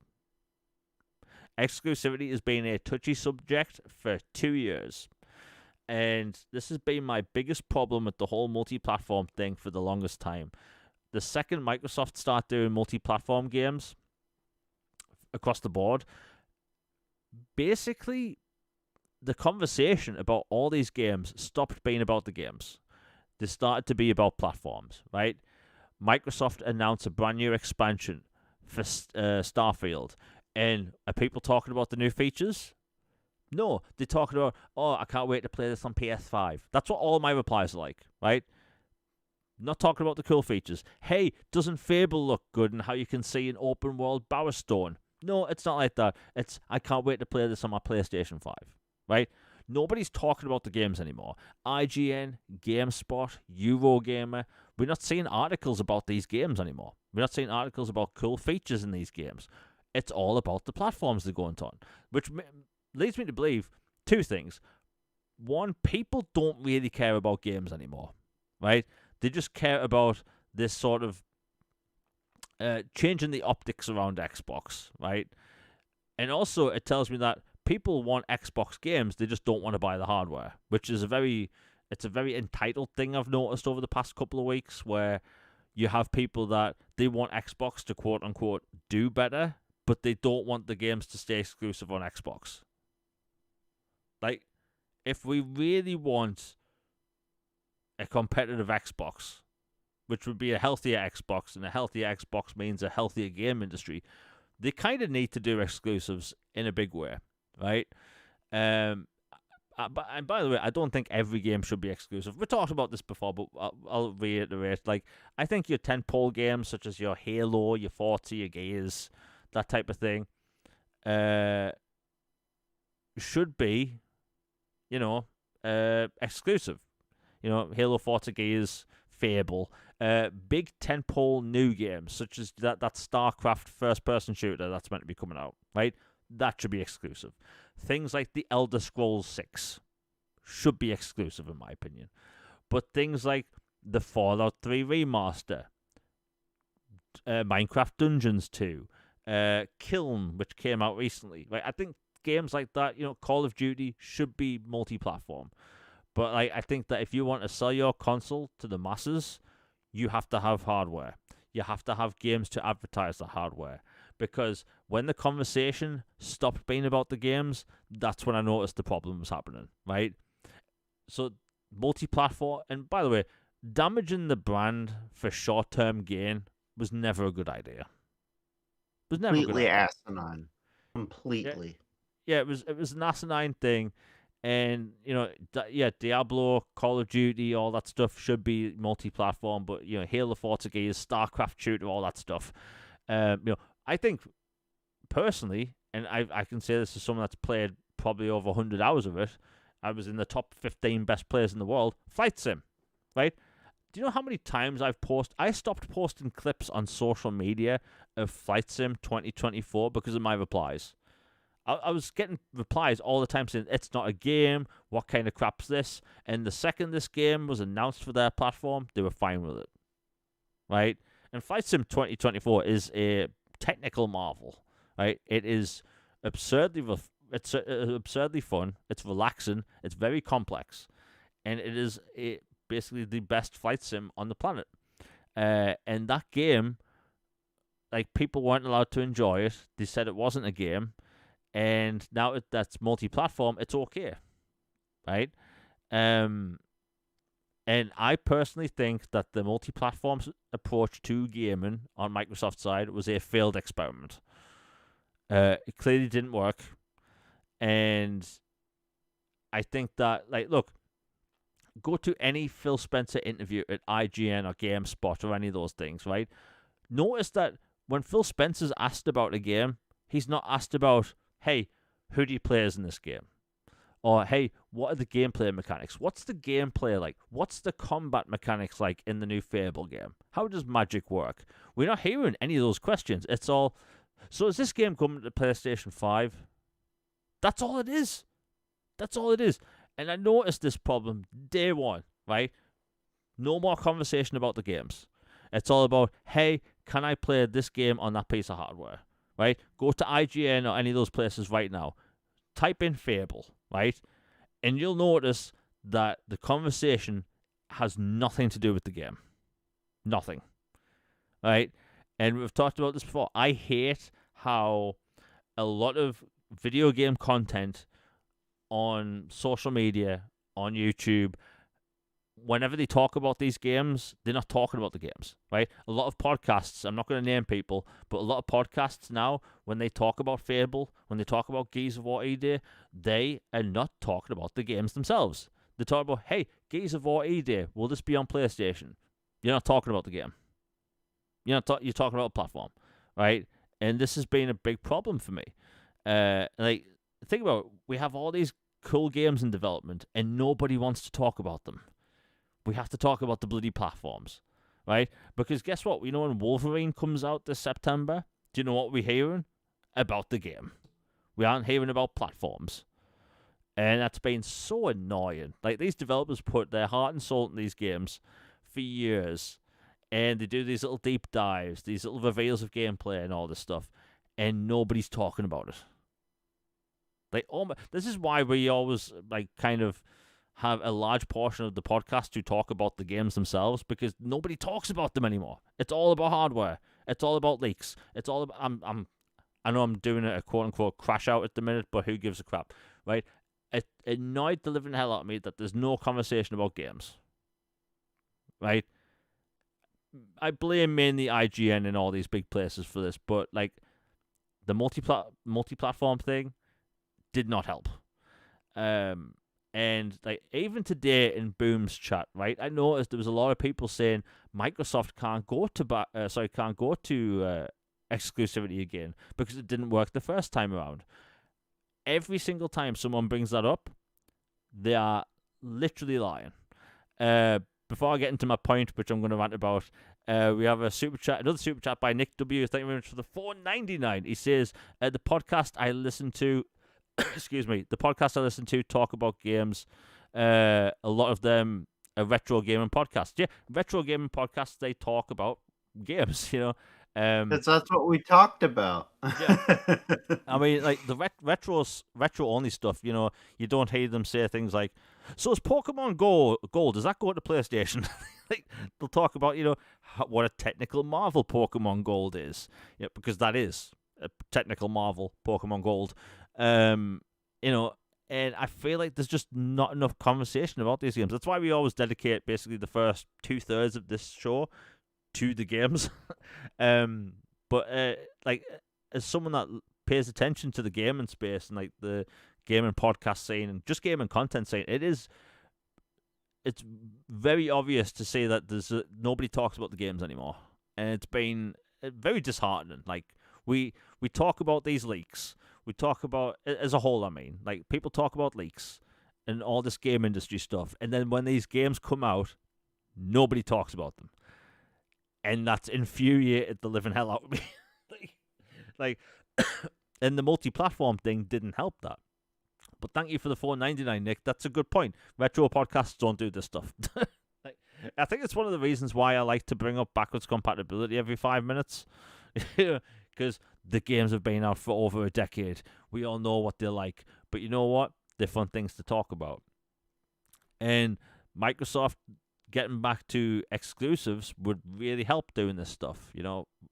Exclusivity has been a touchy subject for 2 years. And this has been my biggest problem with the whole multi-platform thing for the longest time. The second Microsoft start doing multi-platform games across the board, basically the conversation about all these games stopped being about the games. They started to be about platforms, right? Microsoft announced a brand new expansion for Starfield. And are people talking about the new features? No, they're talking about, oh, I can't wait to play this on PS5. That's what all my replies are like, right? Not talking about the cool features. Hey, doesn't Fable look good and how you can see an open world Bowerstone? No, it's not like that. It's, I can't wait to play this on my PlayStation 5, right? Nobody's talking about the games anymore. IGN, GameSpot, Eurogamer, we're not seeing articles about these games anymore. We're not seeing articles about cool features in these games. It's all about the platforms they're going on, which leads me to believe two things. One, people don't really care about games anymore, right? They just care about this sort of changing the optics around Xbox, right? And also, it tells me that people want Xbox games, they just don't want to buy the hardware, which is a very entitled thing I've noticed over the past couple of weeks, where you have people that they want Xbox to quote-unquote do better, but they don't want the games to stay exclusive on Xbox. Like, if we really want a competitive Xbox, which would be a healthier Xbox, and a healthier Xbox means a healthier game industry, they kind of need to do exclusives in a big way, right? And by the way, I don't think every game should be exclusive. We talked about this before, but I'll reiterate. Like, I think your tentpole games, such as your Halo, your Forza, your Gears, that type of thing, should be, exclusive. Halo, Forza, Gears, Fable. Big tentpole new games, such as that StarCraft first-person shooter that's meant to be coming out, right? That should be exclusive. Things like the Elder Scrolls 6 should be exclusive, in my opinion. But things like the Fallout 3 remaster, Minecraft Dungeons 2, Kiln, which came out recently, right? I think games like that, Call of Duty should be multi-platform. But I think that if you want to sell your console to the masses, you have to have hardware. You have to have games to advertise the hardware. Because when the conversation stopped being about the games, that's when I noticed the problem was happening, right? So multi-platform, and by the way, damaging the brand for short-term gain was never a good idea. It was never Completely a good idea. asinine. Completely. Yeah, it was an asinine thing. And, Diablo, Call of Duty, all that stuff should be multi-platform. But, Halo, Forza Gears, StarCraft shooter, all that stuff. I think, personally, and I can say this as someone that's played probably over 100 hours of it, I was in the top 15 best players in the world, Flight Sim, right? Do you know how many times I stopped posting clips on social media of Flight Sim 2024 because of my replies. I was getting replies all the time saying, it's not a game, what kind of crap's this? And the second this game was announced for their platform, they were fine with it. right? And Flight Sim 2024 is a technical marvel, right? It is absurdly fun. It's relaxing. It's very complex, and it is basically the best flight sim on the planet. And that game, like, people weren't allowed to enjoy it. They said it wasn't a game, and now that's multi-platform. It's okay, right? Um, and I personally think that the multi-platform approach to gaming on Microsoft's side was a failed experiment. It clearly didn't work, and I think that, like, look, go to any Phil Spencer interview at IGN or GameSpot or any of those things, right? Notice that when Phil Spencer's asked about a game, he's not asked about, hey, who do you play as in this game? Or, hey, what are the gameplay mechanics? What's the gameplay like? What's the combat mechanics like in the new Fable game? How does magic work? We're not hearing any of those questions. It's all, so is this game coming to PlayStation 5? That's all it is. That's all it is. And I noticed this problem day one, right? No more conversation about the games. It's all about, hey, can I play this game on that piece of hardware, right? Go to IGN or any of those places right now. Type in Fable, right? And you'll notice that the conversation has nothing to do with the game. Nothing, right? And we've talked about this before. I hate how a lot of video game content on social media, on YouTube, whenever they talk about these games, they're not talking about the games, right? A lot of podcasts, I'm not going to name people, but a lot of podcasts now, when they talk about Fable, when they talk about Gears of War E-Day, they are not talking about the games themselves. They talk about, hey, Gears of War E-Day, will this be on PlayStation? You're not talking about the game. You're talking about a platform, right? And this has been a big problem for me. Like, think about it. We have all these cool games in development, and nobody wants to talk about them. We have to talk about the bloody platforms, right? Because guess what? We know when Wolverine comes out this September, do you know what we're hearing? About the game. We aren't hearing about platforms. And that's been so annoying. Like, these developers put their heart and soul in these games for years, and they do these little deep dives, these little reveals of gameplay and all this stuff, and nobody's talking about it. Like, this is why we always, like, kind of have a large portion of the podcast to talk about the games themselves, because nobody talks about them anymore. It's all about hardware. It's all about leaks. It's all about, I know I'm doing a quote unquote crash out at the minute, but who gives a crap, right? It annoyed the living hell out of me that there's no conversation about games, right? I blame mainly IGN and all these big places for this, but, like, the multi-platform thing did not help. And, like, even today in Boom's chat, right, I noticed there was a lot of people saying Microsoft can't go to exclusivity again because it didn't work the first time around. Every single time someone brings that up, they are literally lying. Before I get into my point, which I'm going to rant about, we have another super chat by Nick W. Thank you very much for the $4.99. He says, the podcast I listen to, the podcast I listen to talk about games. A lot of them are retro gaming podcasts. Yeah, retro gaming podcasts, they talk about games, you know. Because that's what we talked about. Yeah. I mean, like, the retro only stuff, you know, you don't hear them say things like, so is Pokemon Gold, does that go to PlayStation? Like, they'll talk about, you know, what a technical marvel Pokemon Gold is. Yeah, because that is a technical marvel, Pokemon Gold. You know, and I feel like there's just not enough conversation about these games. That's why we always dedicate basically the first 2/3 of this show to the games. But like, as someone that pays attention to the gaming space and, like, the gaming podcast scene and just gaming content scene, it's very obvious to see that there's nobody talks about the games anymore, and it's been very disheartening. Like, we talk about these leaks. We talk about, as a whole, I mean, like, people talk about leaks and all this game industry stuff, and then when these games come out, nobody talks about them. And that's infuriated the living hell out of me. like, and the multi-platform thing didn't help that. But thank you for the $4.99, Nick. That's a good point. Retro podcasts don't do this stuff. I think it's one of the reasons why I like to bring up backwards compatibility every 5 minutes. Because the games have been out for over a decade. We all know what they're like. But you know what? They're fun things to talk about. And Microsoft getting back to exclusives would really help doing this stuff.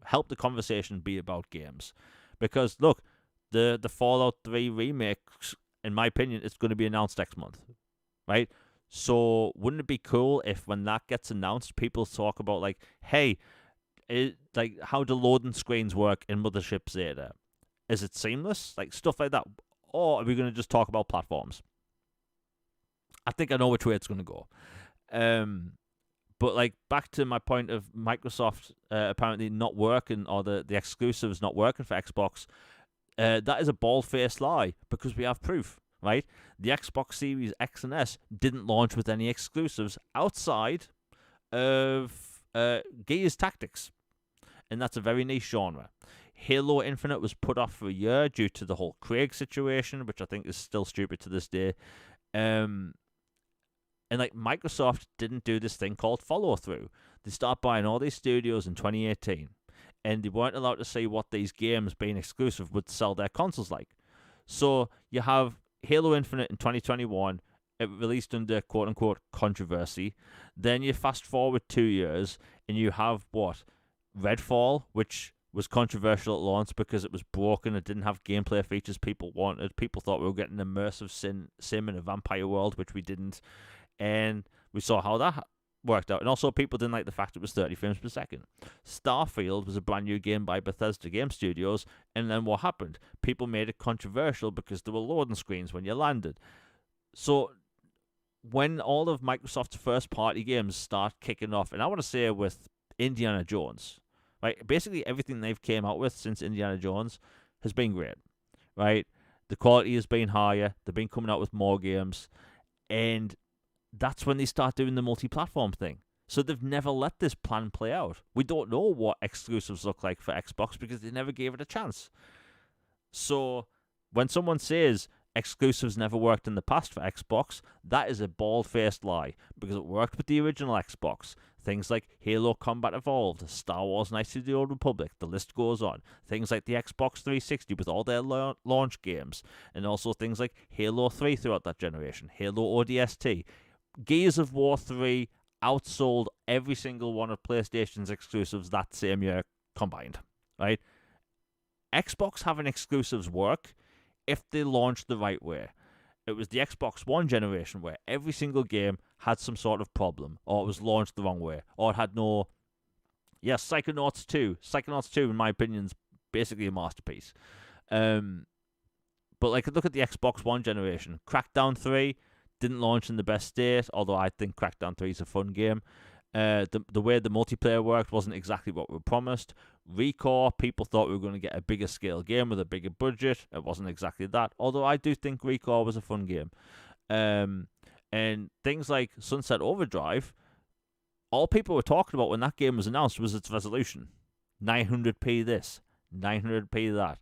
Help the conversation be about games. Because, look, the Fallout 3 remakes, in my opinion, it's going to be announced next month. Right? So wouldn't it be cool if when that gets announced, people talk about, like, hey, how do loading screens work in Mothership Zeta? Is it seamless? Like, stuff like that. Or are we going to just talk about platforms? I think I know which way it's going to go. But, like, back to my point of Microsoft apparently not working, or the exclusives not working for Xbox, that is a bald-faced lie, because we have proof, right? The Xbox Series X and S didn't launch with any exclusives outside of Gears Tactics, and that's a very niche genre. Halo Infinite was put off for a year due to the whole Craig situation, which I think is still stupid to this day. And, like, Microsoft didn't do this thing called follow-through. They started buying all these studios in 2018, and they weren't allowed to say what these games being exclusive would sell their consoles like. So you have Halo Infinite in 2021, it released under quote-unquote controversy. Then you fast forward 2 years, and you have, Redfall, which was controversial at launch because it was broken. It didn't have gameplay features people wanted. People thought we were getting an immersive sim in a vampire world, which we didn't. And we saw how that worked out. And also, people didn't like the fact it was 30 frames per second. Starfield was a brand new game by Bethesda Game Studios, and then what happened? People made it controversial because there were loading screens when you landed. So when all of Microsoft's first-party games start kicking off, and I want to say with Indiana Jones, right? Basically everything they've came out with since Indiana Jones has been great, right? The quality has been higher. They've been coming out with more games, and that's when they start doing the multi-platform thing. So they've never let this plan play out. We don't know what exclusives look like for Xbox because they never gave it a chance. So when someone says exclusives never worked in the past for Xbox, that is a bald-faced lie, because it worked with the original Xbox. Things like Halo Combat Evolved, Star Wars Knights of the Old Republic, the list goes on. Things like the Xbox 360 with all their launch games, and also things like Halo 3 throughout that generation, Halo ODST. Gears of War 3 outsold every single one of PlayStation's exclusives that same year combined, right? Xbox having exclusives work if they launched the right way. It was the Xbox One generation where every single game had some sort of problem, or it was launched the wrong way, or it had no... Yes, Psychonauts 2. Psychonauts 2, in my opinion, is basically a masterpiece. But, like, look at the Xbox One generation. Crackdown 3 didn't launch in the best state, although I think Crackdown 3 is a fun game. The way the multiplayer worked wasn't exactly what we were promised. Recore, people thought we were going to get a bigger scale game with a bigger budget. It wasn't exactly that, although I do think Recore was a fun game. And things like Sunset Overdrive, all people were talking about when that game was announced was its resolution. 900p this, 900p that.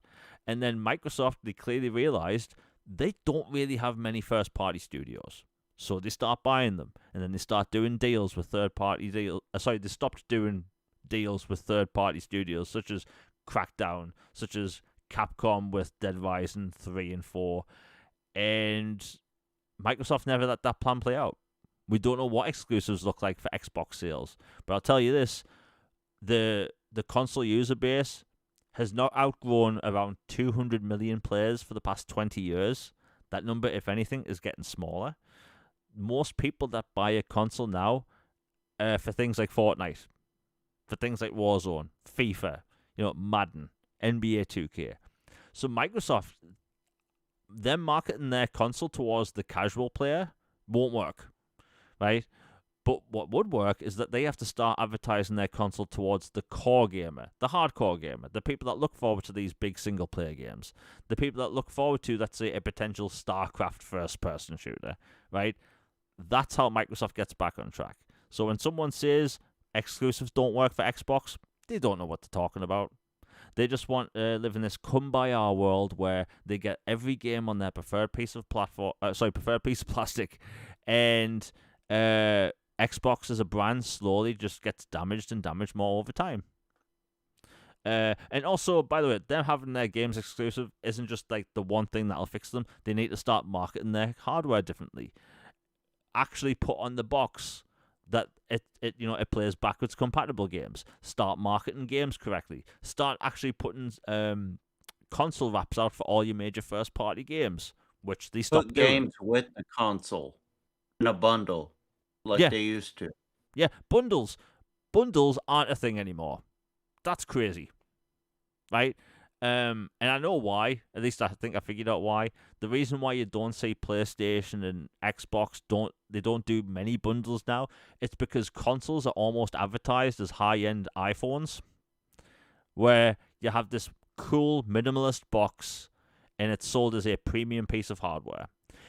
And then Microsoft, they clearly realized they don't really have many first-party studios. So they start buying them, and then they start doing deals with third-party deals. They stopped doing deals with third-party studios, such as Crackdown, such as Capcom with Dead Rising 3 and 4. And Microsoft never let that plan play out. We don't know what exclusives look like for Xbox sales. But I'll tell you this, the console user base has not outgrown around 200 million players for the past 20 years. That number, if anything, is getting smaller. Most people that buy a console now for things like Fortnite, for things like Warzone, FIFA, Madden, NBA 2K. So Microsoft, them marketing their console towards the casual player won't work, right? But what would work is that they have to start advertising their console towards the core gamer, the hardcore gamer, the people that look forward to these big single-player games, the people that look forward to, let's say, a potential StarCraft first-person shooter, right? That's how Microsoft gets back on track. So when someone says exclusives don't work for Xbox, they don't know what they're talking about. They just want to live in this kumbaya world where they get every game on their preferred piece of plastic, and Xbox as a brand slowly just gets damaged and damaged more over time. And also, by the way, them having their games exclusive isn't just like the one thing that'll fix them. They need to start marketing their hardware differently. Actually put on the box that it plays backwards compatible games. Start marketing games correctly. Start actually putting console wraps out for all your major first party games, which they stopped Put doing. games with the console in a bundle like Yeah. they used to. Yeah, bundles aren't a thing anymore. That's crazy, right? And I know why. At least I think I figured out why. The reason why you don't see PlayStation and Xbox don't do many bundles now, it's because consoles are almost advertised as high-end iPhones, where you have this cool minimalist box and it's sold as a premium piece of hardware.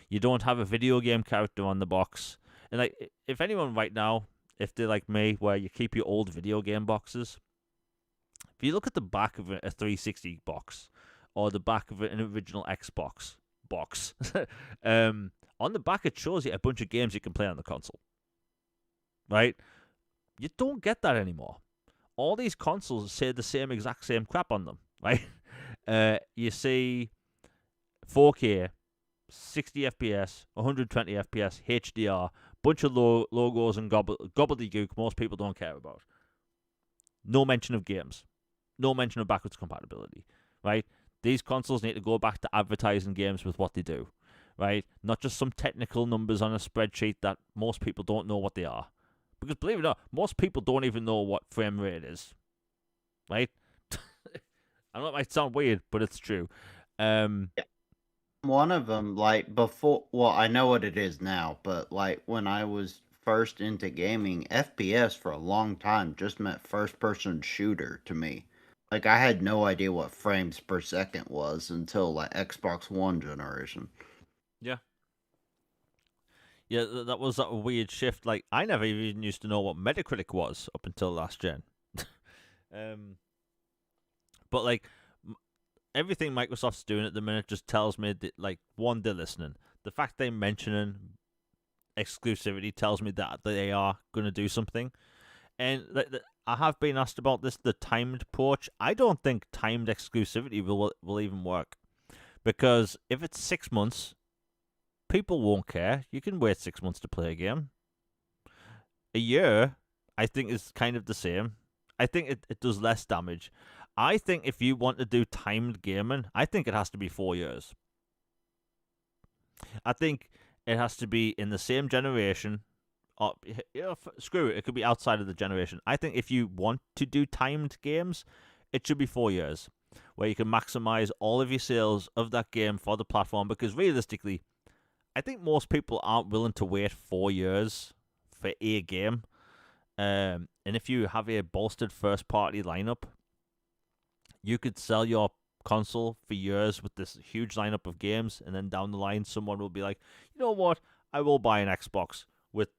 You don't have a video game character on the box. And like, if anyone right now, if they're like me, where you keep your old video game boxes, if you look at the back of a 360 box or the back of an original Xbox box, on the back it shows you a bunch of games you can play on the console. Right? You don't get that anymore. All these consoles say the exact same crap on them, right? You see 4K, 60 FPS, 120 FPS, HDR, bunch of logos and gobbledygook most people don't care about. No mention of games. No mention of backwards compatibility, right? These consoles need to go back to advertising games with what they do, right? Not just some technical numbers on a spreadsheet that most people don't know what they are. Because believe it or not, most people don't even know what frame rate is, right? I know it might sound weird, but it's true. One of them, like before, well, I know what it is now, but like when I was first into gaming, FPS for a long time just meant first person shooter to me. Like I had no idea what frames per second was until like Xbox One generation. Yeah. Yeah, that was that weird shift. Like, I never even used to know what Metacritic was up until last gen. But like, everything Microsoft's doing at the minute just tells me that, like, one, they're listening. The fact they're mentioning exclusivity tells me that they are going to do something. And I have been asked about this, the timed porch. I don't think timed exclusivity will even work. Because if it's 6 months, people won't care. You can wait 6 months to play a game. A year, I think, is kind of the same. I think it does less damage. I think if you want to do timed gaming, I think it has to be 4 years. I think it has to be in the same generation. Or, screw it, it could be outside of the generation. I think if you want to do timed games, it should be 4 years, where you can maximize all of your sales of that game for the platform. Because realistically, I think most people aren't willing to wait 4 years for a game. And if you have a bolstered first-party lineup, you could sell your console for years with this huge lineup of games, and then down the line, someone will be like, you know what, I will buy an Xbox with,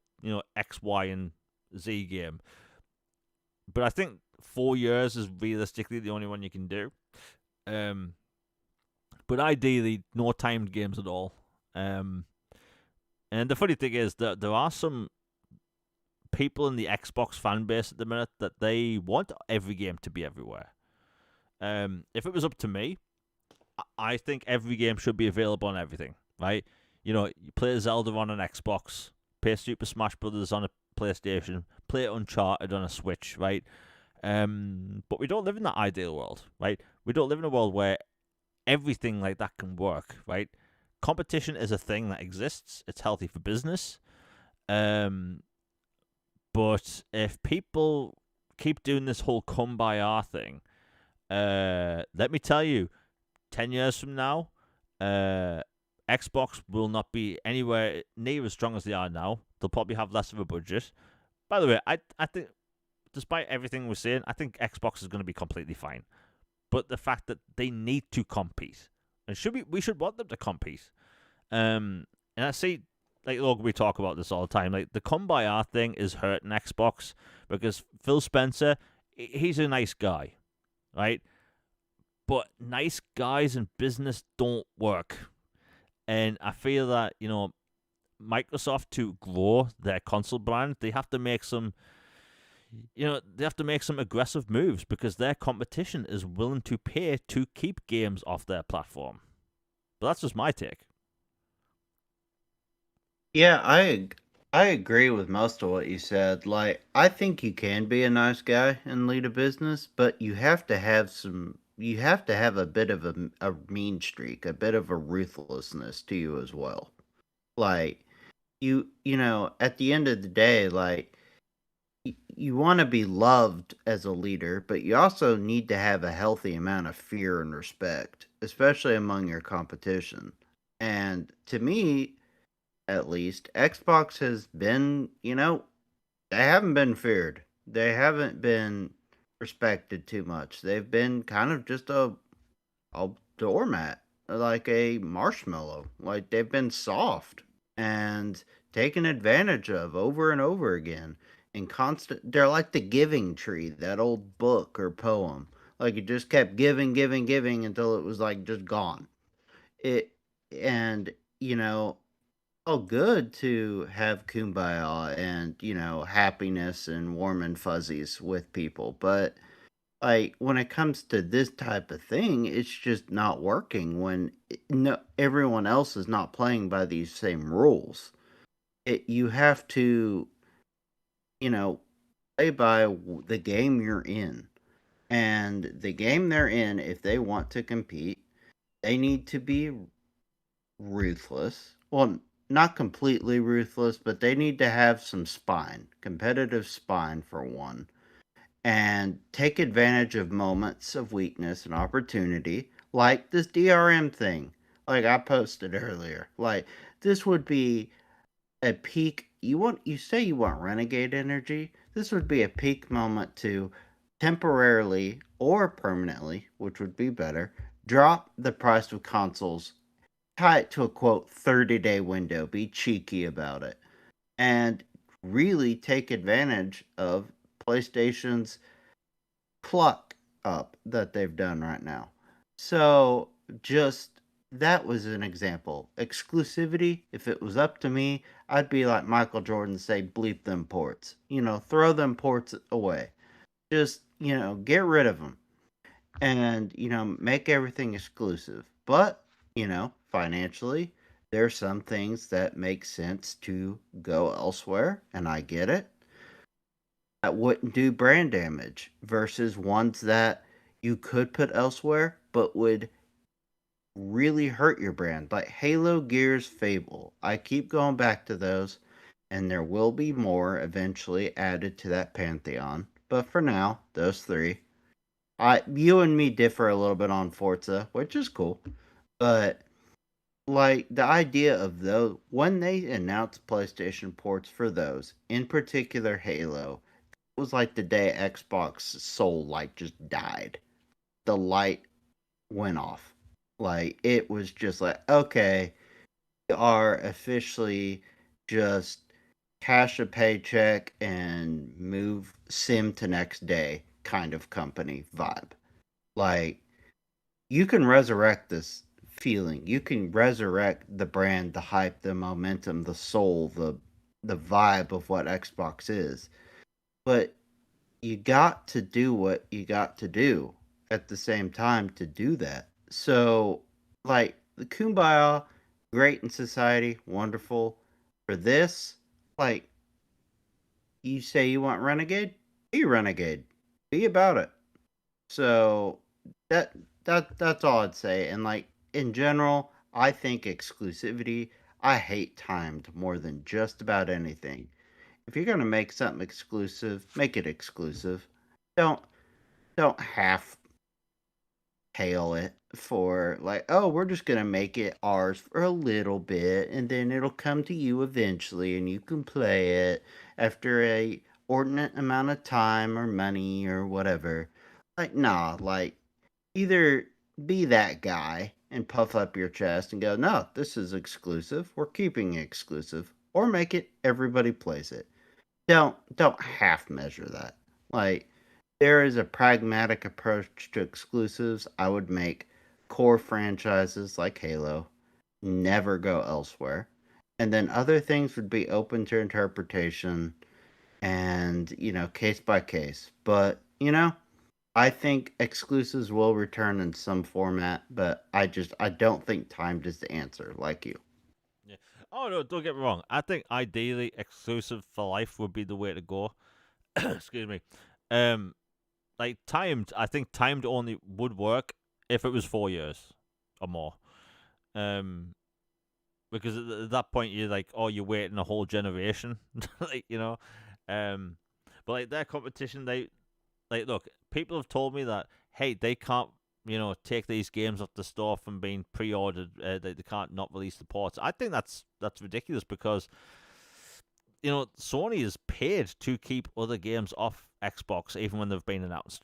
X, Y, and Z game. But I think 4 years is realistically the only one you can do. But ideally, no timed games at all. And the funny thing is that there are some people in the Xbox fan base at the minute that they want every game to be everywhere. If it was up to me, I think every game should be available on everything, right? You play Zelda on an Xbox, play Super Smash Brothers on a PlayStation, play Uncharted on a Switch, right? But we don't live in that ideal world, right? We don't live in a world where everything like that can work, right? Competition is a thing that exists. It's healthy for business. But if people keep doing this whole kumbaya thing, let me tell you, 10 years from now, Xbox will not be anywhere near as strong as they are now. They'll probably have less of a budget. By the way, I think, despite everything we're saying, I think Xbox is going to be completely fine. But the fact that they need to compete, and we should want them to compete. And I see, like, look, we talk about this all the time. Like, the kumbaya thing is hurting Xbox because Phil Spencer, he's a nice guy, right? But nice guys in business don't work. And I feel that, Microsoft to grow their console brand, they have to make some, they have to make some aggressive moves because their competition is willing to pay to keep games off their platform. But that's just my take. Yeah, I agree with most of what you said. Like, I think you can be a nice guy and lead a business, but you have to have a bit of a mean streak, a bit of a ruthlessness to you as well. Like, at the end of the day, like, you want to be loved as a leader, but you also need to have a healthy amount of fear and respect, especially among your competition. And to me, at least, Xbox has been, they haven't been feared. They haven't been respected too much. They've been kind of just a doormat, like a marshmallow. Like they've been soft and taken advantage of over and over again. And constant, they're like the giving tree, that old book or poem. Like it just kept giving, giving, giving until it was like just gone. It and you know Oh, good to have kumbaya and, happiness and warm and fuzzies with people. But, like, when it comes to this type of thing, it's just not working when no, everyone else is not playing by these same rules. You have to, you know, play by the game you're in. And the game they're in, if they want to compete, they need to be ruthless. Well, not completely ruthless, but they need to have some spine, competitive spine for one, and take advantage of moments of weakness and opportunity, like this DRM thing, like I posted earlier. Like this would be a peak. You say you want renegade energy. This would be a peak moment to temporarily or permanently, which would be better, drop the price of consoles, tie it to a quote 30-day window, be cheeky about it, and really take advantage of PlayStation's pluck up that they've done right now. So, just that was an example. Exclusivity, if it was up to me, I'd be like Michael Jordan, say, bleep them ports. Throw them ports away. Just, get rid of them and make everything exclusive. But financially, there are some things that make sense to go elsewhere, and I get it. That wouldn't do brand damage versus ones that you could put elsewhere but would really hurt your brand, like Halo, Gears, Fable. I keep going back to those, and there will be more eventually added to that pantheon, but for now, those three. You and me differ a little bit on Forza, which is cool. But like the idea of those when they announced PlayStation ports for those, in particular Halo, it was like the day Xbox's soul like just died. The light went off. Like it was just like, okay, we are officially just cash a paycheck and move sim to next day kind of company vibe. Like you can resurrect this feeling. You can resurrect the brand, the hype, the momentum, the soul, the vibe of what Xbox is. But you got to do what you got to do at the same time to do that. So, like the kumbaya, great in society, wonderful. For this, like you say you want renegade, be renegade. Be about it. So that that's all I'd say. And like in general, I think exclusivity. I hate timed more than just about anything. If you're gonna make something exclusive, make it exclusive. Don't don't half hail it for like, oh, we're just gonna make it ours for a little bit, and then it'll come to you eventually, and you can play it after a ordinate amount of time or money or whatever. Like, nah, like either be that guy and puff up your chest and go, no, this is exclusive. We're keeping it exclusive, or make it everybody plays it. Don't half measure that. Like there is a pragmatic approach to exclusives. I would make core franchises like Halo never go elsewhere. and then other things would be open to interpretation and, case by case. But, I think exclusives will return in some format, but I don't think timed is the answer, like you. Yeah. Oh no, don't get me wrong. I think ideally exclusive for life would be the way to go. Excuse me. Um, like timed, I think timed only would work if it was 4 years or more. Um, because at that point you're like, oh, you're waiting a whole generation, like um, but like their competition, they like look. People have told me that hey, they can't take these games off the store from being pre-ordered. They can't not release the ports. I think that's ridiculous because Sony is paid to keep other games off Xbox even when they've been announced.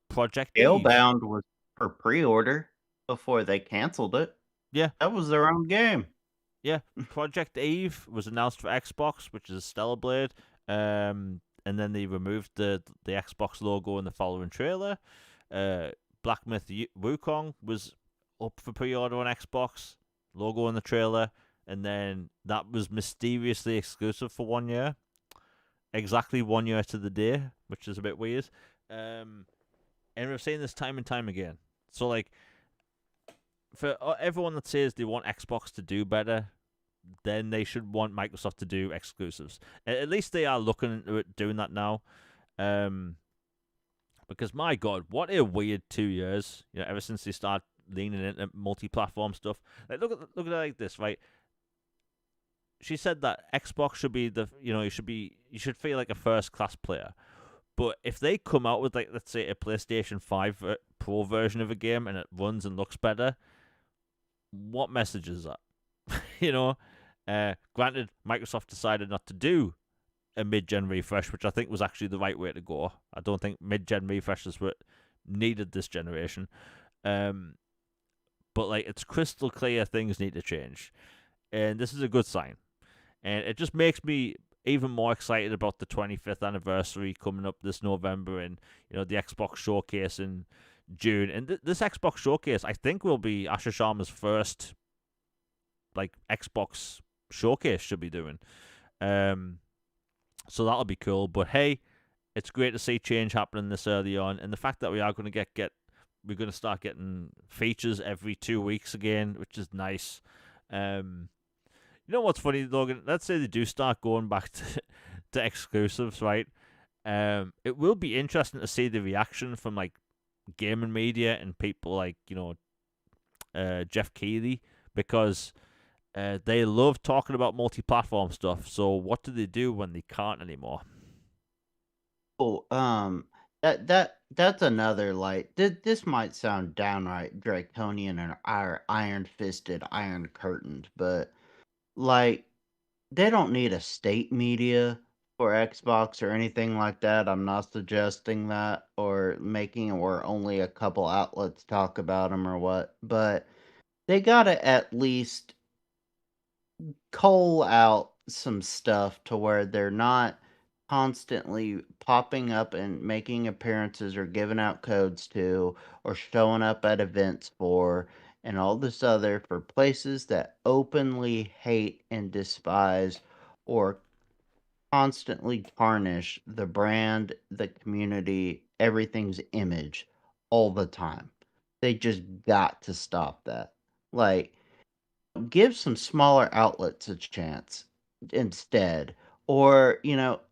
Project Eve. Scalebound was for pre-order before they canceled it. Yeah, That was their own game. yeah. Project Eve was announced for Xbox, which is a Stellar Blade. And then they removed the Xbox logo in the following trailer. Black Myth Wukong was up for pre-order on Xbox, logo in the trailer, and then that was mysteriously exclusive for 1 year, exactly 1 year to the day, which is a bit weird. And we've seen this time and time again. So like, for everyone that says they want Xbox to do better, then they should want Microsoft to do exclusives. At least they are looking into it, doing that now. Because my God, what a weird 2 years. Ever since they start leaning into multi-platform stuff. Like, look at it like this, right? She said that Xbox should be you should feel like a first-class player. But if they come out with, like, let's say a PlayStation 5 Pro version of a game and it runs and looks better, what message is that? Granted, Microsoft decided not to do a mid-gen refresh, which I think was actually the right way to go. I don't think mid-gen refreshes were needed this generation. But like, it's crystal clear things need to change, and this is a good sign. And it just makes me even more excited about the 25th anniversary coming up this November, and the Xbox Showcase in June. And this Xbox Showcase, I think, will be Asher Sharma's first like Xbox Showcase should be doing. So that'll be cool. But hey, it's great to see change happening this early on, and the fact that we are going to we're going to start getting features every 2 weeks again, which is nice. You know what's funny, Logan? Let's say they do start going back to exclusives, right? It will be interesting to see the reaction from like gaming media and people like Jeff Keighley, because they love talking about multi-platform stuff. So what do they do when they can't anymore? Oh, that's another like this might sound downright draconian and iron-fisted, iron-curtained, but like they don't need a state media for Xbox or anything like that. I'm not suggesting that or making it where only a couple outlets talk about them or what, but they gotta at least cull out some stuff to where they're not constantly popping up and making appearances or giving out codes to or showing up at events for and all this other for places that openly hate and despise or constantly tarnish the brand, the community, everything's image all the time. They just got to stop that. Like, give some smaller outlets a chance instead. Or,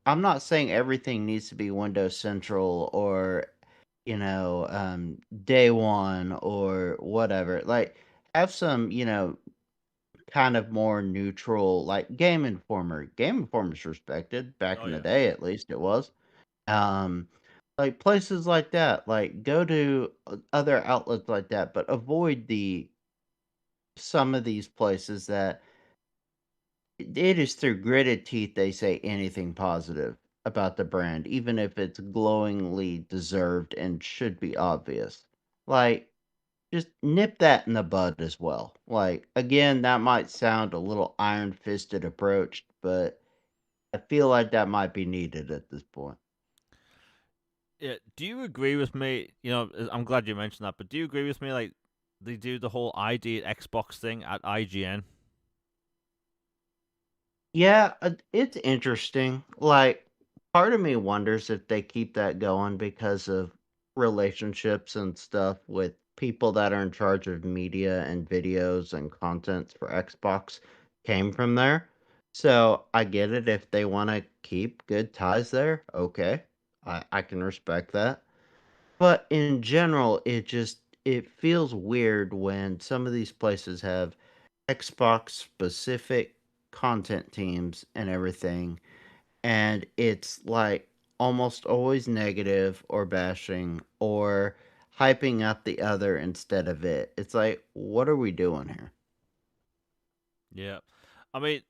I'm not saying everything needs to be Windows Central or, day one or whatever. Like, have some, kind of more neutral, like Game Informer. Game Informer's respected back Oh in the yeah. day, at least it was. Um, like places like that, like go to other outlets like that, but avoid some of these places that it is through gritted teeth they say anything positive about the brand, even if it's glowingly deserved and should be obvious. Like, just nip that in the bud as well. Like, again, that might sound a little iron fisted approach, but I feel like that might be needed at this point. Yeah. Do you agree with me? I'm glad you mentioned that, but do you agree with me? Like, they do the whole ID at Xbox thing at IGN. Yeah, it's interesting. Like, part of me wonders if they keep that going because of relationships and stuff with people that are in charge of media and videos and contents for Xbox came from there. So I get it if they want to keep good ties there. Okay, I can respect that. But in general, it feels weird when some of these places have Xbox specific content teams and everything, and it's like almost always negative or bashing or hyping up the other instead of it. It's like, what are we doing here? Yeah, I mean,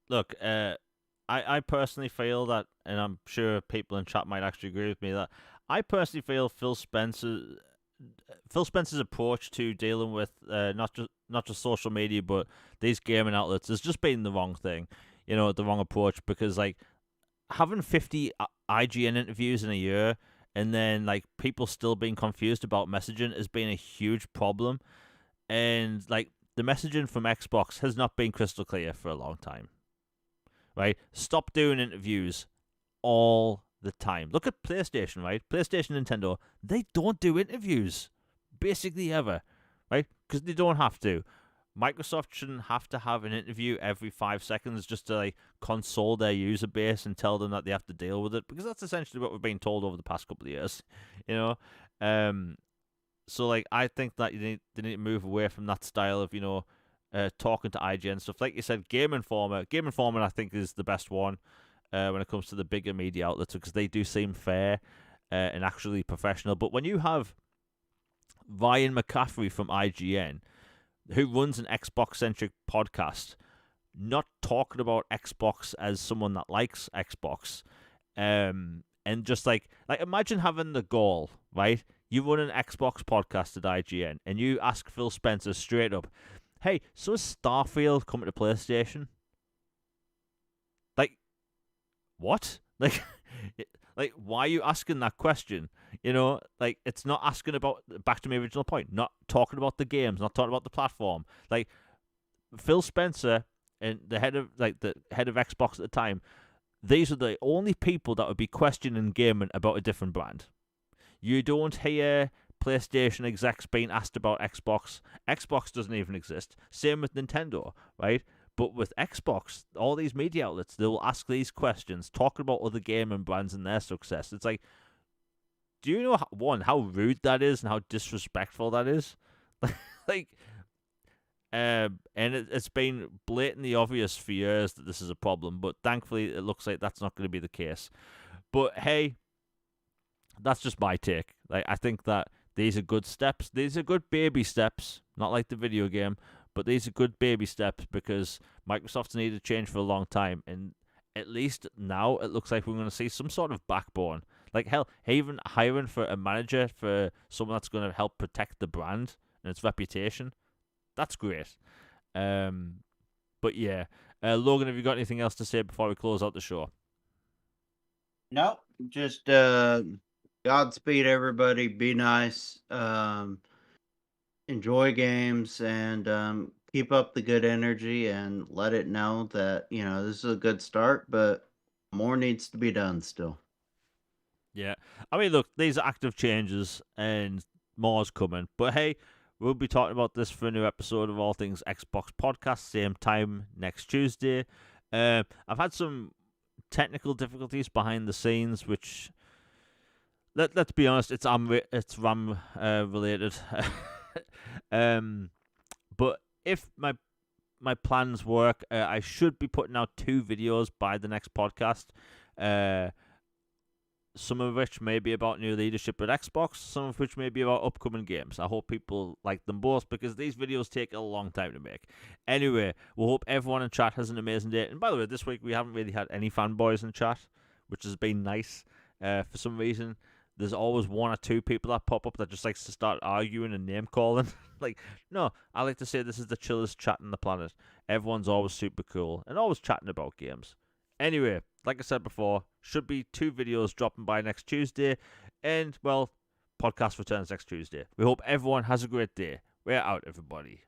look, I personally feel that, and I'm sure people in chat might actually agree with me that I personally feel Phil Spencer's approach to dealing with not just social media but these gaming outlets has just been the wrong thing, the wrong approach, because like having 50 IGN interviews in a year and then like people still being confused about messaging has been a huge problem, and like the messaging from Xbox has not been crystal clear for a long time, right? Stop doing interviews all the time. Look at PlayStation, right? PlayStation, Nintendo, they don't do interviews basically ever, right? Because they don't have to. Microsoft shouldn't have to have an interview every 5 seconds just to like console their user base and tell them that they have to deal with it, because that's essentially what we've been told over the past couple of years, you know. Um, so like I think that they need to move away from that style of talking to IGN stuff. Like you said, Game Informer I think is the best one when it comes to the bigger media outlets, because they do seem fair and actually professional. But when you have Ryan McCaffrey from IGN, who runs an Xbox centric podcast, not talking about Xbox as someone that likes Xbox, and just like imagine having the goal, right? You run an Xbox podcast at IGN, and you ask Phil Spencer straight up, "Hey, so is Starfield coming to PlayStation?" Like, what? Like, like why are you asking that question? Like it's not asking about, back to my original point, not talking about the games, not talking about the platform. Like Phil Spencer and the head of Xbox at the time, these are the only people that would be questioning gaming about a different brand. You don't hear PlayStation execs being asked about Xbox. Xbox doesn't even exist. Same with Nintendo, right? But with Xbox, all these media outlets, they will ask these questions, talking about other gaming brands and their success. It's like, do you know, one, how rude that is and how disrespectful that is? like, and it's been blatantly obvious for years that this is a problem, but thankfully it looks like that's not going to be the case. But hey, that's just my take. Like, I think that these are good steps. These are good baby steps, not like the video game, but these are good baby steps because Microsoft's needed a change for a long time, and at least now it looks like we're going to see some sort of backbone. Like, hell, even hiring for a manager, for someone that's going to help protect the brand and its reputation, that's great. Um, but yeah, Logan, have you got anything else to say before we close out the show? No, just Godspeed, everybody. Be nice. Enjoy games and keep up the good energy and let it know that this is a good start, but more needs to be done still. Yeah. I mean, look, these are active changes and more's coming. But hey, we'll be talking about this for a new episode of All Things Xbox Podcast, same time next Tuesday. I've had some technical difficulties behind the scenes, which, let's be honest, it's RAM related. um, but if my plans work, I should be putting out 2 videos by the next podcast. Some of which may be about new leadership at Xbox, some of which may be about upcoming games. I hope people like them both, because these videos take a long time to make. Anyway, we hope everyone in chat has an amazing day. And by the way, this week we haven't really had any fanboys in chat, which has been nice. For some reason, there's always 1 or 2 people that pop up that just likes to start arguing and name calling. Like, no, I like to say this is the chillest chat on the planet. Everyone's always super cool and always chatting about games. Anyway, like I said before, should be 2 videos dropping by next Tuesday. And, well, podcast returns next Tuesday. We hope everyone has a great day. We're out, everybody.